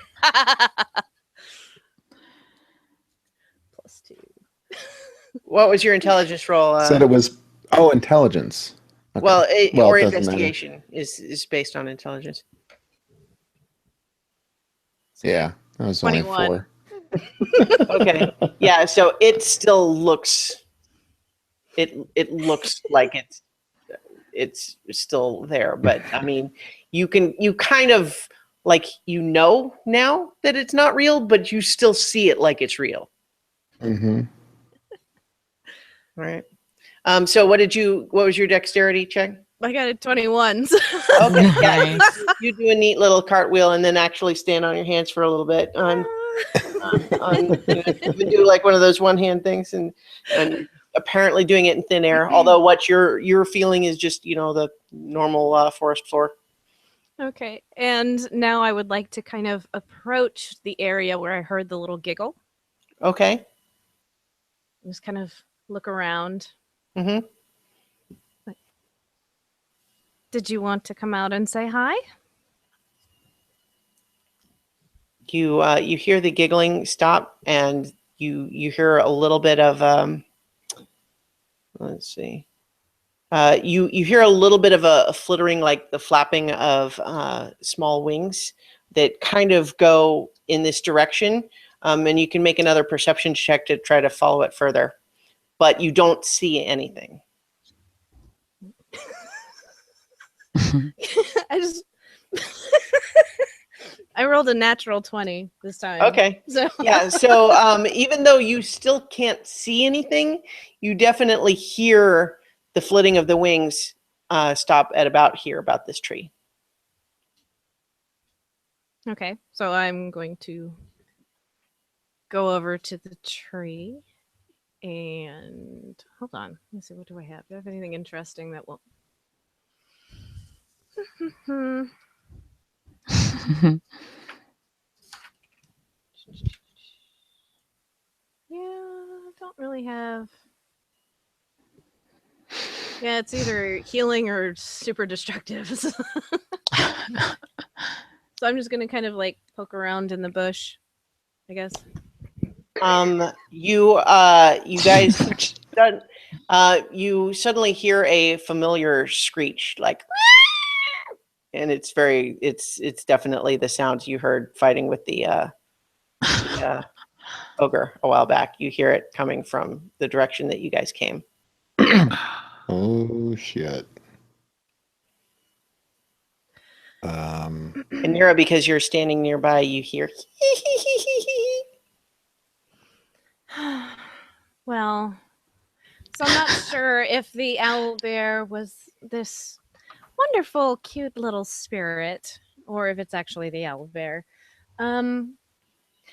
+2. What was your intelligence roll? Said it was intelligence. Okay. Well, Well, or it doesn't matter. investigation is based on intelligence. Yeah, that was 21. only 4. Okay. Yeah, so it still looks it looks like it's still there, but I mean, you kind of like now that it's not real, but you still see it like it's real. Mm-hmm. Right. So what was your dexterity check? I got a 21. Okay, yeah. Nice. You do a neat little cartwheel and then actually stand on your hands for a little bit even do like one of those one hand things and apparently doing it in thin air. Although what you're feeling is just the normal forest floor. Okay. And now I would like to kind of approach the area where I heard the little giggle. Okay. Just kind of look around. Mm-hmm. Did you want to come out and say hi? You hear the giggling stop and you hear a little bit of let's see. You hear a little bit of a flittering, like the flapping of small wings that kind of go in this direction, and you can make another perception check to try to follow it further, but you don't see anything. I rolled a natural 20 this time. Okay. So Yeah. So even though you still can't see anything, you definitely hear the flitting of the wings stop at about this tree. Okay. So I'm going to go over to the tree and hold on. Let's see. What do I have? Do I have anything interesting that will Hmm. Yeah, don't really have. Yeah, it's either healing or super destructive. So I'm just gonna kind of like poke around in the bush, I guess. You guys you suddenly hear a familiar screech, like, and it's definitely the sounds you heard fighting with the ogre a while back. You hear it coming from the direction that you guys came. Oh shit. And Nira, because you're standing nearby, you hear. Well, so I'm not sure if the owl bear was this wonderful, cute little spirit, or if it's actually the owl bear.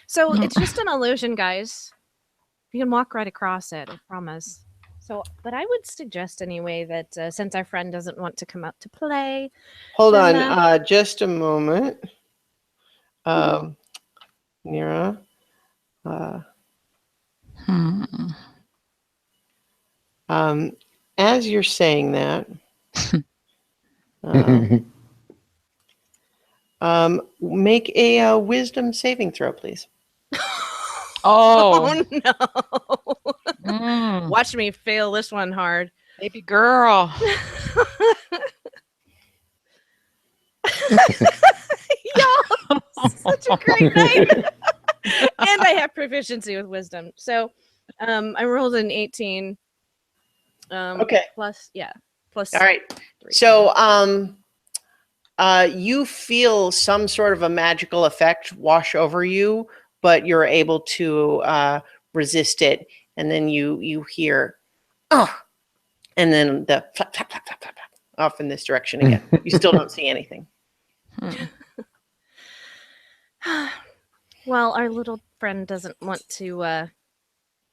So it's just an illusion, guys. You can walk right across it, I promise. So, but I would suggest anyway that since our friend doesn't want to come out to play, Hold on, then, just a moment. Nira. Hmm. As you're saying that, make a wisdom saving throw, please. Oh, no. mm, Watch me fail this one hard. baby girl. Y'all, such a great night. And I have proficiency with wisdom. So I rolled an 18. Okay. Plus, yeah. Plus All right. 3. So, you feel some sort of a magical effect wash over you, but you're able to resist it, and then you hear, oh, and then the flap, flap, flap, flap, flap, flap, off in this direction again. You still don't see anything. Well, our little friend doesn't want to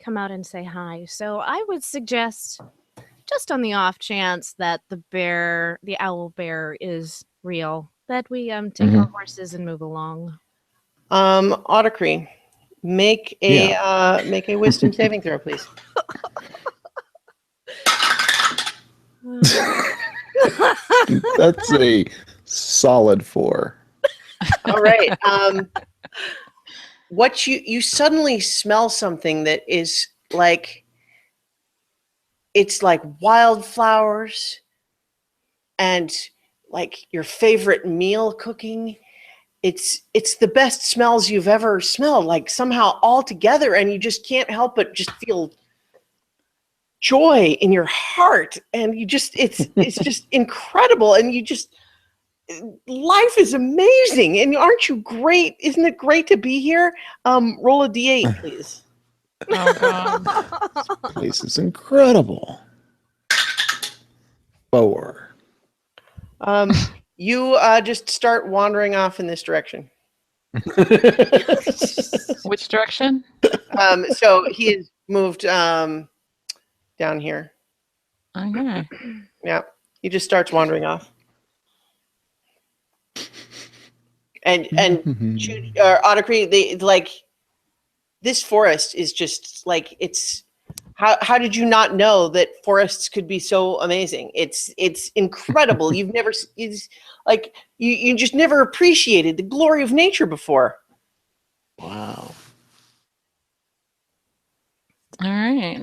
come out and say hi. So I would suggest, just on the off chance that the owl bear is real, that we take our horses and move along. Otacree, make a wisdom saving throw, please. That's a solid 4. All right. What you suddenly smell something that is like, it's like wildflowers and like your favorite meal cooking. It's the best smells you've ever smelled, like somehow all together, and you just can't help but just feel joy in your heart, and you just it's just incredible, and you just, life is amazing, and aren't you great? Isn't it great to be here? Roll a d8, please. Oh God. Place is incredible. 4. You just start wandering off in this direction. Which direction? So he has moved down here. Okay. Yeah, he just starts wandering off. And Otacree, they like, this forest is just like, it's, how did you not know that forests could be so amazing? It's incredible. You've never, it's like, you just never appreciated the glory of nature before. Wow. All right.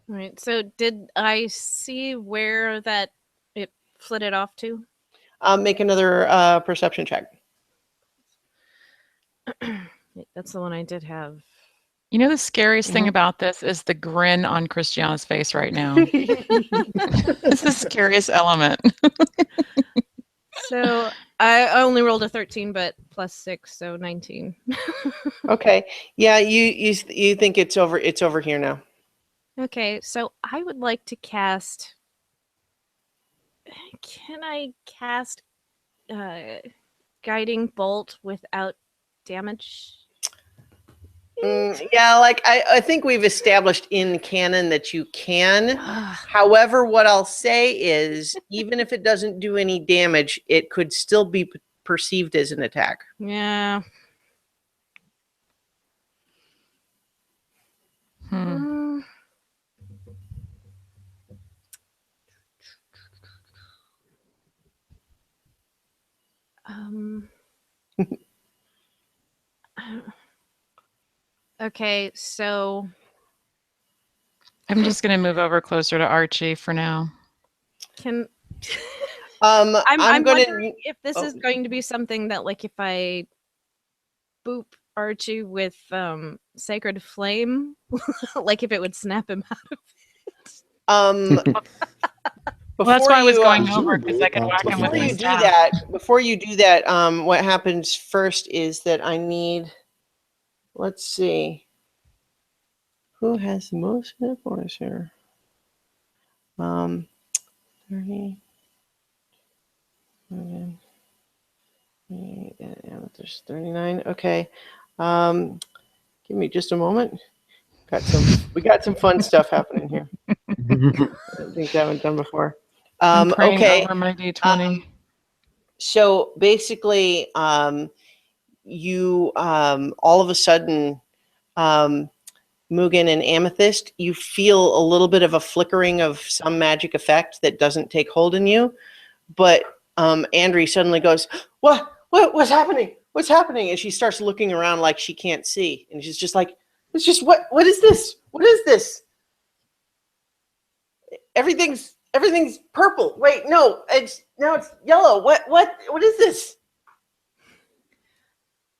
All right. So did I see where that it flitted off to? Make another perception check. That's the one I did have. You know, the scariest thing Mhm. about this is the grin on Christiana's face right now. It's the scariest element. So I only rolled a 13, but plus 6, so 19. Okay. Yeah, you think it's over here now. Okay, so I would like to cast. Can I cast Guiding Bolt without damage? Yeah, like I think we've established in canon that you can. Ugh, However, what I'll say is, even if it doesn't do any damage, it could still be perceived as an attack. yeah. Hmm. Mm. Um. Okay, so I'm just going to move over closer to Archie for now. can I'm I'm gonna. wondering if this is oh. going to be something that, like, if I boop Archie with Sacred Flame, like if it would snap him out of it. Um, Well, that's why I was you, going over because I could whack him with before my you do staff. that, what happens first is that I need. Let's see. Who has the most hit points here? 30. Okay. Yeah, there's 39. Okay. Give me just a moment. We got some fun stuff happening here. Things I haven't done before. I'm praying Okay. over my D20. So basically, you all of a sudden, Mugen and Amethyst, you feel a little bit of a flickering of some magic effect that doesn't take hold in you. But Andri suddenly goes, what's happening? What's happening? And she starts looking around like she can't see. And she's just like, it's just, what is this? What is this? Everything's purple. Wait, no, it's yellow. What is this?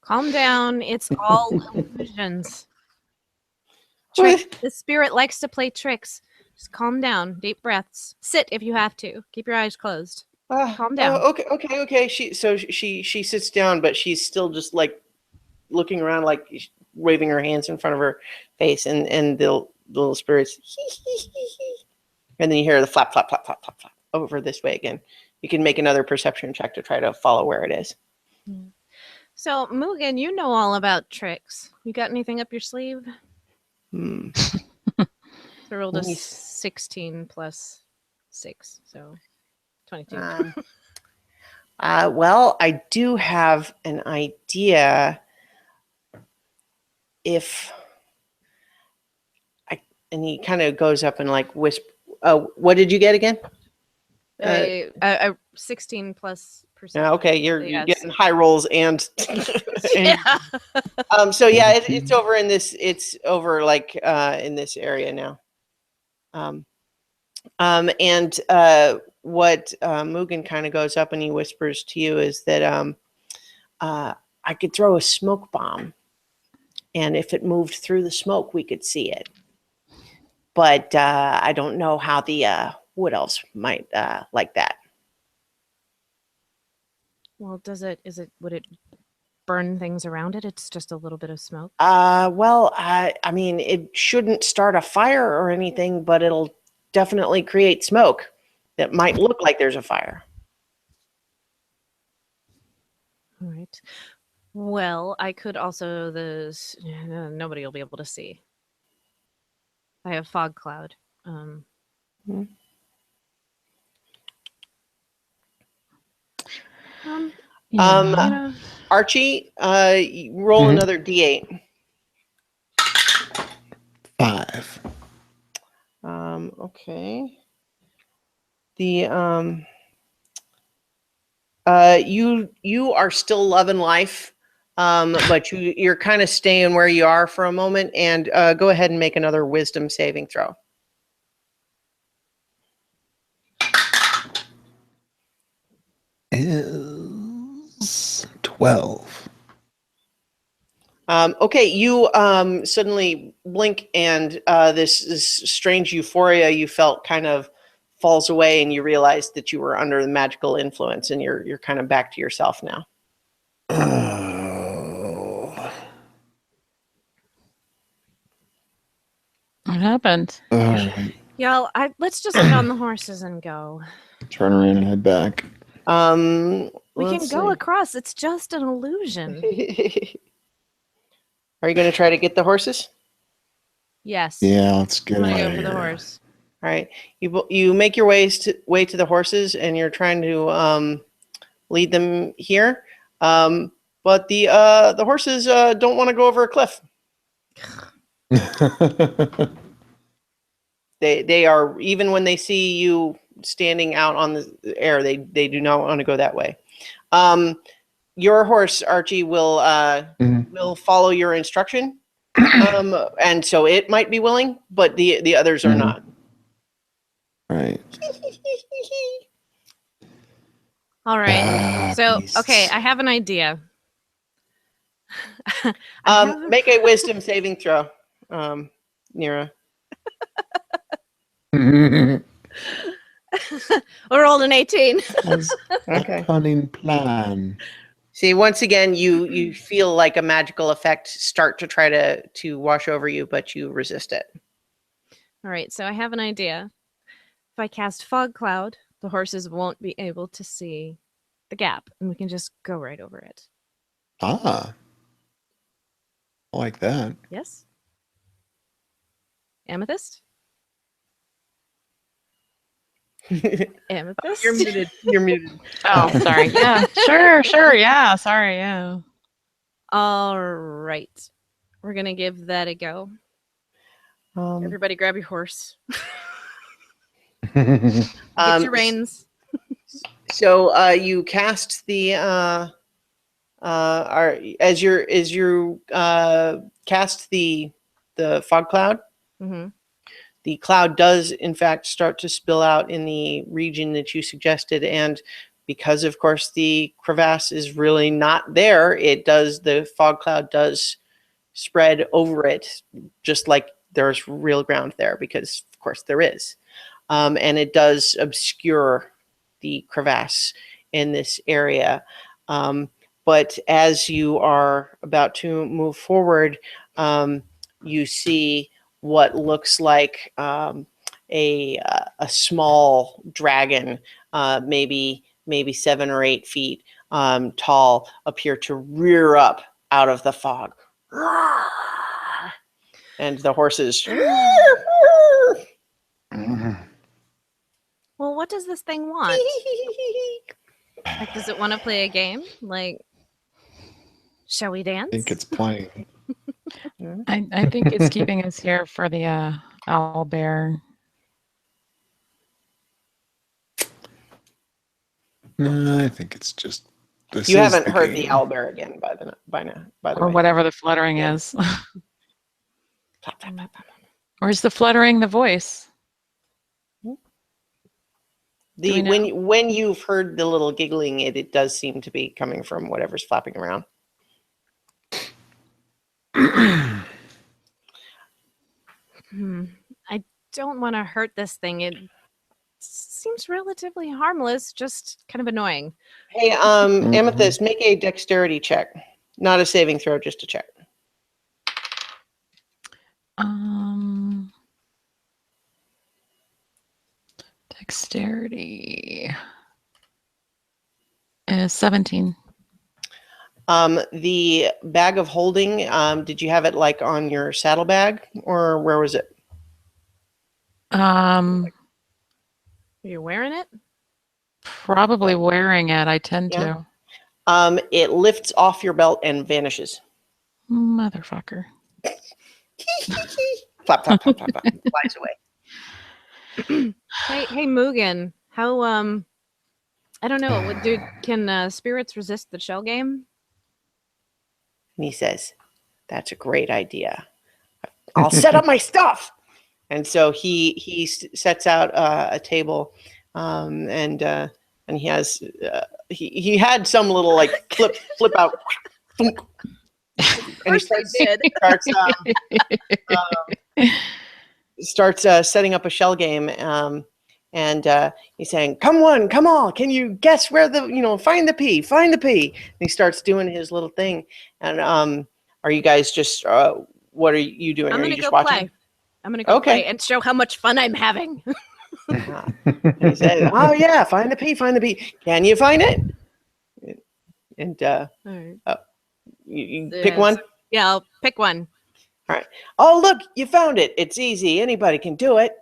Calm down. It's all illusions. What? The spirit likes to play tricks. Just calm down. Deep breaths. Sit if you have to. Keep your eyes closed. Calm down. Okay. She sits down, but she's still just like looking around, like waving her hands in front of her face, and the little spirits, and then you hear the flap, flap, flap, flap, flap, flap over this way again. You can make another perception check to try to follow where it is. So, Mugen, you know all about tricks. You got anything up your sleeve? Hmm. So I rolled a Let me 16 plus 6, so 22. Well, I do have an idea. And he kind of goes up and like whisper. What did you get again? A 16 plus percent. Okay, you're Yes. getting high rolls and. Yeah. So yeah, it's over in this. It's over like in this area now. And what Mugen kind of goes up and he whispers to you is that I could throw a smoke bomb, and if it moved through the smoke, we could see it. But I don't know how the wood elves might like that. Well, would it burn things around it? It's just a little bit of smoke. Well, I mean, it shouldn't start a fire or anything, but it'll definitely create smoke that might look like there's a fire. All right. Well, I could also nobody will be able to see. I have fog cloud. Hmm. Yeah. Archie, you roll another D8. 5. Okay. The you are still loving life, but you're kind of staying where you are for a moment, and go ahead and make another wisdom saving throw. Is 12. Okay, you suddenly blink, and this strange euphoria you felt kind of falls away, and you realize that you were under the magical influence, and you're kind of back to yourself now. Oh. What happened? All right. Y'all, let's just get on the horses and go. Turn around and head back. We can go across. It's just an illusion. Are you going to try to get the horses? Yes. Yeah, let's get I'm gonna out go of for the here. horse. All right. You make your way to the horses, and you're trying to lead them here. But the horses don't want to go over a cliff. They are, even when they see you standing out on the air, they do not want to go that way. Your horse, Archie, will follow your instruction. And so it might be willing, but the others are Mhm. not. Right. All right. Ah, So, beasts. okay, I have an idea. I have- Make a wisdom saving throw, Nira. I rolled an 18. Has Okay. a cunning plan. See, once again, you feel like a magical effect start to try to wash over you, but you resist it. All right, so I have an idea. If I cast Fog Cloud, the horses won't be able to see the gap, and we can just go right over it. Ah. I like that. Yes? Amethyst? Amethyst? You're muted. You're muted. Oh, sorry. Yeah, sure. Yeah, sorry. Yeah. All right. We're going to give that a go. Everybody grab your horse. Get your reins. So you cast the as you cast the fog cloud. Mm-hmm. The cloud does in fact start to spill out in the region that you suggested, and because of course the crevasse is really not there, the fog cloud does spread over it, just like there's real ground there, because of course there is. And it does obscure the crevasse in this area. But as you are about to move forward, you see what looks like a small dragon, maybe 7 or 8 feet tall, appear to rear up out of the fog. And the horses. Well, what does this thing want? Like, does it want to play a game? Like, shall we dance? I think it's playing. I think it's keeping us here for the owl bear. No, I think it's just. This You is haven't the heard the game. owlbear again by the Or way. whatever the fluttering Yeah. is. Plop, plop, plop, plop. Or is the fluttering the voice? Do we know? When you've heard the little giggling, it does seem to be coming from whatever's flapping around. I don't want to hurt this thing. It seems relatively harmless, just kind of annoying. Hey, Amethyst, make a dexterity check. Not a saving throw, just a check. Dexterity is 17. The bag of holding, did you have it like on your saddlebag, or where was it? Are you wearing it? Probably wearing it. I tend Yeah. to. It lifts off your belt and vanishes. Motherfucker. Flap, flap, flap, flap, flap. Flies away. Hey, Mugen. How I don't know. Can spirits resist the shell game? And he says, "That's a great idea. I'll set up my stuff." And so he sets out a table, and he has he had some little like flip out, and he starts setting up a shell game. And he's saying, "Come on, can you guess where find the P, find the P?" And he starts doing his little thing. And are you guys just what are you doing? I'm Are gonna you just go watching? play. I'm gonna go Okay. play and show how much fun I'm having. And he says, "Oh yeah, find the P, find the P. Can you find it?" And All right. you pick Yes. one. Yeah, I'll pick one. Oh, look, you found it. It's easy. Anybody can do it.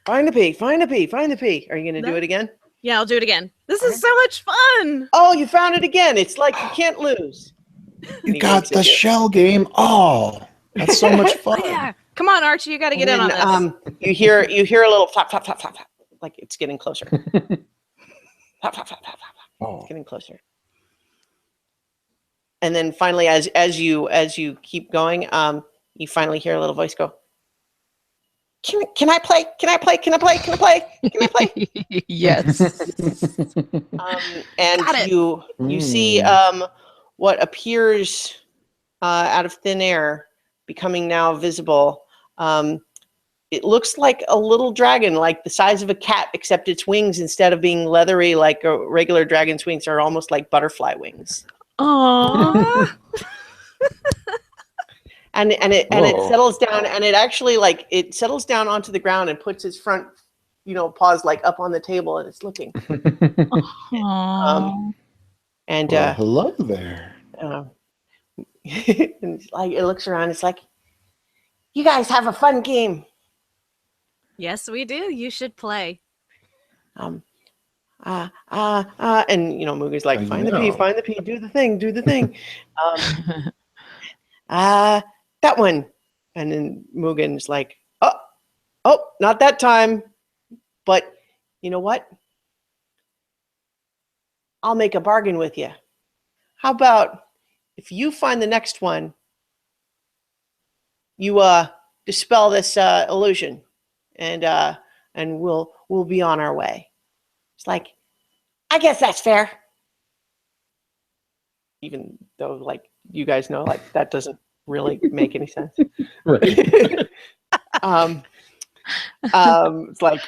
Find the pea, find the pea, find the pea. Are you going to do it again? Yeah, I'll do it again. This is so much fun. Oh, you found it again. It's like you can't lose. You He got winks at the you. shell game. Oh, that's so much fun. Yeah. Come on, Archie, you got to And get in on then, this. you hear a little flap, flap, flap, flap, flap, like it's getting closer. Flap, flap, flap, flap, flap, flap. Oh, It's getting closer. And then finally, as you keep going, you finally hear a little voice go, Can I play? Can I play? Can I play? Can I play? Can I play? Yes. And Got it. you see what appears out of thin air becoming now visible. It looks like a little dragon, like the size of a cat, except its wings, instead of being leathery like a regular dragon's wings, are almost like butterfly wings. Aww. And it Whoa. settles down, and it actually it settles down onto the ground and puts its front paws like up on the table, and it's looking. Aw. And well, hello there. and it's like it looks around. It's like, you guys have a fun game. Yes, we do. You should play. And Muga's like, I find the pea, know. find the pea, do the thing, do the thing. That one. And then Mugen's like, oh, not that time. But you know what? I'll make a bargain with you. How about if you find the next one, you dispel this illusion, and we'll be on our way. It's like, I guess that's fair. Even though, you guys know, that doesn't really make any sense. Right. It's like,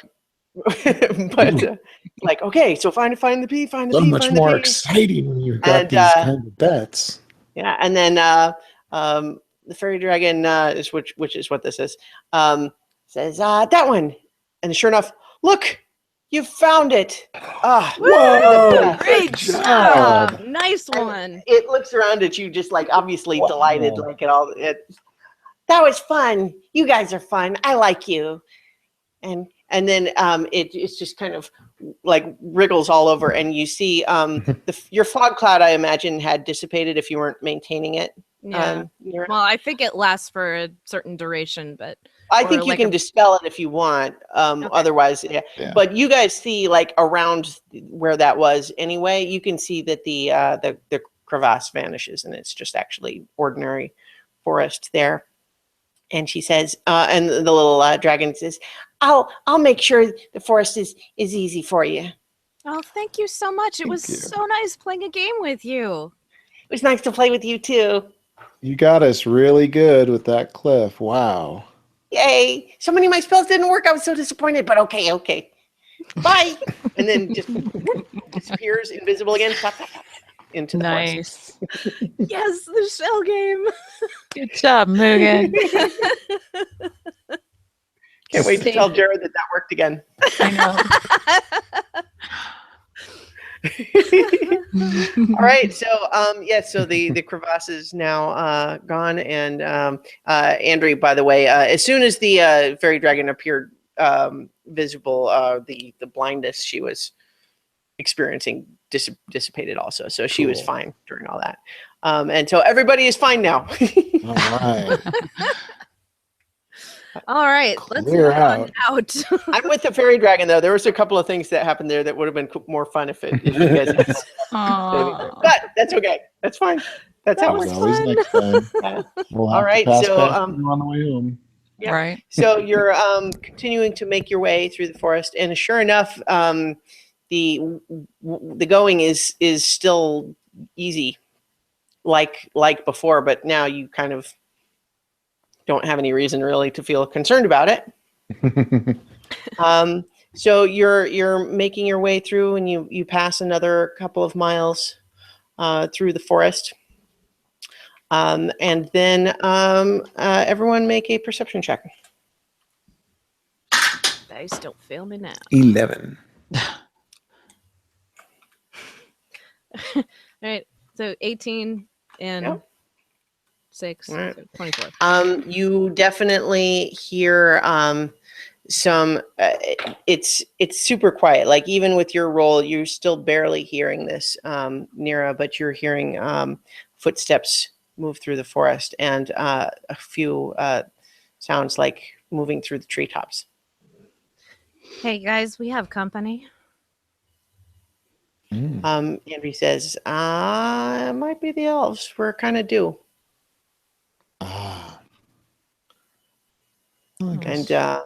but okay, so find the pea, find the So pea, much find the more pea. exciting when you've got And, these kind of bets. Yeah, and then the fairy dragon is which is what this is. Says that one, and sure enough, look, you found it. Whoa! Great Good job. job. Nice And one. it looks around at you, just obviously Wow. delighted, at all. That was fun. You guys are fun. I like you. And then it's just kind of wriggles all over, and you see your fog cloud, I imagine, had dissipated if you weren't maintaining it. Yeah. Nira. Well, I think it lasts for a certain duration, but I or think you like can a- dispel it if you want. Otherwise, yeah. Yeah. But you guys see, around where that was anyway, you can see that the crevasse vanishes, and it's just actually ordinary forest there. And she says, and the little dragon says, I'll make sure the forest is easy for you. It oh, thank you so much. It Thank was you. so nice playing a game with you. was nice to play with you too. You got us really good with that cliff. Wow. Yay! So many of my spells didn't work. I was so disappointed, but okay. Bye. And then just disappears, invisible again, into the forest. Nice. Yes, the shell game. Good job, Mugen. Can't wait to tell Jared that worked again. I know. All right, so so the crevasse is now gone, and Andrew, by the way, as soon as the fairy dragon appeared visible, the blindness she was experiencing dissipated also, so she was Cool. fine during all that, and so everybody is fine now. All right. All right, let's Clear move on out. I'm with the fairy dragon though. There was a couple of things that happened there that would have been more fun if you guys had. Aw. But that's okay. That's fine. That's how it was As works. always, fun. next time. Yeah. We'll All have right, to pass so, past you on the way home. Yeah. Right. So you're continuing to make your way through the forest, and sure enough, the going is still easy, like before, but now you kind of don't have any reason really to feel concerned about it. So you're making your way through, and you pass another couple of miles through the forest, and then everyone make a perception check. Dice don't fail me now. 11. All right, so 18 and Yep. 6, All right. so 24. You definitely hear some. It's super quiet. Like even with your roll, you're still barely hearing this, Nira, but you're hearing footsteps move through the forest and a few sounds like moving through the treetops. Hey guys, we have company. Andrew says, it might be the elves. We're kind of due. Ah. Well, I And guess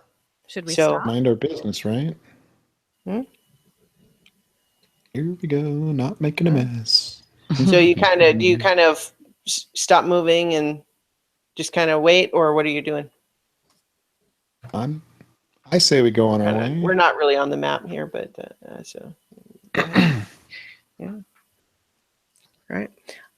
Should we so- stop? mind our business, right? Hmm? Here we go, not making a mess. so you kind of stop moving and just kind of wait, or what are you doing? I say we go on our way. We're not really on the map here, but so yeah. All right.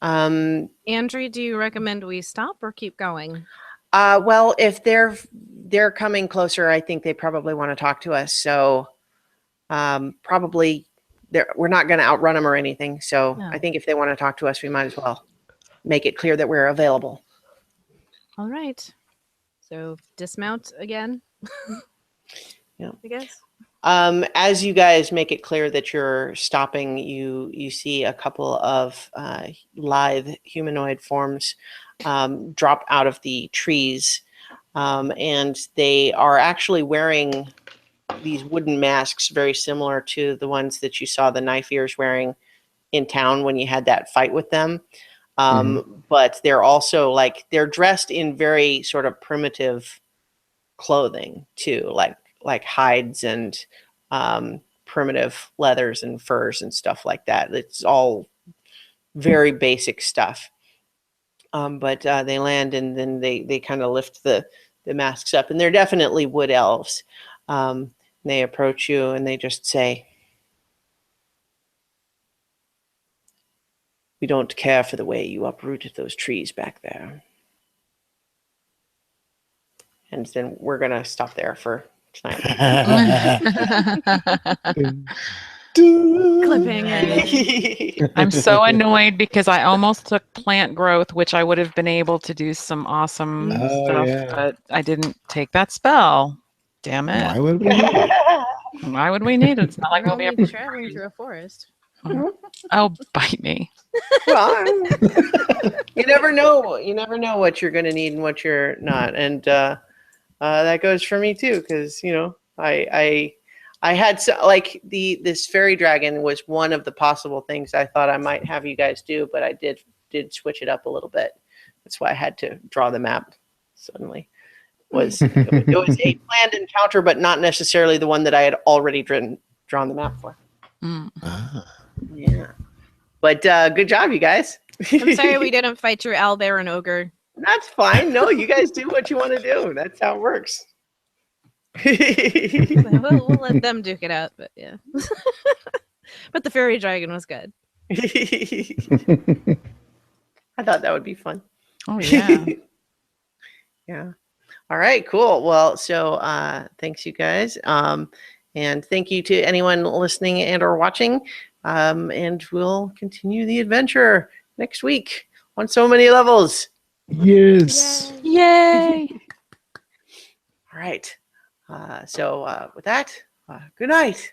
Andrew, do you recommend we stop or keep going? Well, if they're coming closer, I think they probably want to talk to us. So probably we're not going to outrun them or anything. So No. I think if they want to talk to us, we might as well make it clear that we're available. All right. So dismount again. Yeah. I guess. As you guys make it clear that you're stopping, you see a couple of lithe humanoid forms drop out of the trees, and they are actually wearing these wooden masks very similar to the ones that you saw the knife ears wearing in town when you had that fight with them. But they're also like they're dressed in very sort of primitive clothing too, like hides and primitive leathers and furs and stuff like that. It's all very basic stuff. But they land and then they kind of lift the masks up, and they're definitely wood elves. They approach you and they just say, "We don't care for the way you uprooted those trees back there." And then we're gonna stop there for tonight. Clipping it. I'm so annoyed because I almost took plant growth, which I would have been able to do some awesome Oh, stuff, yeah. but I didn't take that spell. Damn it. Why would we need it? Why would we need it? It's not like We're we'll be only traveling through a forest. Oh, bite me. Well, you never know. You never know what you're going to need and what you're not, and that goes for me too. Because I had like this fairy dragon was one of the possible things I thought I might have you guys do, but I did switch it up a little bit. That's why I had to draw the map suddenly. It was a planned encounter, but not necessarily the one that I had already drawn the map for. Yeah. But good job, you guys. I'm sorry we didn't fight your owlbear and ogre. That's fine. No, you guys do what you want to do. That's how it works. We'll let them duke it out, but yeah. But the fairy dragon was good. I thought that would be fun. Oh, yeah. Yeah. All right, cool. Well, so thanks you guys. And thank you to anyone listening and or watching. And we'll continue the adventure next week on so many levels. Yes. Yay. All right. So with that, good night.